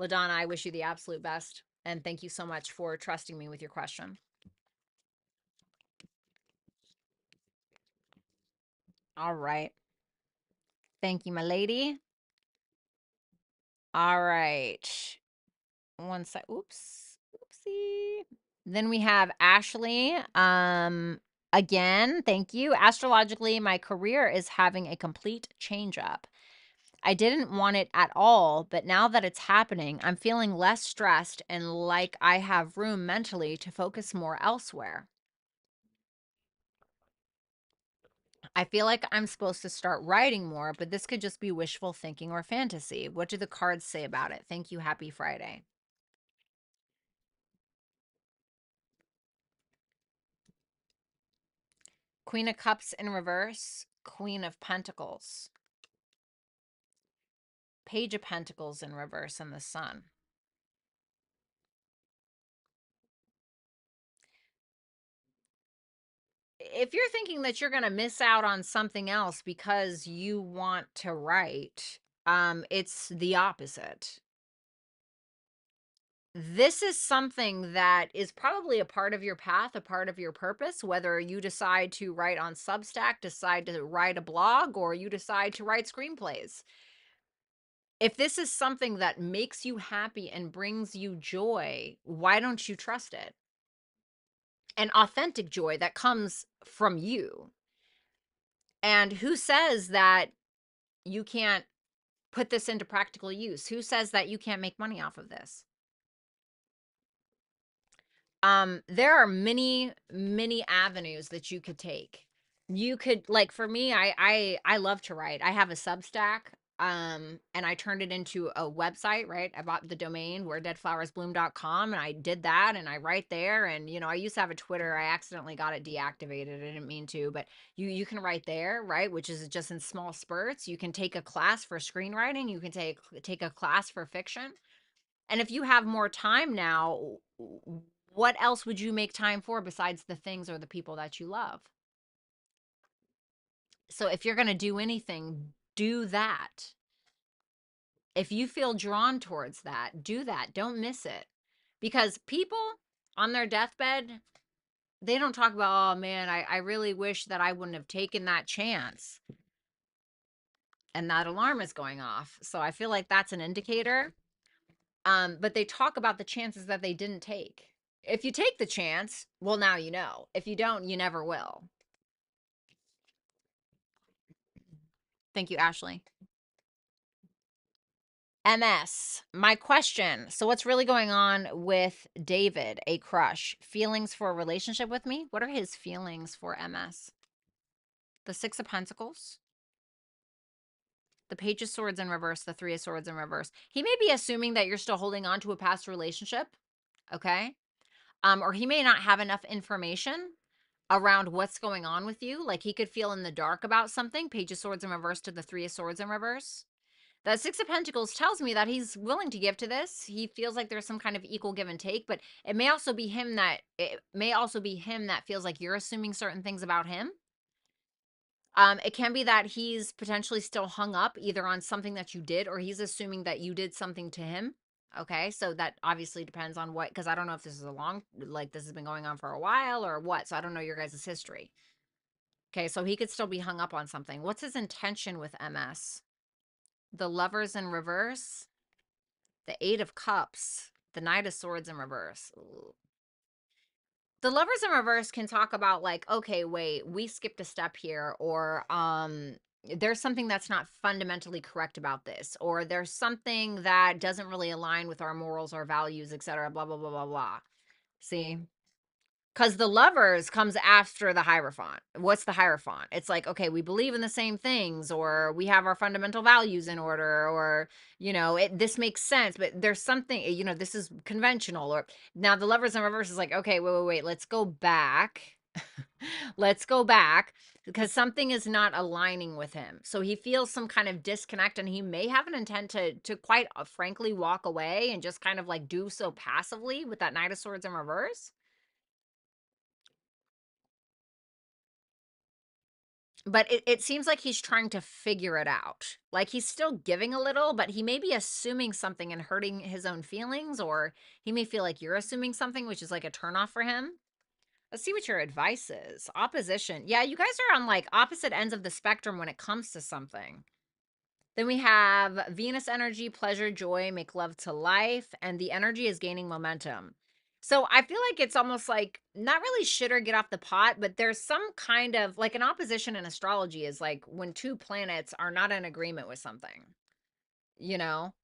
LaDonna, I wish you the absolute best. And thank you so much for trusting me with your question. All right. Thank you, my lady. All right. One sec. Oops. Oopsie. Then we have Ashley. Again, thank you. Astrologically, my career is having a complete change up. I didn't want it at all, but now that it's happening, I'm feeling less stressed and like I have room mentally to focus more elsewhere. I feel like I'm supposed to start writing more, but this could just be wishful thinking or fantasy. What do the cards say about it? Thank you. Happy Friday. Queen of Cups in reverse, Queen of Pentacles, Page of Pentacles in reverse, and the Sun. If you're thinking that you're going to miss out on something else because you want to write, it's the opposite. This is something that is probably a part of your path, a part of your purpose, whether you decide to write on Substack, decide to write a blog, or you decide to write screenplays. If this is something that makes you happy and brings you joy, why don't you trust it? And authentic joy that comes from you. And who says that you can't put this into practical use? Who says that you can't make money off of this? There are many avenues that you could take. You could, like, for me, I love to write. I have a Substack, and I turned it into a website, right? I bought the domain wheredeadflowersbloom.com, and I did that, and I write there. And I used to have a Twitter. I accidentally got it deactivated. I didn't mean to, but you can write there, right? Which is just in small spurts. You can take a class for screenwriting. You can take a class for fiction. And if you have more time now, what else would you make time for besides the things or the people that you love? So if you're going to do anything, do that. If you feel drawn towards that, do that. Don't miss it. Because people on their deathbed, they don't talk about, oh man, I really wish that I wouldn't have taken that chance. And that alarm is going off. So I feel like that's an indicator. But they talk about the chances that they didn't take. If you take the chance, well, now you know. If you don't, you never will. Thank you, Ashley. MS, my question. So, what's really going on with David, a crush? Feelings for a relationship with me? What are his feelings for MS? The Six of Pentacles, the Page of Swords in reverse, the Three of Swords in reverse. He may be assuming that you're still holding on to a past relationship. Okay. Or he may not have enough information around what's going on with you. Like he could feel in the dark about something. Page of Swords in reverse to the Three of Swords in reverse. The Six of Pentacles tells me that he's willing to give to this. He feels like there's some kind of equal give and take, but it may also be him that feels like you're assuming certain things about him. It can be that he's potentially still hung up either on something that you did or he's assuming that you did something to him. Okay, so that obviously depends on what, because I don't know if this is this has been going on for a while or what. So I don't know your guys' history. Okay, so he could still be hung up on something. What's his intention with MS? The Lovers in reverse, the Eight of Cups, the Knight of Swords in reverse. Ooh. The Lovers in reverse can talk about like, okay, wait, we skipped a step here, or there's something that's not fundamentally correct about this, or there's something that doesn't really align with our morals, our values, etc. Blah blah blah blah blah. See, because the Lovers comes after the Hierophant. What's the Hierophant? It's like, okay, we believe in the same things, or we have our fundamental values in order, or, this makes sense, but there's something, this is conventional. Or now the Lovers in reverse is like, okay, wait, let's go back. Let's go back because something is not aligning with him. So he feels some kind of disconnect and he may have an intent to quite frankly walk away and just kind of like do so passively with that Knight of Swords in reverse. But it seems like he's trying to figure it out. Like he's still giving a little, but he may be assuming something and hurting his own feelings, or he may feel like you're assuming something, which is like a turnoff for him. Let's see what your advice is. Opposition. Yeah, you guys are on like opposite ends of the spectrum when it comes to something. Then we have Venus energy, pleasure, joy, make love to life, and the energy is gaining momentum. So I feel like it's almost like not really shit or get off the pot, but there's some kind of like an opposition in astrology is like when two planets are not in agreement with something, you know?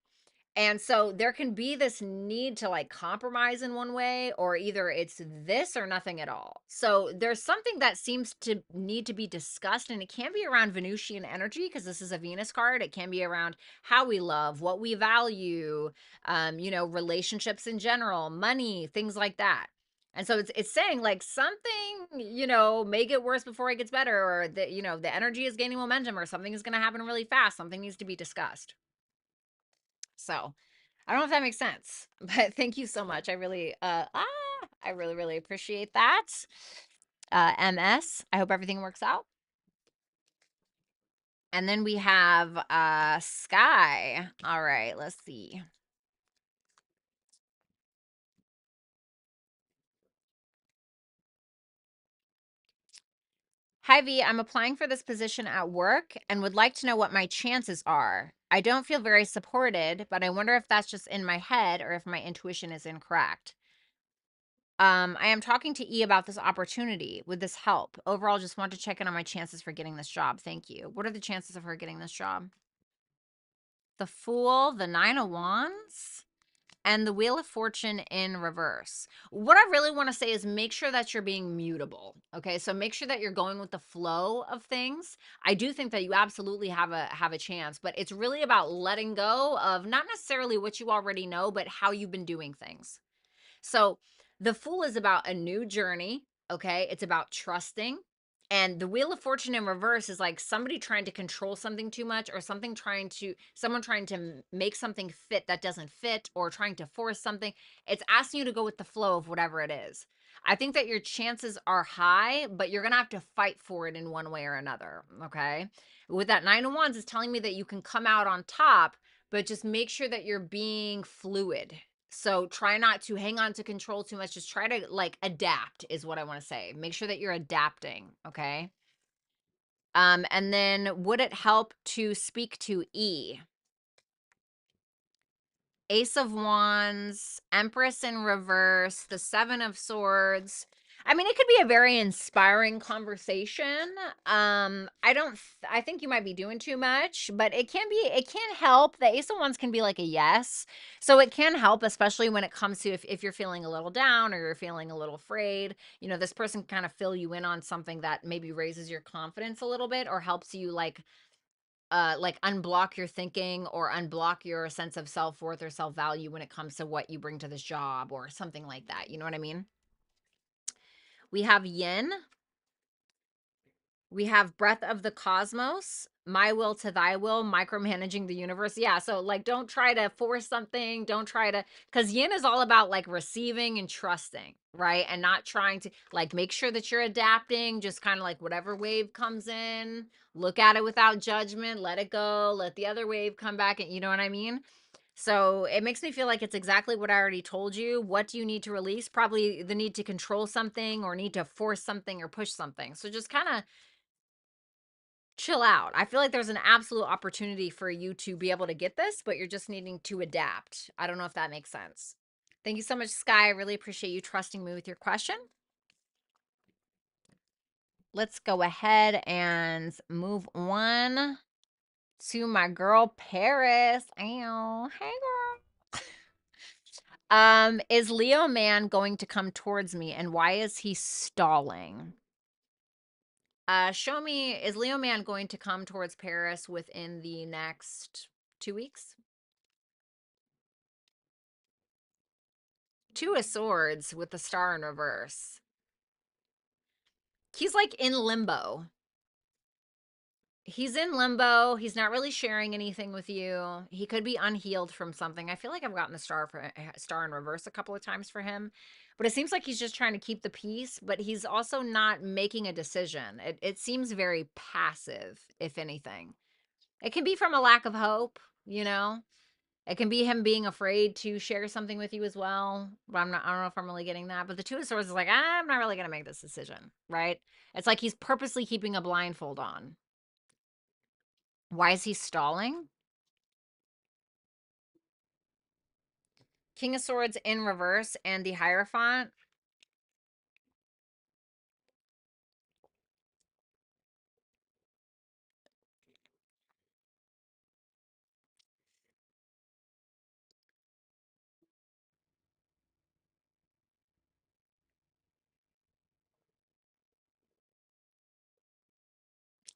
And so there can be this need to like compromise in one way, or either it's this or nothing at all. So there's something that seems to need to be discussed, and it can be around Venusian energy because this is a Venus card. It can be around how we love, what we value, relationships in general, money, things like that. And so it's saying like something, may get worse before it gets better, or the energy is gaining momentum, or something is going to happen really fast. Something needs to be discussed. So I don't know if that makes sense, but thank you so much. I really, really appreciate that. MS, I hope everything works out. And then we have Sky. All right, let's see. Hi V, I'm applying for this position at work and would like to know what my chances are. I don't feel very supported, but I wonder if that's just in my head or if my intuition is incorrect. I am talking to E about this opportunity. Would this help? Overall, just want to check in on my chances for getting this job. Thank you. What are the chances of her getting this job? The Fool, the Nine of Wands, and the Wheel of Fortune in reverse. What I really want to say is make sure that you're being mutable. Okay, so make sure that you're going with the flow of things. I do think that you absolutely have a chance, but it's really about letting go of not necessarily what you already know, but how you've been doing things. So the Fool is about a new journey. Okay, it's about trusting. And the Wheel of Fortune in reverse is like somebody trying to control something too much, or someone trying to make something fit that doesn't fit, or trying to force something. It's asking you to go with the flow of whatever it is. I think that your chances are high, but you're going to have to fight for it in one way or another. Okay. With that Nine of Wands is telling me that you can come out on top, but just make sure that you're being fluid. So try not to hang on to control too much. Just try to like adapt is what I want to say. Make sure that you're adapting, okay? And then would it help to speak to E? Ace of Wands, Empress in reverse, the Seven of Swords. I mean, it could be a very inspiring conversation. I think you might be doing too much, but it can help. The Ace of Wands can be like a yes. So it can help, especially when it comes to if you're feeling a little down or you're feeling a little afraid. This person can kind of fill you in on something that maybe raises your confidence a little bit or helps you like unblock your thinking or unblock your sense of self-worth or self-value when it comes to what you bring to this job or something like that. You know what I mean? We have Yin. We have Breath of the Cosmos, My Will to Thy Will, Micromanaging the Universe. Yeah, so like don't try to force something. Don't try to, because Yin is all about like receiving and trusting, right? And not trying to like make sure that you're adapting, just kind of like whatever wave comes in, look at it without judgment, let it go, let the other wave come back. And you know what I mean? So it makes me feel like it's exactly what I already told you. What do you need to release? Probably the need to control something or need to force something or push something. So just kind of chill out. I feel like there's an absolute opportunity for you to be able to get this, but you're just needing to adapt. I don't know if that makes sense. Thank you so much, Sky. I really appreciate you trusting me with your question. Let's go ahead and move on to my girl Paris. Ow. Hey girl. Is Leo man going to come towards me and why is he stalling? Show me, is Leo man going to come towards Paris within the next 2 weeks? Two of Swords with the star in reverse. He's like in limbo. He's in limbo. He's not really sharing anything with you. He could be unhealed from something. I feel like I've gotten the star in reverse a couple of times for him, but it seems like he's just trying to keep the peace. But he's also not making a decision. It seems very passive, if anything. It can be from a lack of hope, you know. It can be him being afraid to share something with you as well. But I don't know if I'm really getting that. But the Two of Swords is like, I'm not really going to make this decision, right? It's like he's purposely keeping a blindfold on. Why is he stalling? King of Swords in reverse and the Hierophant.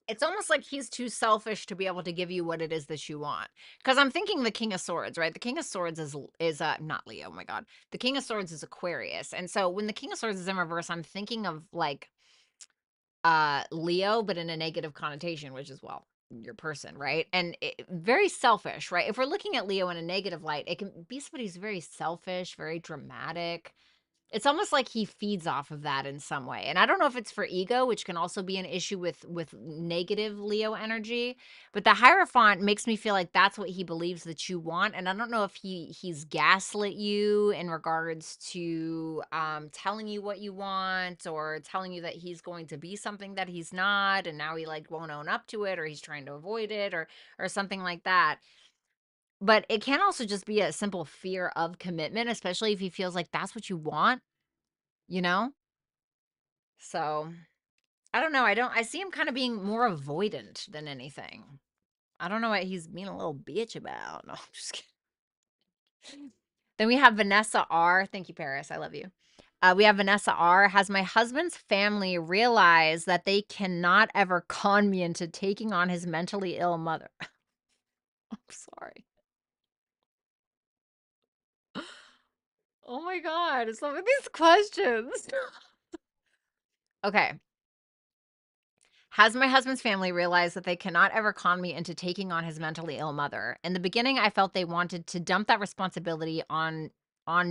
It's almost like he's too selfish to be able to give you what it is that you want. Because I'm thinking the King of Swords, right? The King of Swords is not Leo. Oh my God, the King of Swords is Aquarius, and so when the King of Swords is in reverse, I'm thinking of like Leo, but in a negative connotation, which is well your person, right? And very selfish, right? If we're looking at Leo in a negative light, it can be somebody who's very selfish, very dramatic. It's almost like he feeds off of that in some way. And I don't know if it's for ego, which can also be an issue with negative Leo energy, but the Hierophant makes me feel like that's what he believes that you want. And I don't know if he's gaslit you in regards to telling you what you want or telling you that he's going to be something that he's not, and now he like won't own up to it, or he's trying to avoid it, or something like that. But it can also just be a simple fear of commitment, especially if he feels like that's what you want, you know? So, I don't know, I see him kinda being more avoidant than anything. I don't know what he's being a little bitch about. No, I'm just kidding. Then we have Vanessa R. Thank you, Paris. I love you. We have Vanessa R. Has my husband's family realized that they cannot ever con me into taking on his mentally ill mother? I'm sorry. Oh my God. Some of these questions. Okay. Has my husband's family realized that they cannot ever con me into taking on his mentally ill mother? In the beginning, I felt they wanted to dump that responsibility on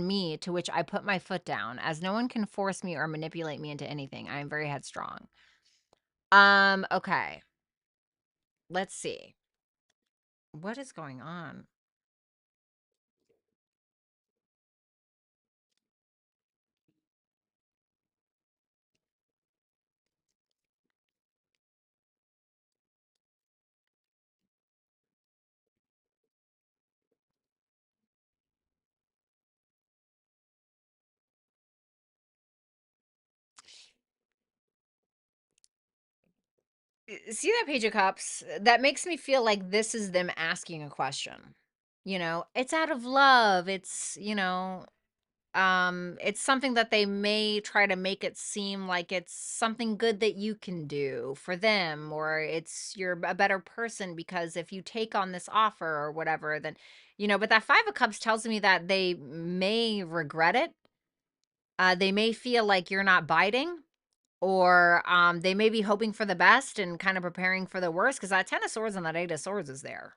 me, to which I put my foot down, as no one can force me or manipulate me into anything. I am very headstrong. Okay. Let's see. What is going on? See that Page of Cups? That makes me feel like this is them asking a question. You know, it's out of love. It's something that they may try to make it seem like it's something good that you can do for them, or it's you're a better person because if you take on this offer or whatever, then but that 5 of Cups tells me that they may regret it. They may feel like you're not biting, or they may be hoping for the best and kind of preparing for the worst, because that 10 of Swords and that 8 of Swords is there,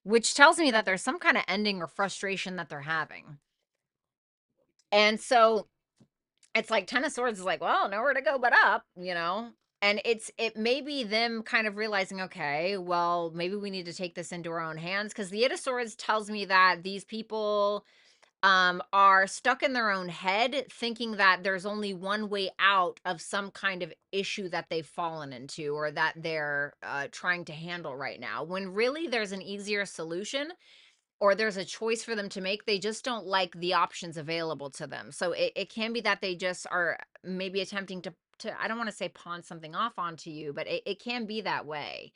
which tells me that there's some kind of ending or frustration that they're having. And so it's like 10 of Swords is like, well, nowhere to go but up. And it may be them kind of realizing, okay, well, maybe we need to take this into our own hands, because the 8 of Swords tells me that these people are stuck in their own head, thinking that there's only one way out of some kind of issue that they've fallen into, or that they're trying to handle right now, when really there's an easier solution, or there's a choice for them to make. They just don't like the options available to them. So it can be that they just are maybe attempting to I don't want to say pawn something off onto you, but it can be that way.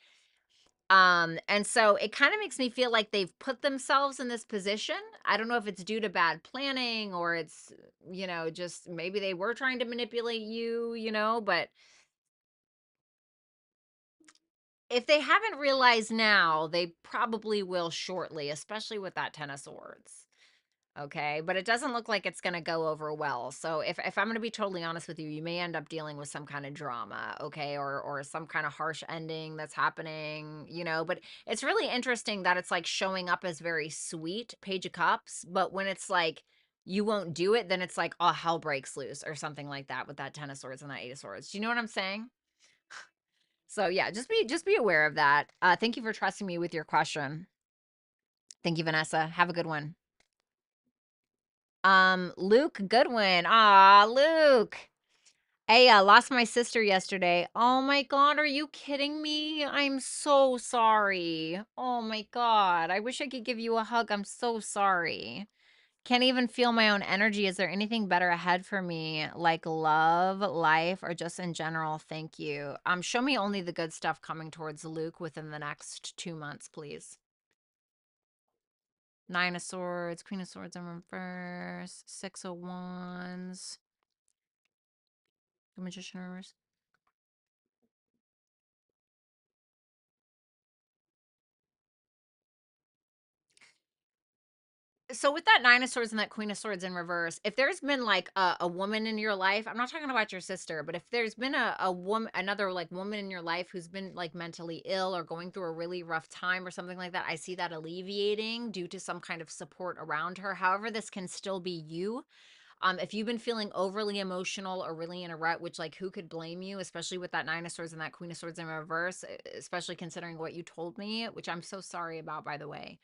And so it kind of makes me feel like they've put themselves in this position. I don't know if it's due to bad planning, or it's, just maybe they were trying to manipulate you, but if they haven't realized now, they probably will shortly, especially with that 10 of Swords. Okay, but it doesn't look like it's gonna go over well. So if I'm gonna be totally honest with you, you may end up dealing with some kind of drama, okay, or some kind of harsh ending that's happening. But it's really interesting that it's like showing up as very sweet, Page of Cups, but when it's like you won't do it, then it's like, oh, hell breaks loose or something like that with that 10 of Swords and that 8 of Swords. Do you know what I'm saying? So yeah, just be aware of that. Thank you for trusting me with your question. Thank you, Vanessa. Have a good one. Luke Goodwin. Ah, Luke. Hey, lost my sister yesterday. Oh my God, are you kidding me? I'm so sorry. Oh my God. I wish I could give you a hug. I'm so sorry. Can't even feel my own energy. Is there anything better ahead for me, like love, life, or just in general? Thank you. Show me only the good stuff coming towards Luke within the next 2 months, please. 9 of Swords, Queen of Swords in reverse, 6 of Wands. The Magician reverse. So with that 9 of Swords and that Queen of Swords in reverse, if there's been like a woman in your life, I'm not talking about your sister, but if there's been a woman, another like woman in your life who's been like mentally ill or going through a really rough time or something like that, I see that alleviating due to some kind of support around her. However, this can still be you. If you've been feeling overly emotional or really in a rut, which like who could blame you, especially with that 9 of Swords and that Queen of Swords in reverse, especially considering what you told me, which I'm so sorry about, by the way.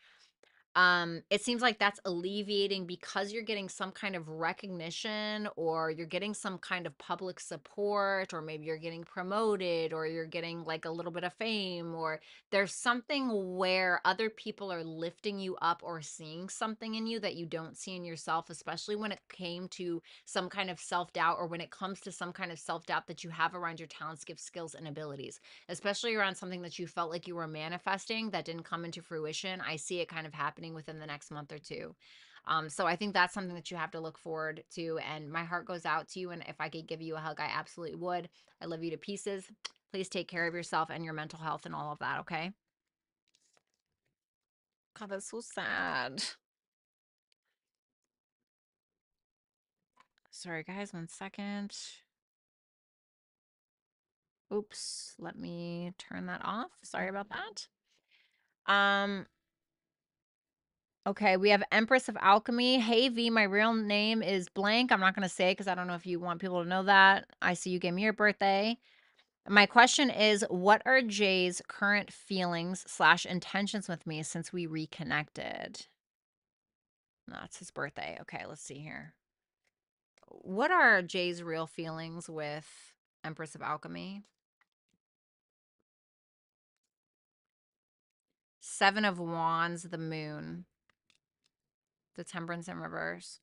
It seems like that's alleviating because you're getting some kind of recognition, or you're getting some kind of public support, or maybe you're getting promoted, or you're getting like a little bit of fame, or there's something where other people are lifting you up or seeing something in you that you don't see in yourself, especially when it came to some kind of self-doubt, or when it comes to some kind of self-doubt that you have around your talents, gifts, skills, and abilities, especially around something that you felt like you were manifesting that didn't come into fruition. I see it kind of happening within the next month or two. So I think that's something that you have to look forward to. And my heart goes out to you. And if I could give you a hug, I absolutely would. I love you to pieces. Please take care of yourself and your mental health and all of that. Okay. God, that's so sad. Sorry, guys. 1 second. Oops. Let me turn that off. Sorry about that. Um, Okay, we have Empress of Alchemy. Hey V, my real name is blank. I'm not going to say because I don't know if you want people to know that. I see you gave me your birthday. My question is, what are Jay's current feelings slash intentions with me since we reconnected? That's his birthday. Okay, let's see here. What are Jay's real feelings with Empress of Alchemy? Seven of Wands, the moon, the Temperance in reverse.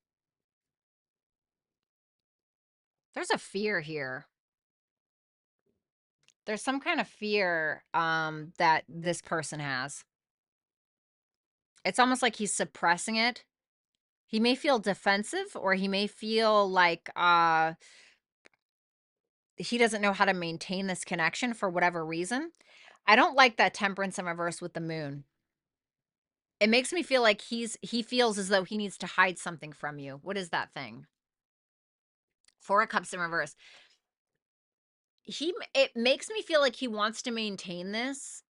There's a fear here. There's some kind of fear that this person has. It's almost like he's suppressing it. He may feel defensive, or he may feel like he doesn't know how to maintain this connection for whatever reason. I don't like that Temperance in reverse with the moon. It makes me feel like he feels as though he needs to hide something from you. What is that thing? Four of Cups in reverse. It makes me feel like he wants to maintain this,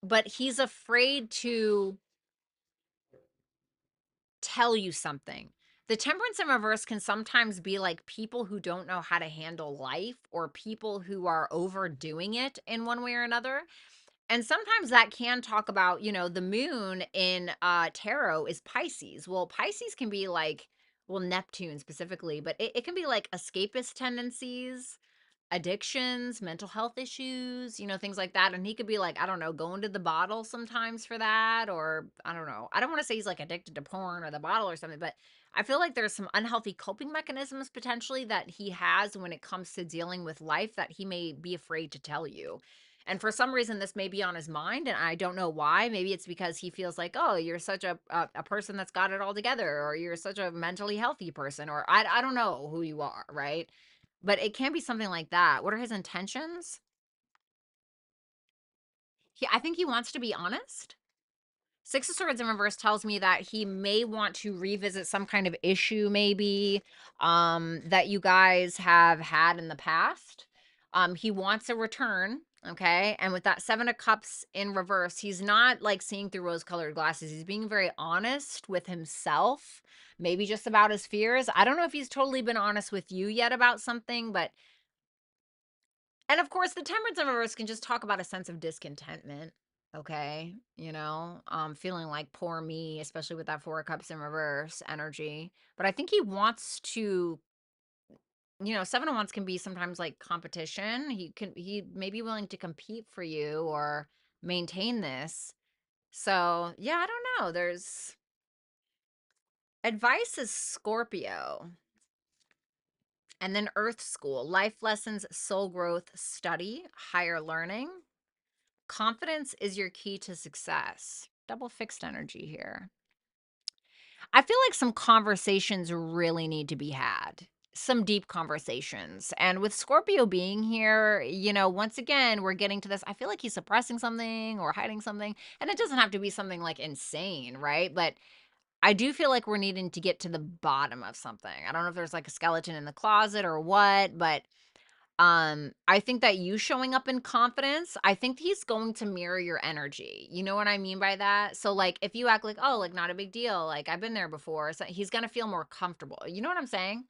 but he's afraid to tell you something. The Temperance in reverse can sometimes be like people who don't know how to handle life, or people who are overdoing it in one way or another. And sometimes that can talk about, the moon in tarot is Pisces. Well, Pisces can be like, well, Neptune specifically, but it can be like escapist tendencies, addictions, mental health issues, things like that. And he could be like, I don't know, going to the bottle sometimes for that, or I don't know. I don't want to say he's like addicted to porn or the bottle or something, but I feel like there's some unhealthy coping mechanisms potentially that he has when it comes to dealing with life that he may be afraid to tell you. And for some reason, this may be on his mind, and I don't know why. Maybe it's because he feels like, oh, you're such a person that's got it all together, or you're such a mentally healthy person, or I don't know who you are, right? But it can be something like that. What are his intentions? I think he wants to be honest. Six of Swords in reverse tells me that he may want to revisit some kind of issue, maybe, that you guys have had in the past. He wants a return, okay? And with that Seven of Cups in reverse, he's not like seeing through rose-colored glasses. He's being very honest with himself, maybe just about his fears. I don't know if he's totally been honest with you yet about something, but and of course, the Temperance in reverse can just talk about a sense of discontentment. Okay. Feeling like poor me, especially with that Four of Cups in reverse energy. But I think he wants to, Seven of Wands can be sometimes like competition. He may be willing to compete for you or maintain this. So yeah, I don't know. There's advice is Scorpio. And then Earth School, life lessons, soul growth, study, higher learning. Confidence is your key to success. Double fixed energy here. I feel like some conversations really need to be had. Some deep conversations. And with Scorpio being here, once again, we're getting to this. I feel like he's suppressing something or hiding something. And it doesn't have to be something like insane, right? But I do feel like we're needing to get to the bottom of something. I don't know if there's like a skeleton in the closet or what, but I think that you showing up in confidence, I think he's going to mirror your energy. You know what I mean by that? So like if you act like, oh, like not a big deal, like I've been there before, so he's gonna feel more comfortable. You know what I'm saying?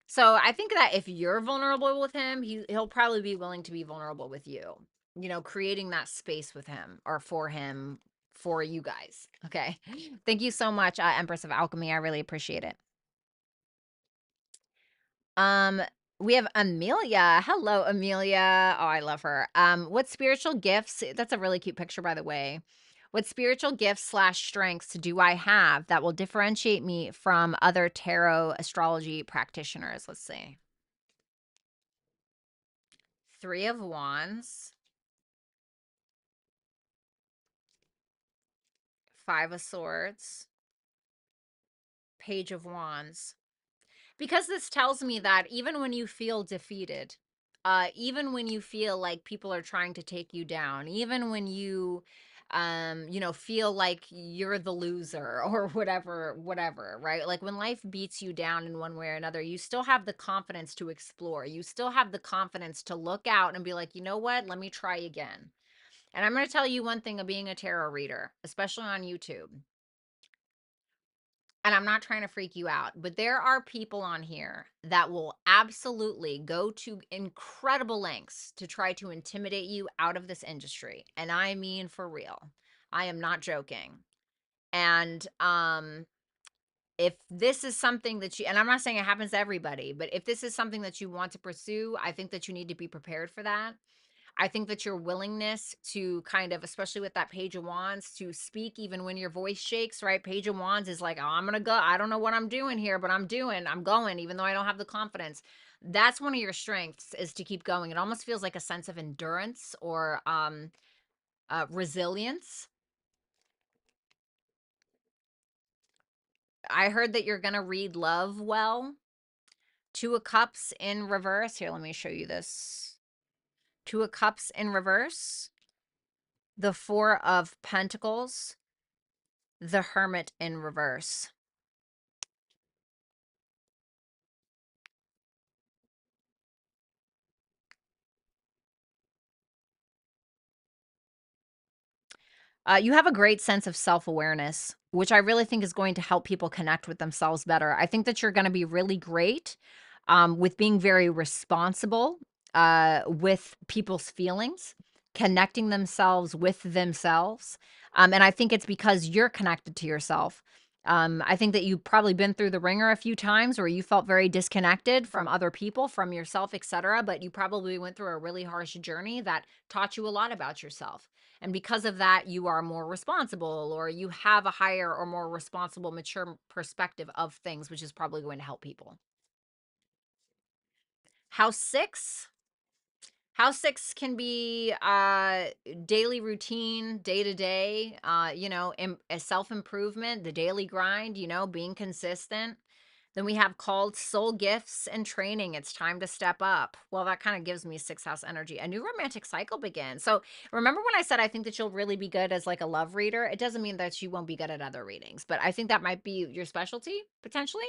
So I think that if you're vulnerable with him, he'll probably be willing to be vulnerable with you. Creating that space with him or for him, for you guys. Okay. Thank you so much, Empress of Alchemy. I really appreciate it. Um, we have Amelia. Hello, Amelia. Oh, I love her. What spiritual gifts? That's a really cute picture, by the way. What spiritual gifts slash strengths do I have that will differentiate me from other tarot astrology practitioners? Let's see. Three of Wands, Five of Swords, Page of Wands. Because this tells me that even when you feel defeated, even when you feel like people are trying to take you down, even when you feel like you're the loser or whatever, right? Like when life beats you down in one way or another, you still have the confidence to explore. You still have the confidence to look out and be like, you know what? Let me try again. And I'm going to tell you one thing of being a tarot reader, especially on YouTube. And I'm not trying to freak you out, but there are people on here that will absolutely go to incredible lengths to try to intimidate you out of this industry. And I mean for real. I am not joking. And if this is something that you, and I'm not saying it happens to everybody, but if this is something that you want to pursue, I think that you need to be prepared for that. I think that your willingness to kind of, especially with that Page of Wands, to speak even when your voice shakes, right? Page of Wands is like, oh, I'm going to go. I don't know what I'm doing here, but I'm going, even though I don't have the confidence. That's one of your strengths, is to keep going. It almost feels like a sense of endurance or resilience. I heard that you're going to read love well. Two of Cups in reverse. Here, let me show you this. Two of Cups in reverse. The Four of Pentacles. The Hermit in reverse. You have a great sense of self-awareness, which I really think is going to help people connect with themselves better. I think that you're going to be really great with being very responsible with people's feelings, connecting themselves with themselves. And I think it's because you're connected to yourself. I think that you've probably been through the ringer a few times where you felt very disconnected from other people, from yourself, etc. But you probably went through a really harsh journey that taught you a lot about yourself. And because of that, you are more responsible, or you have a higher or more responsible, mature perspective of things, which is probably going to help people. House 6. House 6 can be daily routine, day to day, self-improvement, the daily grind, being consistent. Then we have called soul gifts and training. It's time to step up. Well, that kind of gives me 6th house energy. A new romantic cycle begins. So remember when I said I think that you'll really be good as like a love reader? It doesn't mean that you won't be good at other readings, but I think that might be your specialty potentially.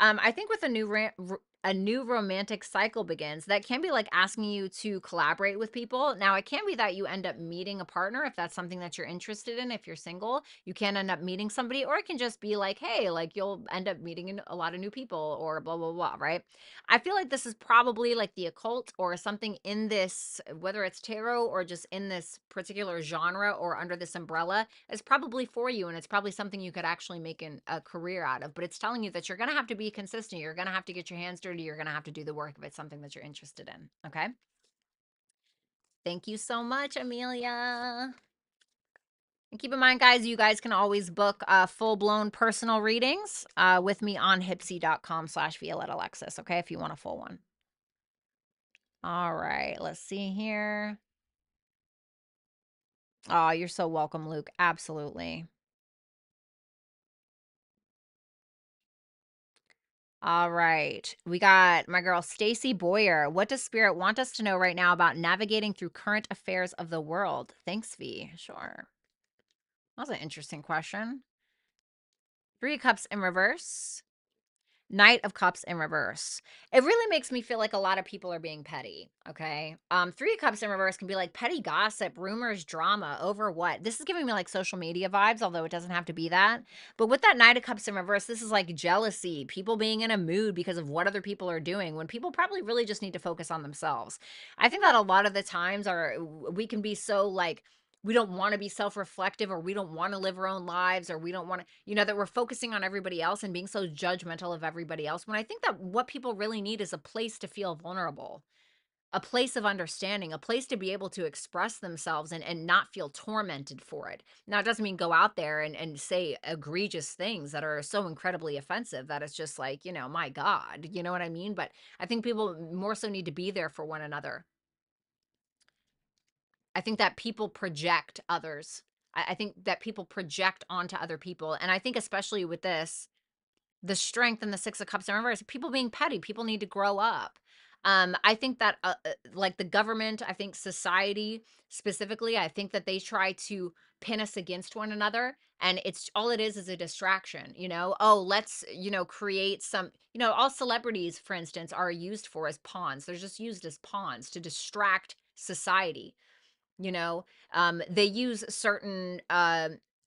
I think with a new romantic cycle begins, that can be like asking you to collaborate with people. Now, it can be that you end up meeting a partner if that's something that you're interested in. If you're single, you can end up meeting somebody, or it can just be like, hey, like you'll end up meeting a lot of new people, or blah, blah, blah, right? I feel like this is probably like the occult or something in this, whether it's tarot or just in this particular genre or under this umbrella, is probably for you. And it's probably something you could actually make a career out of. But it's telling you that you're going to have to be consistent. You're going to have to get your hands dirty. You're going to have to do the work if it's something that you're interested in. Okay. Thank you so much, Amelia. And keep in mind, guys, you guys can always book full-blown personal readings with me on hipsy.com/Violetta Alexis, okay, if you want a full one. All right, let's see here. Oh, you're so welcome, Luke. Absolutely. All right. We got my girl, Stacy Boyer. What does Spirit want us to know right now about navigating through current affairs of the world? Thanks, V. Sure. That's an interesting question. 3 of Cups in reverse. Knight of Cups in reverse. It really makes me feel like a lot of people are being petty, okay? 3 of Cups in reverse can be like petty gossip, rumors, drama over what? This is giving me like social media vibes, although it doesn't have to be that. But with that Knight of Cups in reverse, this is like jealousy, people being in a mood because of what other people are doing, when people probably really just need to focus on themselves. I think that a lot of the times we can be so like we don't want to be self-reflective, or we don't want to live our own lives, or we don't want to, that we're focusing on everybody else and being so judgmental of everybody else, when I think that what people really need is a place to feel vulnerable, a place of understanding, a place to be able to express themselves and not feel tormented for it. Now, it doesn't mean go out there and say egregious things that are so incredibly offensive that it's just like, my God, you know what I mean? But I think people more so need to be there for one another. I think that people project others. I think that people project onto other people. And I think especially with this, the strength in the Six of Cups in reverse, people being petty, people need to grow up. I think that like the government, I think society specifically, I think that they try to pin us against one another, and it's all it is a distraction. Oh, let's, create some, all celebrities, for instance, are used for as pawns. They're just used as pawns to distract society. you know they use certain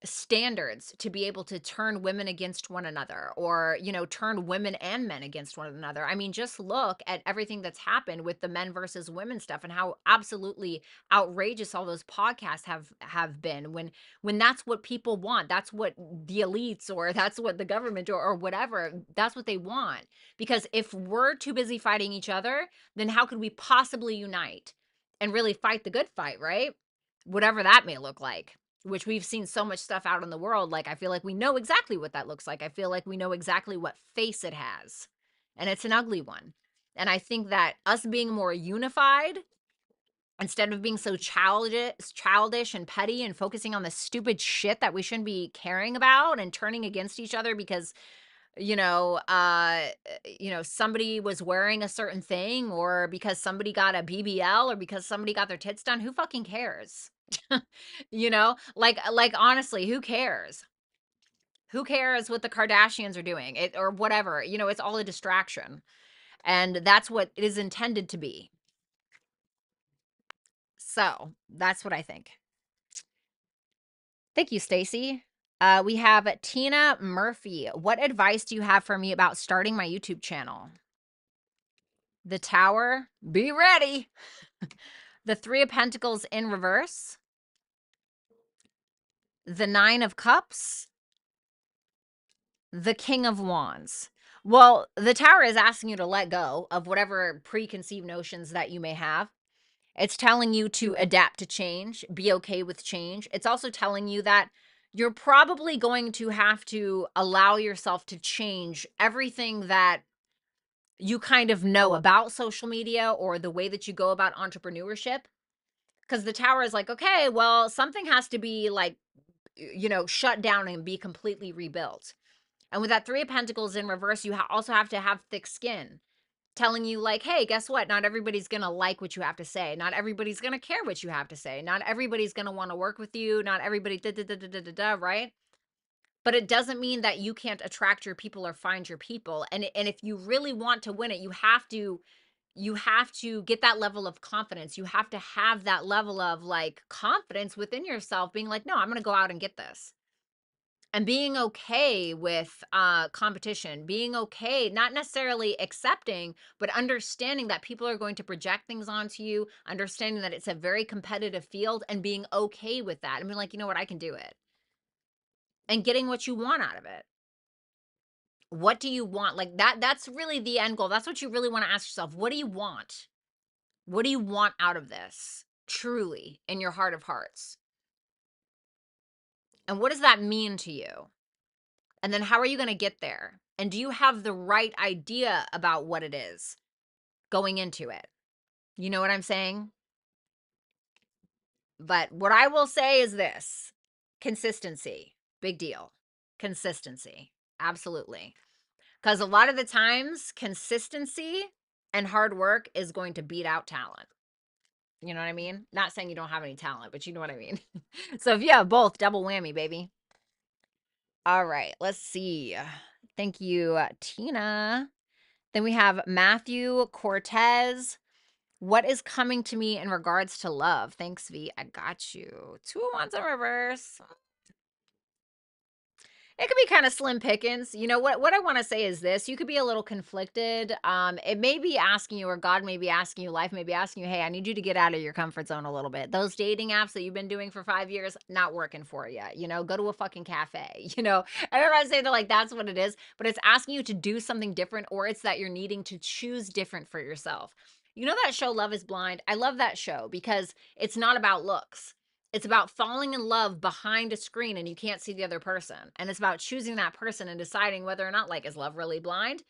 standards to be able to turn women against one another, or turn women and men against one another. I mean, just look at everything that's happened with the men versus women stuff, and how absolutely outrageous all those podcasts have been, when that's what people want, that's what the elites, or that's what the government, or whatever, that's what they want. Because if we're too busy fighting each other, then how could we possibly unite and really fight the good fight, right? Whatever that may look like, which we've seen so much stuff out in the world. Like, I feel like we know exactly what that looks like. I feel like we know exactly what face it has, and it's an ugly one. And I think that us being more unified, instead of being so childish and petty and focusing on the stupid shit that we shouldn't be caring about and turning against each other because somebody was wearing a certain thing, or because somebody got a BBL, or because somebody got their tits done. Who fucking cares? Like honestly, who cares? Who cares what the Kardashians are doing? It or whatever. It's all a distraction. And that's what it is intended to be. So, that's what I think. Thank you, Stacy. We have Tina Murphy. What advice do you have for me about starting my YouTube channel? The Tower, be ready. The Three of Pentacles in reverse. The Nine of Cups. The King of Wands. Well, the Tower is asking you to let go of whatever preconceived notions that you may have. It's telling you to adapt to change, be okay with change. It's also telling you that you're probably going to have to allow yourself to change everything that you kind of know about social media or the way that you go about entrepreneurship. Because the Tower is like, okay, well, something has to be like, shut down and be completely rebuilt. And with that Three of Pentacles in reverse, you also have to have thick skin, telling you like, hey, guess what? Not everybody's going to like what you have to say. Not everybody's going to care what you have to say. Not everybody's going to want to work with you. Not everybody, right? But it doesn't mean that you can't attract your people or find your people. And if you really want to win it, you have to get that level of confidence. You have to have that level of like confidence within yourself, being like, no, I'm going to go out and get this. And being okay with competition, being okay, not necessarily accepting, but understanding that people are going to project things onto you, understanding that it's a very competitive field, and being okay with that. I mean, like, you know what, I can do it. And getting what you want out of it. What do you want? Like that's really the end goal. That's what you really want to ask yourself. What do you want? What do you want out of this? Truly, in your heart of hearts. And what does that mean to you? And then how are you going to get there? And do you have the right idea about what it is going into it? You know what I'm saying? But what I will say is this: consistency, big deal. Consistency, absolutely. Because a lot of the times, consistency and hard work is going to beat out talent. You know what I mean? Not saying you don't have any talent, but you know what I mean. So if you have both, double whammy, baby. All right, let's see. Thank you, Tina. Then we have Matthew Cortez. What is coming to me in regards to love? Thanks, V. I got you. Two of Wands in reverse. It could be kind of slim pickings. You know what I want to say is this, you could be a little conflicted. It may be asking you, or God may be asking you, life may be asking you, hey, I need you to get out of your comfort zone a little bit. Those dating apps that you've been doing for 5 years, not working for you. You know, go to a fucking cafe. You know, I don't want to say that like that's what it is, but it's asking you to do something different, or it's that you're needing to choose different for yourself. You know that show Love is Blind? I love that show because it's not about looks. It's about falling in love behind a screen and you can't see the other person. And it's about choosing that person and deciding whether or not, like, is love really blind?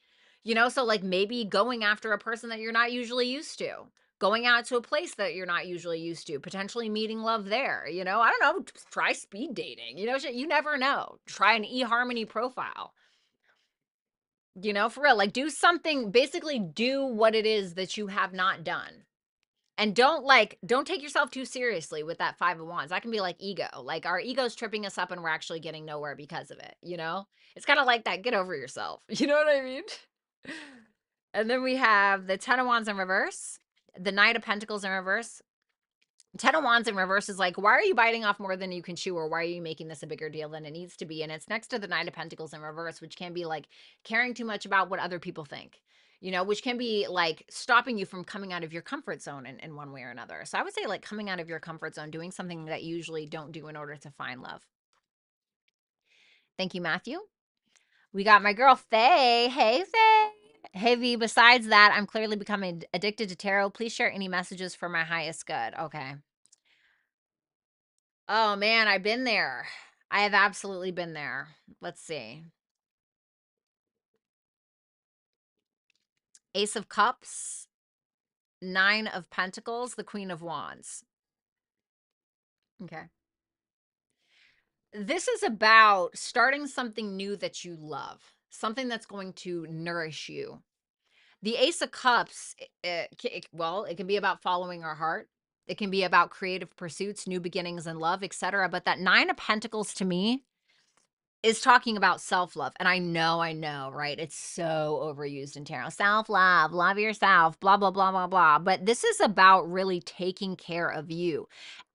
You know, so like maybe going after a person that you're not usually used to, going out to a place that you're not usually used to, potentially meeting love there. You know, I don't know, try speed dating. You know, you never know. Try an eHarmony profile. You know, for real, like do something, basically do what it is that you have not done. And don't take yourself too seriously with that 5 of Wands. That can be like ego. Like our ego's tripping us up and we're actually getting nowhere because of it, you know? It's kind of like that, get over yourself. You know what I mean? And then we have the 10 of Wands in reverse, the Knight of Pentacles in reverse. 10 of Wands in reverse is like, why are you biting off more than you can chew, or why are you making this a bigger deal than it needs to be? And it's next to the Knight of Pentacles in reverse, which can be like caring too much about what other people think, you know, which can be like stopping you from coming out of your comfort zone in one way or another. So I would say like coming out of your comfort zone, doing something that you usually don't do in order to find love. Thank you, Matthew. We got my girl, Faye. Hey, Faye. Hey, V, besides that, I'm clearly becoming addicted to tarot. Please share any messages for my highest good. Okay. Oh man, I've been there. I have absolutely been there. Let's see. Ace of Cups, 9 of Pentacles, the Queen of Wands. Okay. This is about starting something new that you love, something that's going to nourish you. The Ace of Cups, well, it can be about following our heart. It can be about creative pursuits, new beginnings in love, etc. But that 9 of Pentacles to me is talking about self-love. And I know, right? It's so overused in tarot. Self-love, love yourself, blah, blah, blah, blah, blah. But this is about really taking care of you.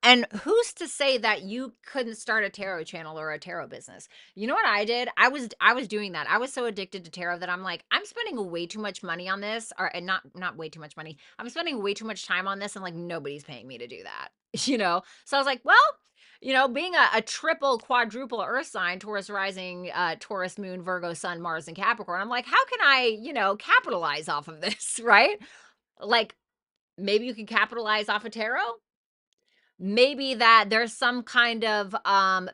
And who's to say that you couldn't start a tarot channel or a tarot business? You know what I did? I was doing that. I was so addicted to tarot that I'm like, I'm spending way too much money on this, or and not way too much money. I'm spending way too much time on this, and like nobody's paying me to do that. You know? So I was like, well, you know, being a triple, quadruple earth sign, Taurus rising, Taurus moon, Virgo sun, Mars, and Capricorn, I'm like, how can I, you know, capitalize off of this, right? Like, maybe you can capitalize off of tarot. Maybe that there's some kind of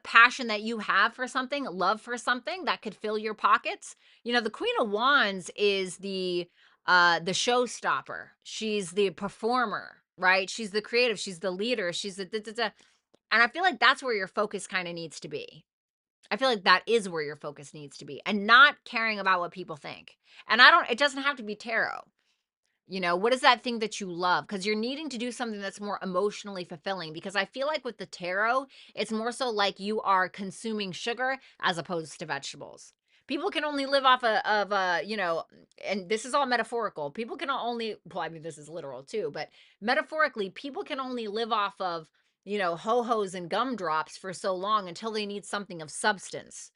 passion that you have for something, love for something that could fill your pockets. You know, the Queen of Wands is the showstopper. She's the performer, right? She's the creative, she's the leader, she's the da, da, da. And I feel like that's where your focus kind of needs to be. I feel like that is where your focus needs to be, and not caring about what people think. And it doesn't have to be tarot. You know, what is that thing that you love? Because you're needing to do something that's more emotionally fulfilling. Because I feel like with the tarot, it's more so like you are consuming sugar as opposed to vegetables. People can only live off you know, and this is all metaphorical. People can only, well, I mean, this is literal too, but metaphorically, people can only live off of, you know, ho-hos and gumdrops for so long until they need something of substance.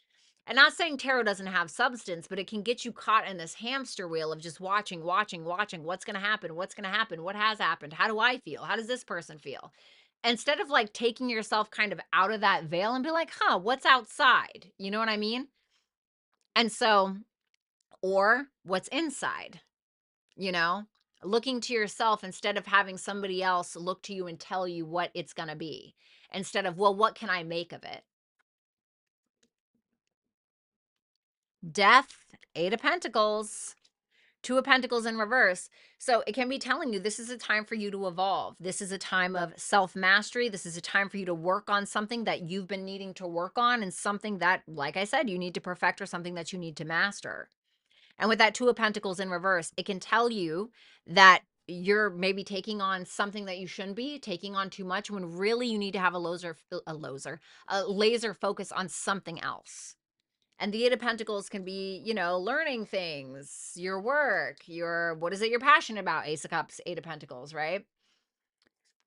And not saying tarot doesn't have substance, but it can get you caught in this hamster wheel of just watching, watching, watching. What's going to happen? What's going to happen? What has happened? How do I feel? How does this person feel? Instead of like taking yourself kind of out of that veil and be like, huh, what's outside? You know what I mean? And so, or what's inside, you know? Looking to yourself instead of having somebody else look to you and tell you what it's going to be. Instead of, well, what can I make of it? Death, 8 of Pentacles. 2 of Pentacles in reverse. So it can be telling you this is a time for you to evolve. This is a time of self-mastery. This is a time for you to work on something that you've been needing to work on, and something that, like I said, you need to perfect, or something that you need to master. And with that 2 of Pentacles in reverse, it can tell you that you're maybe taking on something that you shouldn't be taking on too much, when really you need to have a laser focus on something else. And the 8 of Pentacles can be, you know, learning things, your work, what is it you're passionate about? Ace of Cups, 8 of Pentacles, right?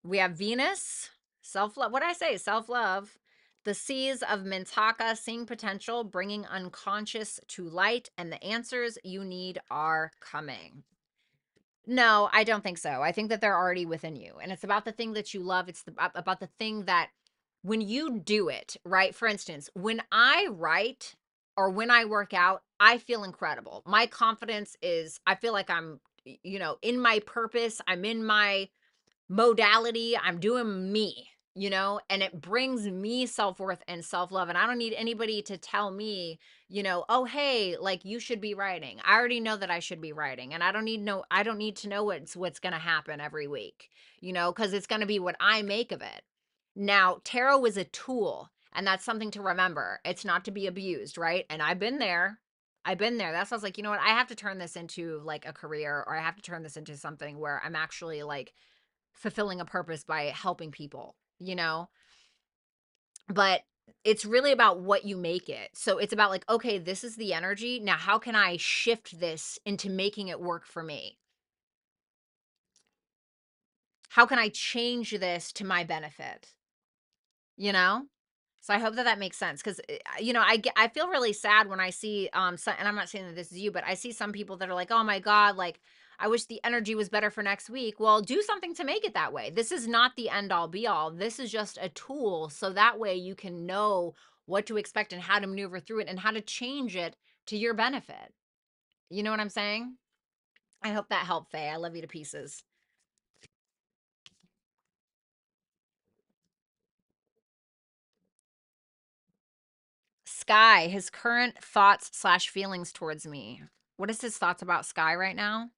We have Venus, self-love. What did I say? Self-love. The seas of Mintaka, seeing potential, bringing unconscious to light, and the answers you need are coming. No, I don't think so. I think that they're already within you. And it's about the thing that you love. It's about the thing that when you do it, right? For instance, when I write or when I work out, I feel incredible. My confidence is, I feel like I'm, in my purpose, I'm in my modality. I'm doing me, and it brings me self-worth and self-love. And I don't need anybody to tell me, oh, hey, like you should be writing. I already know that I should be writing. And I don't need to know what's gonna happen every week, because it's gonna be what I make of it. Now, tarot is a tool, and that's something to remember. It's not to be abused, right? And I've been there. I've been there. That's why I was like, you know what? I have to turn this into like a career, or I have to turn this into something where I'm actually like fulfilling a purpose by helping people. But it's really about what you make it. So it's about like, okay, this is the energy. Now, how can I shift this into making it work for me? How can I change this to my benefit? You know? So I hope that that makes sense because I feel really sad when I see and I'm not saying that this is you, but I see some people that are like, oh my god, like I wish the energy was better for next week. Well, do something to make it that way. This is not the end all be all. This is just a tool so that way you can know what to expect and how to maneuver through it and how to change it to your benefit. You know what I'm saying? I hope that helped, Faye. I love you to pieces. Sky, his current thoughts slash feelings towards me. What is his thoughts about Sky right now?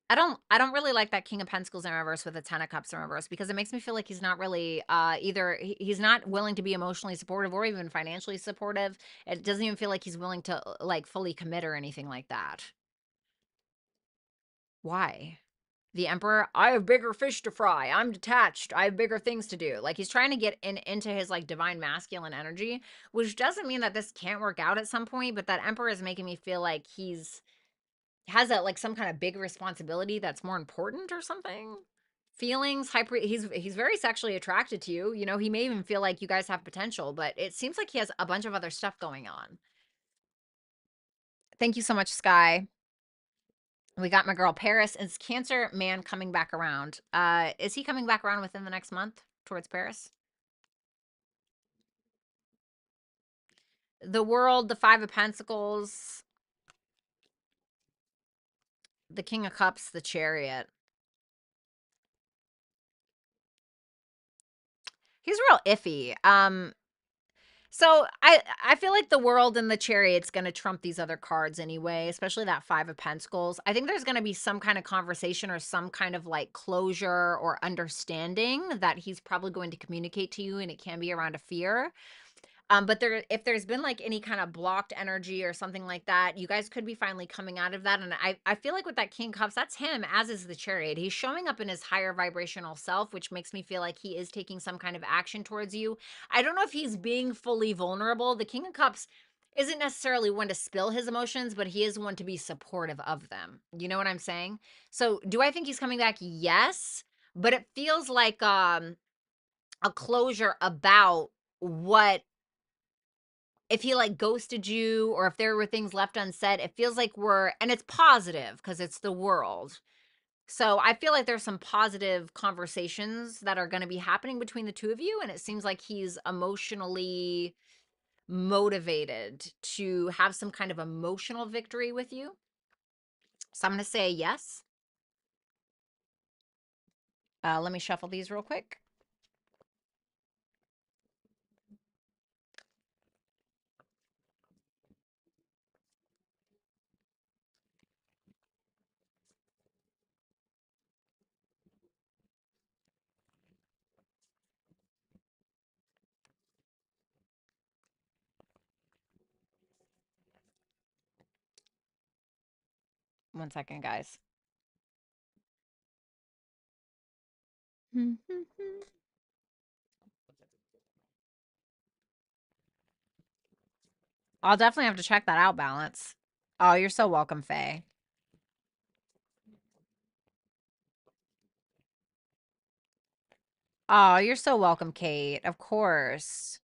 I don't really like that King of Pentacles in reverse with the Ten of Cups in reverse because it makes me feel like he's not really either he's not willing to be emotionally supportive or even financially supportive. It doesn't even feel like he's willing to like fully commit or anything like that. Why? The Emperor, I have bigger fish to fry. I'm detached. I have bigger things to do. Like he's trying to get into his like divine masculine energy, which doesn't mean that this can't work out at some point, but that Emperor is making me feel like he's has a like some kind of big responsibility that's more important or something. Feelings, hyper he's very sexually attracted to you. He may even feel like you guys have potential, but it seems like he has a bunch of other stuff going on. Thank you so much, Sky. We got my girl Paris. Is Cancer man coming back around? Is he coming back around within the next month towards Paris? The World, the Five of Pentacles, the King of Cups, the Chariot. He's real iffy. So I feel like the World and the Chariot's going to trump these other cards anyway, especially that Five of Pentacles. I think there's going to be some kind of conversation or some kind of like closure or understanding that he's probably going to communicate to you, and it can be around a fear. But if there's been like any kind of blocked energy or something like that, you guys could be finally coming out of that. And I feel like with that King Cups, that's him, as is the Chariot. He's showing up in his higher vibrational self, which makes me feel like he is taking some kind of action towards you. I don't know if he's being fully vulnerable. The King of Cups isn't necessarily one to spill his emotions, but he is one to be supportive of them. You know what I'm saying? So do I think he's coming back? Yes. But it feels like a closure about what if he like ghosted you or if there were things left unsaid. It feels like and it's positive because it's the World. So I feel like there's some positive conversations that are going to be happening between the two of you. And it seems like he's emotionally motivated to have some kind of emotional victory with you. So I'm going to say yes. Let me shuffle these real quick. One second, guys. I'll definitely have to check that out, Balance. Oh, you're so welcome, Faye. Oh, you're so welcome, Kate. Of course.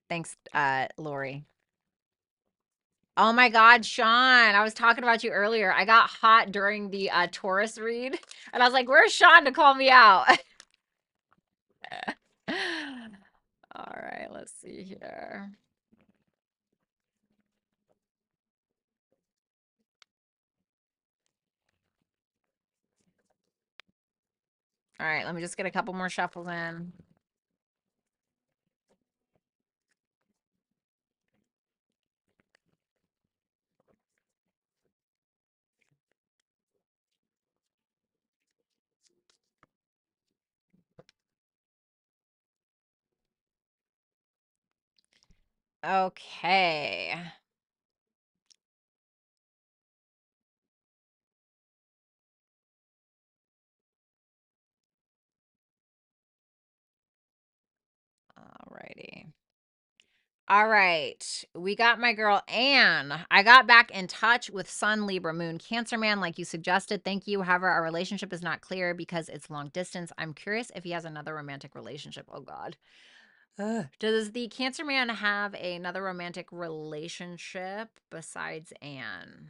Thanks, Lori. Oh my God, Sean, I was talking about you earlier. I got hot during the Taurus read, and I was like, where's Sean to call me out? All right, let's see here. All right, let me just get a couple more shuffles in. Okay. All righty. All right. We got my girl Anne. I got back in touch with Sun, Libra, Moon, Cancer Man, like you suggested. Thank you. However, our relationship is not clear because it's long distance. I'm curious if he has another romantic relationship. Oh, God. Ugh. Does the Cancer Man have another romantic relationship besides Anne?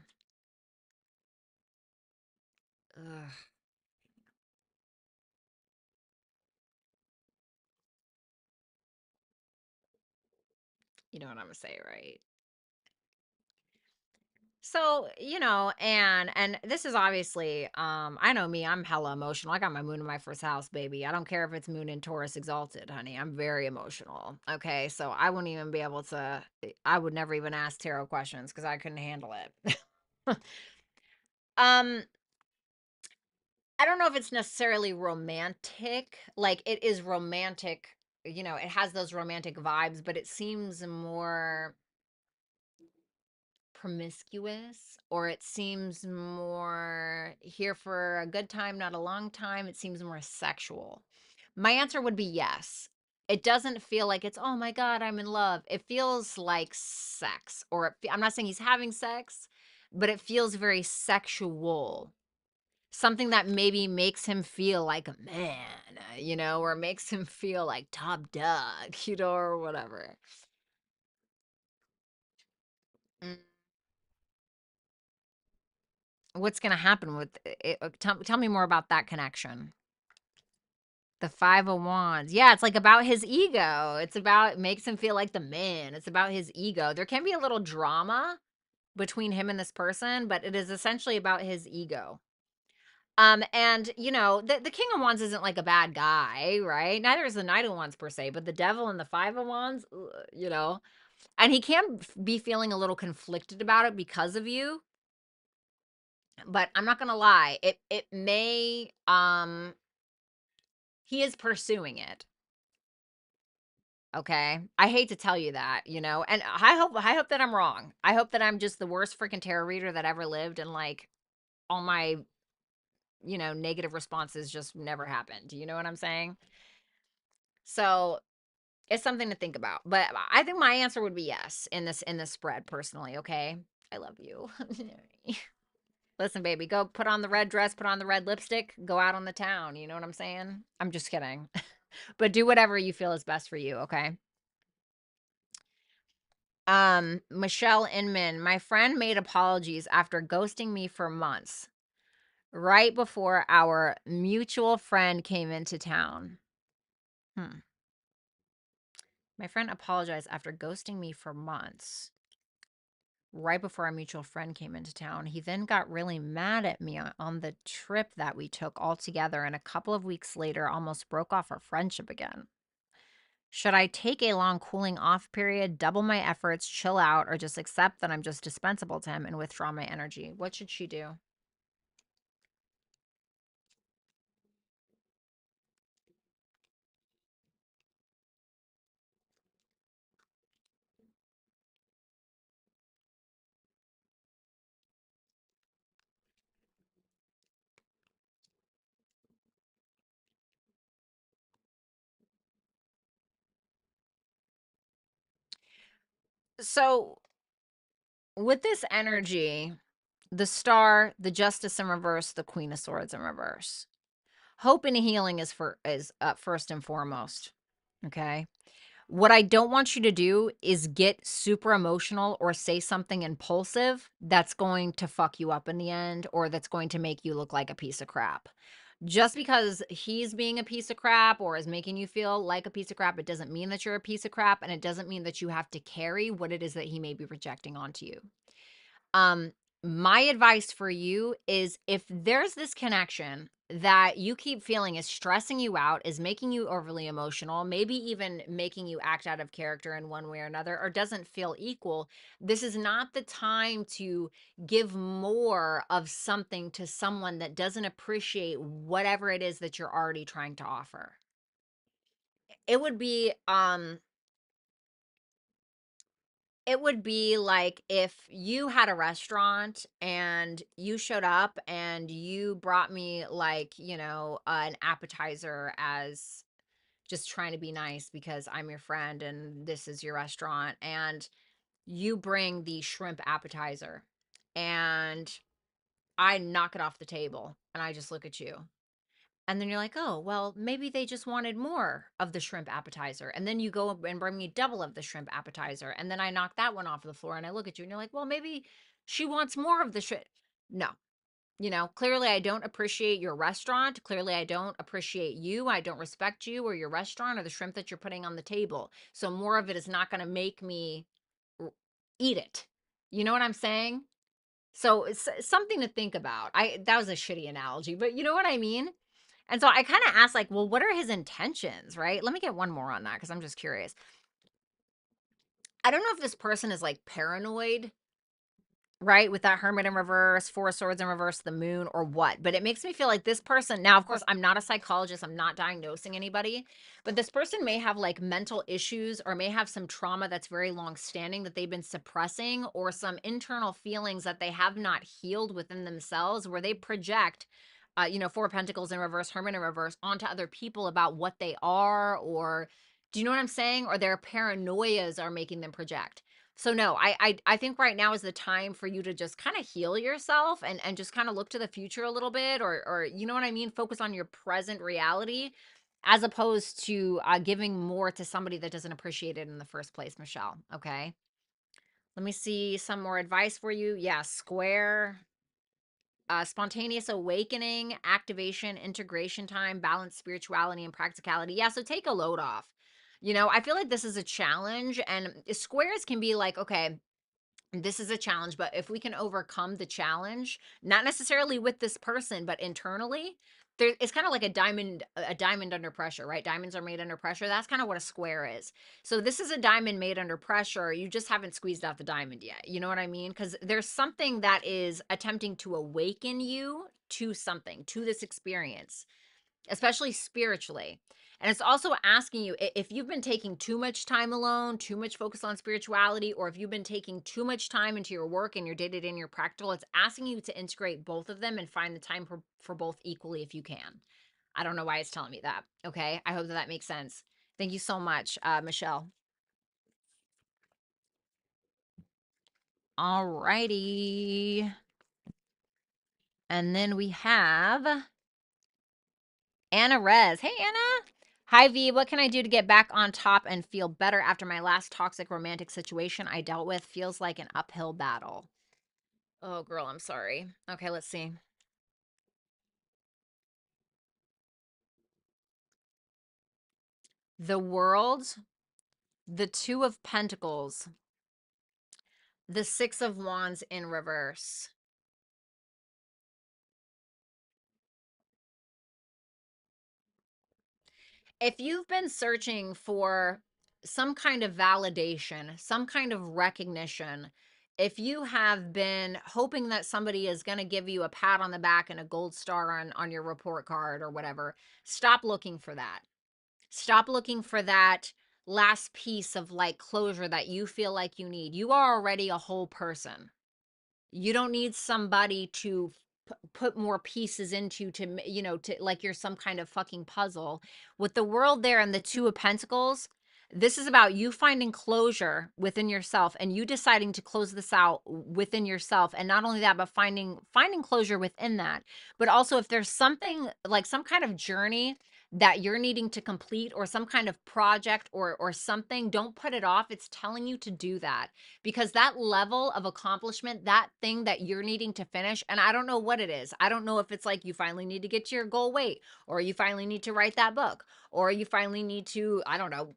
Ugh. You know what I'm going to say, right? So, and this is obviously, I know me, I'm hella emotional. I got my moon in my first house, baby. I don't care if it's moon in Taurus exalted, honey. I'm very emotional. Okay. So I wouldn't even be able to, I would never even ask tarot questions because I couldn't handle it. um, I don't know if it's necessarily romantic. Like it is romantic, it has those romantic vibes, but it seems more promiscuous, or it seems more here for a good time, not a long time. It seems more sexual. My answer would be yes. It doesn't feel like it's, oh my God, I'm in love. It feels like sex, or I'm not saying he's having sex, but it feels very sexual. Something that maybe makes him feel like a man, or makes him feel like top dog, or whatever. Mm. What's going to happen with it? Tell me more about that connection. The Five of Wands. Yeah, it's like about his ego. It's about, it makes him feel like the man. It's about his ego. There can be a little drama between him and this person, but it is essentially about his ego. And the King of Wands isn't like a bad guy, right? Neither is the Knight of Wands per se, but the Devil and the Five of Wands, and he can be feeling a little conflicted about it because of you. But I'm not gonna lie, it may he is pursuing it. Okay. I hate to tell you that, and I hope that I'm wrong. I hope that I'm just the worst freaking tarot reader that ever lived, and like all my, negative responses just never happened. You know what I'm saying? So it's something to think about. But I think my answer would be yes in this spread personally, okay? I love you. Listen, baby, go put on the red dress, put on the red lipstick, go out on the town. You know what I'm saying? I'm just kidding. But do whatever you feel is best for you, okay? Michelle Inman, my friend made apologies after ghosting me for months, right before our mutual friend came into town. My friend apologized after ghosting me for months, right before our mutual friend came into town. He then got really mad at me on the trip that we took all together, and a couple of weeks later almost broke off our friendship again. Should I take a long cooling off period, double my efforts, chill out, or just accept that I'm just dispensable to him and withdraw my energy? What should she do? So, with this energy, the Star, the Justice in reverse, the Queen of Swords in reverse. Hope and healing is first and foremost. Okay. What I don't want you to do is get super emotional or say something impulsive that's going to fuck you up in the end, or that's going to make you look like a piece of crap. Just because he's being a piece of crap or is making you feel like a piece of crap, it doesn't mean that you're a piece of crap, and it doesn't mean that you have to carry what it is that he may be projecting onto you. Um, my advice for you is, if there's this connection that you keep feeling is stressing you out, is making you overly emotional, maybe even making you act out of character in one way or another, or doesn't feel equal, this is not the time to give more of something to someone that doesn't appreciate whatever it is that you're already trying to offer. It would be It would be like if you had a restaurant and you showed up and you brought me, like, an appetizer, as just trying to be nice because I'm your friend and this is your restaurant, and you bring the shrimp appetizer and I knock it off the table and I just look at you. And then you're like, oh, well, maybe they just wanted more of the shrimp appetizer. And then you go and bring me double of the shrimp appetizer. And then I knock that one off the floor and I look at you and you're like, well, maybe she wants more of the shrimp. No, clearly I don't appreciate your restaurant. Clearly I don't appreciate you. I don't respect you or your restaurant or the shrimp that you're putting on the table. So more of it is not going to make me eat it. You know what I'm saying? So it's something to think about. That was a shitty analogy, but you know what I mean? And so I kind of asked, like, well, what are his intentions, right? Let me get one more on that because I'm just curious. I don't know if this person is like paranoid, right? With that Hermit in reverse, Four of Swords in reverse, the Moon, or what. But it makes me feel like this person, now, of course, I'm not a psychologist, I'm not diagnosing anybody, but this person may have like mental issues or may have some trauma that's very long standing that they've been suppressing, or some internal feelings that they have not healed within themselves, where they project Four of Pentacles in reverse, Hermit in reverse, onto other people about what they are, or do you know what I'm saying? Or their paranoias are making them project. So no, I think right now is the time for you to just kind of heal yourself and just kind of look to the future a little bit, or you know what I mean? Focus on your present reality as opposed to giving more to somebody that doesn't appreciate it in the first place, Michelle. Okay. Let me see some more advice for you. Yeah, square. Spontaneous awakening, activation, integration time, balance, spirituality, and practicality. Yeah, so take a load off. I feel like this is a challenge, and squares can be like, okay, this is a challenge, but if we can overcome the challenge, not necessarily with this person, but internally, there, it's kind of like a diamond under pressure, right? Diamonds are made under pressure. That's kind of what a square is. So this is a diamond made under pressure. You just haven't squeezed out the diamond yet. You know what I mean? Because there's something that is attempting to awaken you to something, to this experience, especially spiritually. And it's also asking you, if you've been taking too much time alone, too much focus on spirituality, or if you've been taking too much time into your work and your day-to-day and your practical, it's asking you to integrate both of them and find the time for both equally if you can. I don't know why it's telling me that. Okay. I hope that makes sense. Thank you so much, Michelle. All righty. And then we have Anna Rez. Hey, Anna. Hi, V. What can I do to get back on top and feel better after my last toxic romantic situation I dealt with? Feels like an uphill battle. Oh, girl, I'm sorry. Okay, let's see. The World, the Two of Pentacles, the Six of Wands in reverse. If you've been searching for some kind of validation, some kind of recognition, if you have been hoping that somebody is going to give you a pat on the back and a gold star on your report card or whatever, stop looking for that. Stop looking for that last piece of like closure that you feel like you need. You are already a whole person. You don't need somebody to put more pieces into, to like you're some kind of fucking puzzle. With the World there and the Two of Pentacles, This is about you finding closure within yourself and you deciding to close this out within yourself. And not only that, but finding closure within that. But also if there's something like some kind of journey that you're needing to complete or some kind of project or something, don't put it off. It's telling you to do that because that level of accomplishment, that thing that you're needing to finish, and I don't know what it is. I don't know if it's like you finally need to get to your goal weight, or you finally need to write that book, or you finally need to, I don't know,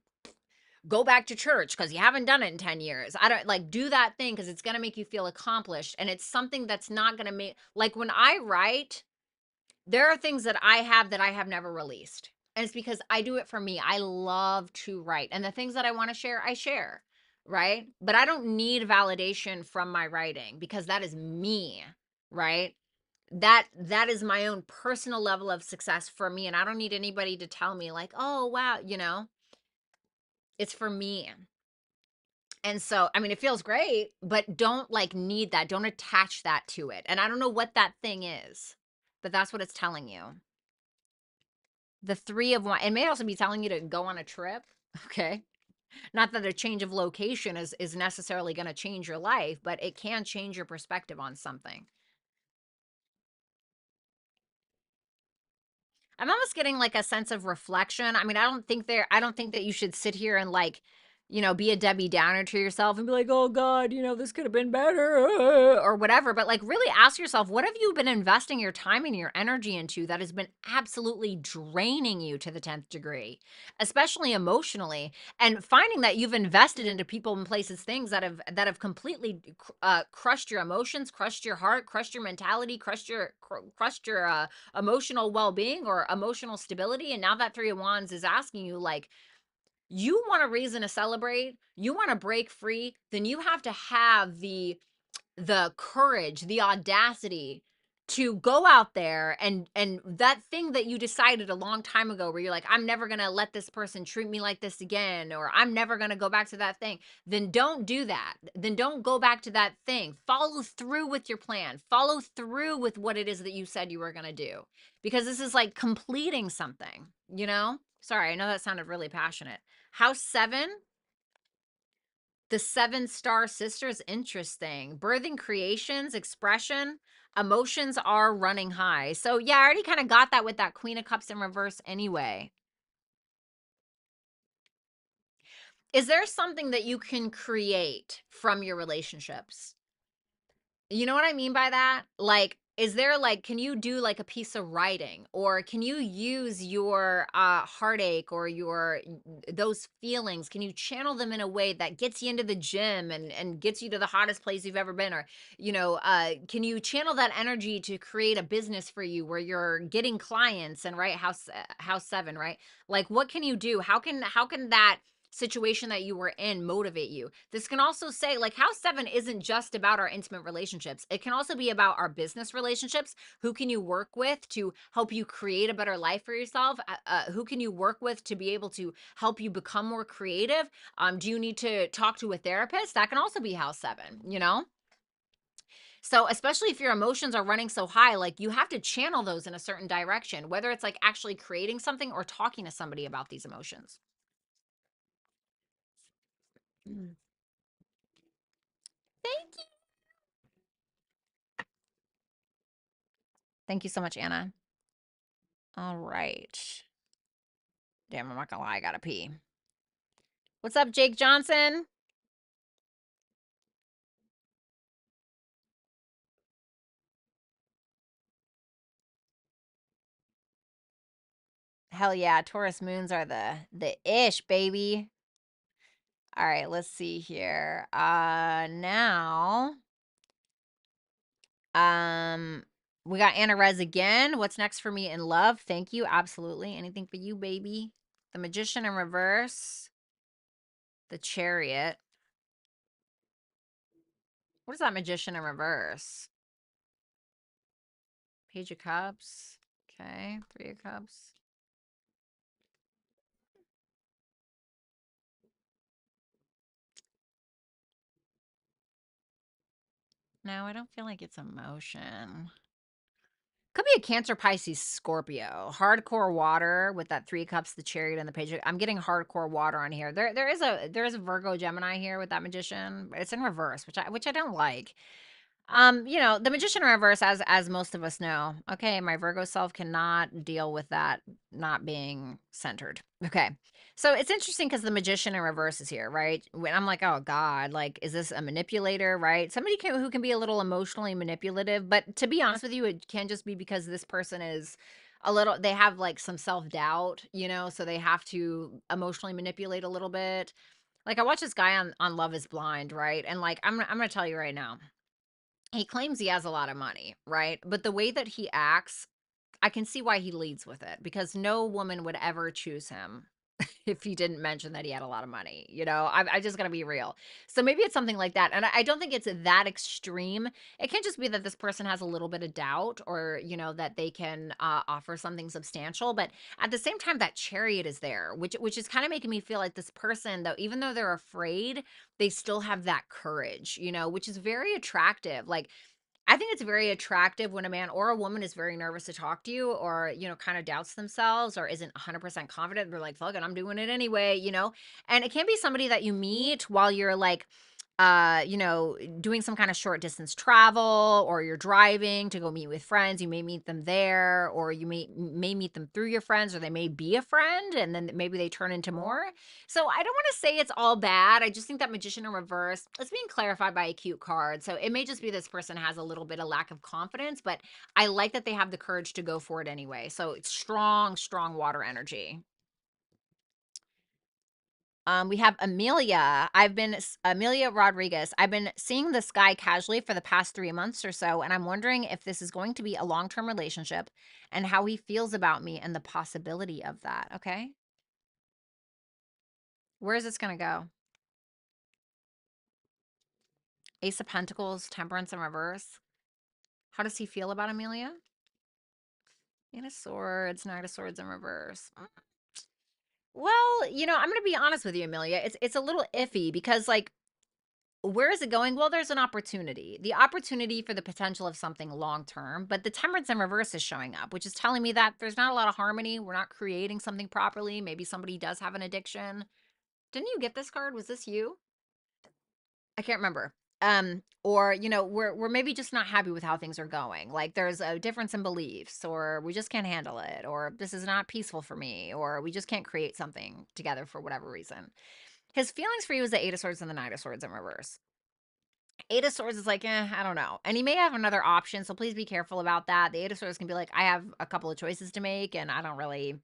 go back to church because you haven't done it in 10 years. I don't like do that thing because it's going to make you feel accomplished. And it's something that's not going to make, like when I write, there are things that I have never released. And it's because I do it for me. I love to write. And the things that I want to share, I share. Right. But I don't need validation from my writing because that is me. Right. That is my own personal level of success for me. And I don't need anybody to tell me, like, oh, wow, it's for me. And so, I mean, it feels great, but don't like need that. Don't attach that to it. And I don't know what that thing is, but that's what it's telling you. The three of one, it may also be telling you to go on a trip. Okay. Not that a change of location is necessarily going to change your life, but it can change your perspective on something. I'm almost getting like a sense of reflection. I mean, I don't think that you should sit here and like, be a Debbie Downer to yourself and be like, oh God, this could have been better or whatever. But like really ask yourself, what have you been investing your time and your energy into that has been absolutely draining you to the 10th degree, especially emotionally, and finding that you've invested into people and places, things that have completely crushed your emotions, crushed your heart, crushed your mentality, crushed your emotional well-being or emotional stability. And now that three of wands is asking you, like, you want a reason to celebrate, you want to break free, then you have to have the courage, the audacity to go out there and that thing that you decided a long time ago where you're like, I'm never going to let this person treat me like this again, or I'm never going to go back to that thing. Then don't do that. Then don't go back to that thing. Follow through with your plan. Follow through with what it is that you said you were going to do, because this is like completing something. Sorry, I know that sounded really passionate. House 7, the 7-star sisters, interesting. Birthing creations, expression, emotions are running high. So yeah, I already kind of got that with that Queen of Cups in reverse anyway. Is there something that you can create from your relationships? You know what I mean by that? Like, is there like, can you do like a piece of writing, or can you use your heartache or those feelings? Can you channel them in a way that gets you into the gym and gets you to the hottest place you've ever been? Or, can you channel that energy to create a business for you where you're getting clients and right house 7, right? Like, what can you do? How can that situation that you were in motivate you? This can also say, like, house 7 isn't just about our intimate relationships. It can also be about our business relationships. Who can you work with to help you create a better life for yourself? Who can you work with to be able to help you become more creative? Do you need to talk to a therapist? That can also be house 7. So, especially if your emotions are running so high, like you have to channel those in a certain direction, whether it's like actually creating something or talking to somebody about these emotions. Mm. Thank you. Thank you so much, Anna. All right. Damn, I'm not gonna lie, I gotta pee. What's up, Jake Johnson? Hell yeah, Taurus moons are the ish, baby. All right, let's see here. Now, um, we got Anna Rez again. What's next for me in love? Thank you. Absolutely. Anything for you, baby. The Magician in reverse. The Chariot. What is that Magician in reverse? Page of Cups. Okay, Three of Cups. No, I don't feel like it's emotion. Could be a Cancer, Pisces, Scorpio. Hardcore water with that 3 cups, the chariot, and the page. I'm getting hardcore water on here. There is a Virgo Gemini here with that magician, but it's in reverse, which I don't like. The magician in reverse, as most of us know. Okay, my Virgo self cannot deal with that not being centered. Okay. So it's interesting because the magician in reverse is here, right? When I'm like, oh God, like, is this a manipulator, right? Who can be a little emotionally manipulative, but to be honest with you, it can just be because this person is they have like some self-doubt, so they have to emotionally manipulate a little bit. Like I watch this guy on Love is Blind, right? And like I'm gonna tell you right now, he claims he has a lot of money, right? But the way that he acts, I can see why he leads with it because no woman would ever choose him if he didn't mention that he had a lot of money. I just gotta be real. So maybe it's something like that. And I don't think it's that extreme. It can just be that this person has a little bit of doubt or, that they can offer something substantial. But at the same time, that chariot is there, which is kind of making me feel like this person, though, even though they're afraid, they still have that courage, which is very attractive. Like, I think it's very attractive when a man or a woman is very nervous to talk to you or, kind of doubts themselves or isn't 100% confident. They're like, fuck it, I'm doing it anyway. And it can be somebody that you meet while you're like, doing some kind of short distance travel or you're driving to go meet with friends. You may meet them there or you may meet them through your friends or they may be a friend and then maybe they turn into more. So I don't want to say it's all bad. I just think that magician in reverse is being clarified by a cute card. So it may just be this person has a little bit of lack of confidence, but I like that they have the courage to go for it anyway. So it's strong, strong water energy. We have Amelia Rodriguez. I've been seeing this guy casually for the past 3 months or so, and I'm wondering if this is going to be a long-term relationship and how he feels about me and the possibility of that. Okay. Where is this going to go? Ace of Pentacles, Temperance in reverse. How does he feel about Amelia? Eight of Swords, Knight of Swords in reverse. Well, I'm going to be honest with you, Amelia. It's a little iffy because like where is it going? Well, there's an opportunity. The opportunity for the potential of something long term, but the temperance in reverse is showing up, which is telling me that there's not a lot of harmony. We're not creating something properly. Maybe somebody does have an addiction. Didn't you get this card? Was this you? I can't remember. Or we're maybe just not happy with how things are going. Like there's a difference in beliefs, or we just can't handle it, or this is not peaceful for me, or we just can't create something together for whatever reason. His feelings for you is the Eight of Swords and the Knight of Swords in reverse. Eight of Swords is like, I don't know. And he may have another option, so please be careful about that. The Eight of Swords can be like, I have a couple of choices to make, and I don't really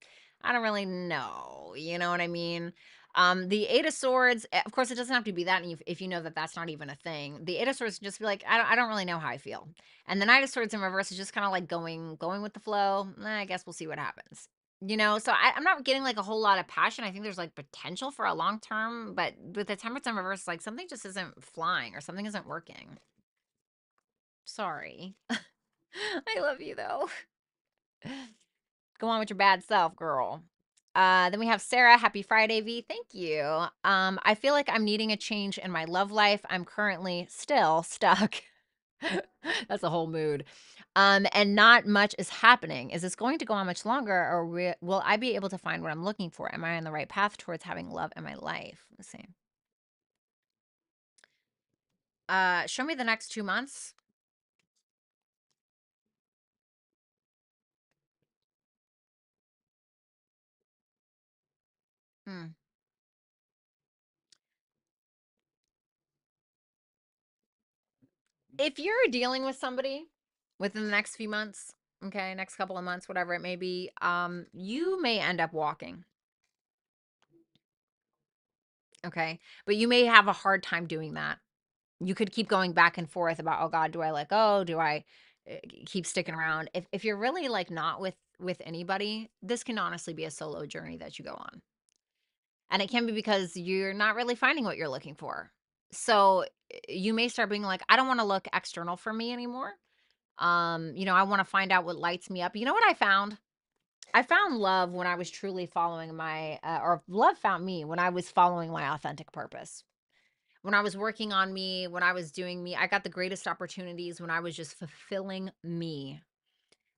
know. You know what I mean? The Eight of Swords, of course, it doesn't have to be that if you know that that's not even a thing. The Eight of Swords can just be like, I don't really know how I feel. And the Knight of Swords in reverse is just kind of like going with the flow. I guess we'll see what happens. So I'm not getting like a whole lot of passion. I think there's like potential for a long term, but with the temperance in reverse, like something just isn't flying or something isn't working. Sorry. I love you though. Go on with your bad self, girl. Then we have Sarah. Happy Friday, V. Thank you. I feel like I'm needing a change in my love life. I'm currently still stuck. That's a whole mood. And not much is happening. Is this going to go on much longer, or will I be able to find what I'm looking for? Am I on the right path towards having love in my life? Let's see. Show me the next 2 months. Hmm. If you're dealing with somebody within the next few months, okay, next couple of months, whatever it may be, you may end up walking. Okay. But you may have a hard time doing that. You could keep going back and forth about, oh God, do I let go? Do I keep sticking around? If you're really like not with anybody, this can honestly be a solo journey that you go on. And it can be because you're not really finding what you're looking for. So you may start being like, I don't want to look external for me anymore. I want to find out what lights me up. You know what I found? I found love when I was truly following or love found me when I was following my authentic purpose. When I was working on me, when I was doing me, I got the greatest opportunities when I was just fulfilling me.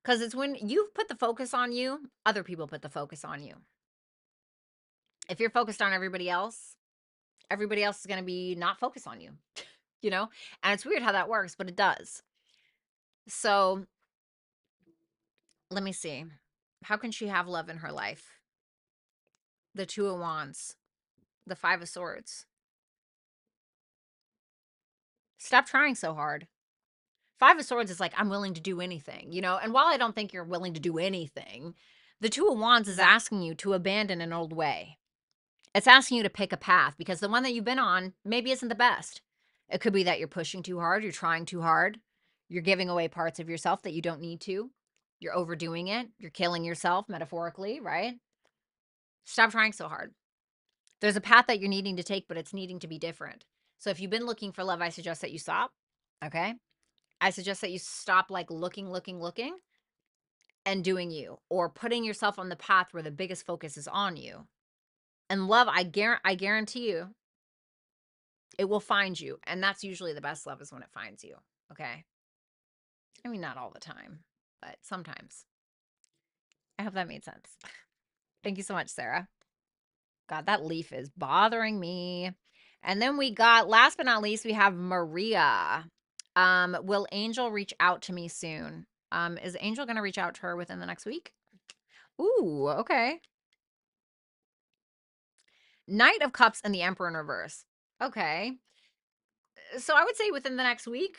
Because it's when you put the focus on you, other people put the focus on you. If you're focused on everybody else is going to be not focused on you, you know? And it's weird how that works, but it does. So let me see. How can she have love in her life? The Two of Wands, the Five of Swords. Stop trying so hard. Five of Swords is like, I'm willing to do anything, you know? And while I don't think you're willing to do anything, the Two of Wands is asking you to abandon an old way. It's asking you to pick a path because the one that you've been on maybe isn't the best. It could be that you're pushing too hard, you're trying too hard, you're giving away parts of yourself that you don't need to, you're overdoing it, you're killing yourself metaphorically, right? Stop trying so hard. There's a path that you're needing to take, but it's needing to be different. So if you've been looking for love, I suggest that you stop. Okay. I suggest that you stop like looking, and doing you, or putting yourself on the path where the biggest focus is on you. And love, I guarantee you, it will find you. And that's usually the best love, is when it finds you. Okay. I mean, not all the time, but sometimes. I hope that made sense. Thank you so much, Sarah. God, that leaf is bothering me. And then we got, last but not least, we have Maria. Will Angel reach out to me soon? Is Angel going to reach out to her within the next week? Ooh, okay. Knight of Cups and the Emperor in reverse. Okay. So I would say within the next week,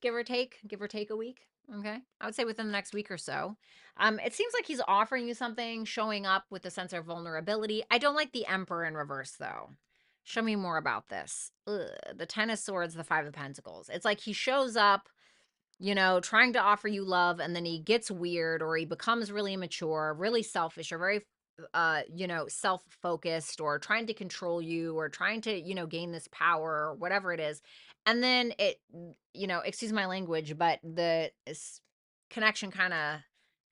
give or take a week. Okay. I would say within the next week or so. It seems like he's offering you something, showing up with a sense of vulnerability. I don't like the Emperor in reverse, though. Show me more about this. Ugh, the Ten of Swords, the Five of Pentacles. It's like he shows up, you know, trying to offer you love, and then he gets weird, or he becomes really immature, really selfish, or very you know, self-focused, or trying to control you, or trying to, you know, gain this power, or whatever it is. And then it, you know, excuse my language, but the connection kind of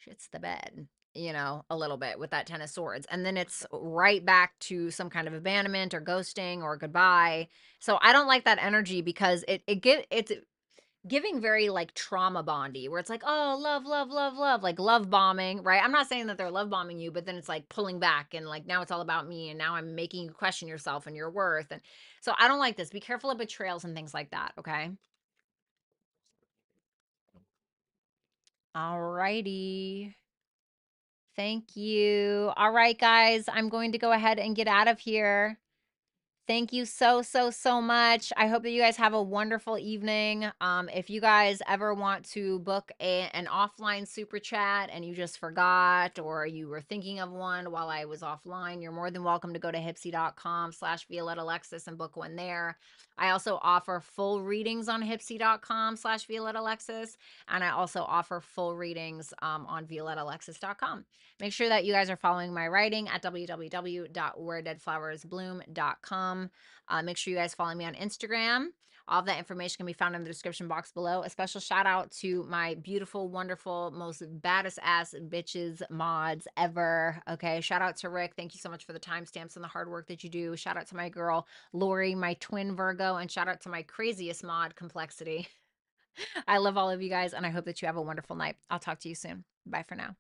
shits the bed, you know, a little bit with that Ten of Swords. And then it's right back to some kind of abandonment or ghosting or goodbye. So I don't like that energy, because it's giving very like trauma bondy, where it's like, oh, love, like love bombing, right? I'm not saying that they're love bombing you, but then it's like pulling back, and like, now it's all about me, and now I'm making you question yourself and your worth. And so I don't like this. Be careful of betrayals and things like that. Okay. All righty. Thank you. All right, guys, I'm going to go ahead and get out of here. Thank you so much. I hope that you guys have a wonderful evening. If you guys ever want to book an offline super chat and you just forgot, or you were thinking of one while I was offline, you're more than welcome to go to hipsy.com/Violetta Alexis and book one there. I also offer full readings on hipsy.com/Violetta Alexis, and I also offer full readings on violettalexis.com. Make sure that you guys are following my writing at www.wheredeadflowersbloom.com. Make sure you guys follow me on Instagram. All of that information can be found in the description box below. A special shout out to my beautiful, wonderful, most baddest ass bitches mods ever. Okay. Shout out to Rick. Thank you so much for the timestamps and the hard work that you do. Shout out to my girl, Lori, my twin Virgo, and shout out to my craziest mod, Complexity. I love all of you guys, and I hope that you have a wonderful night. I'll talk to you soon. Bye for now.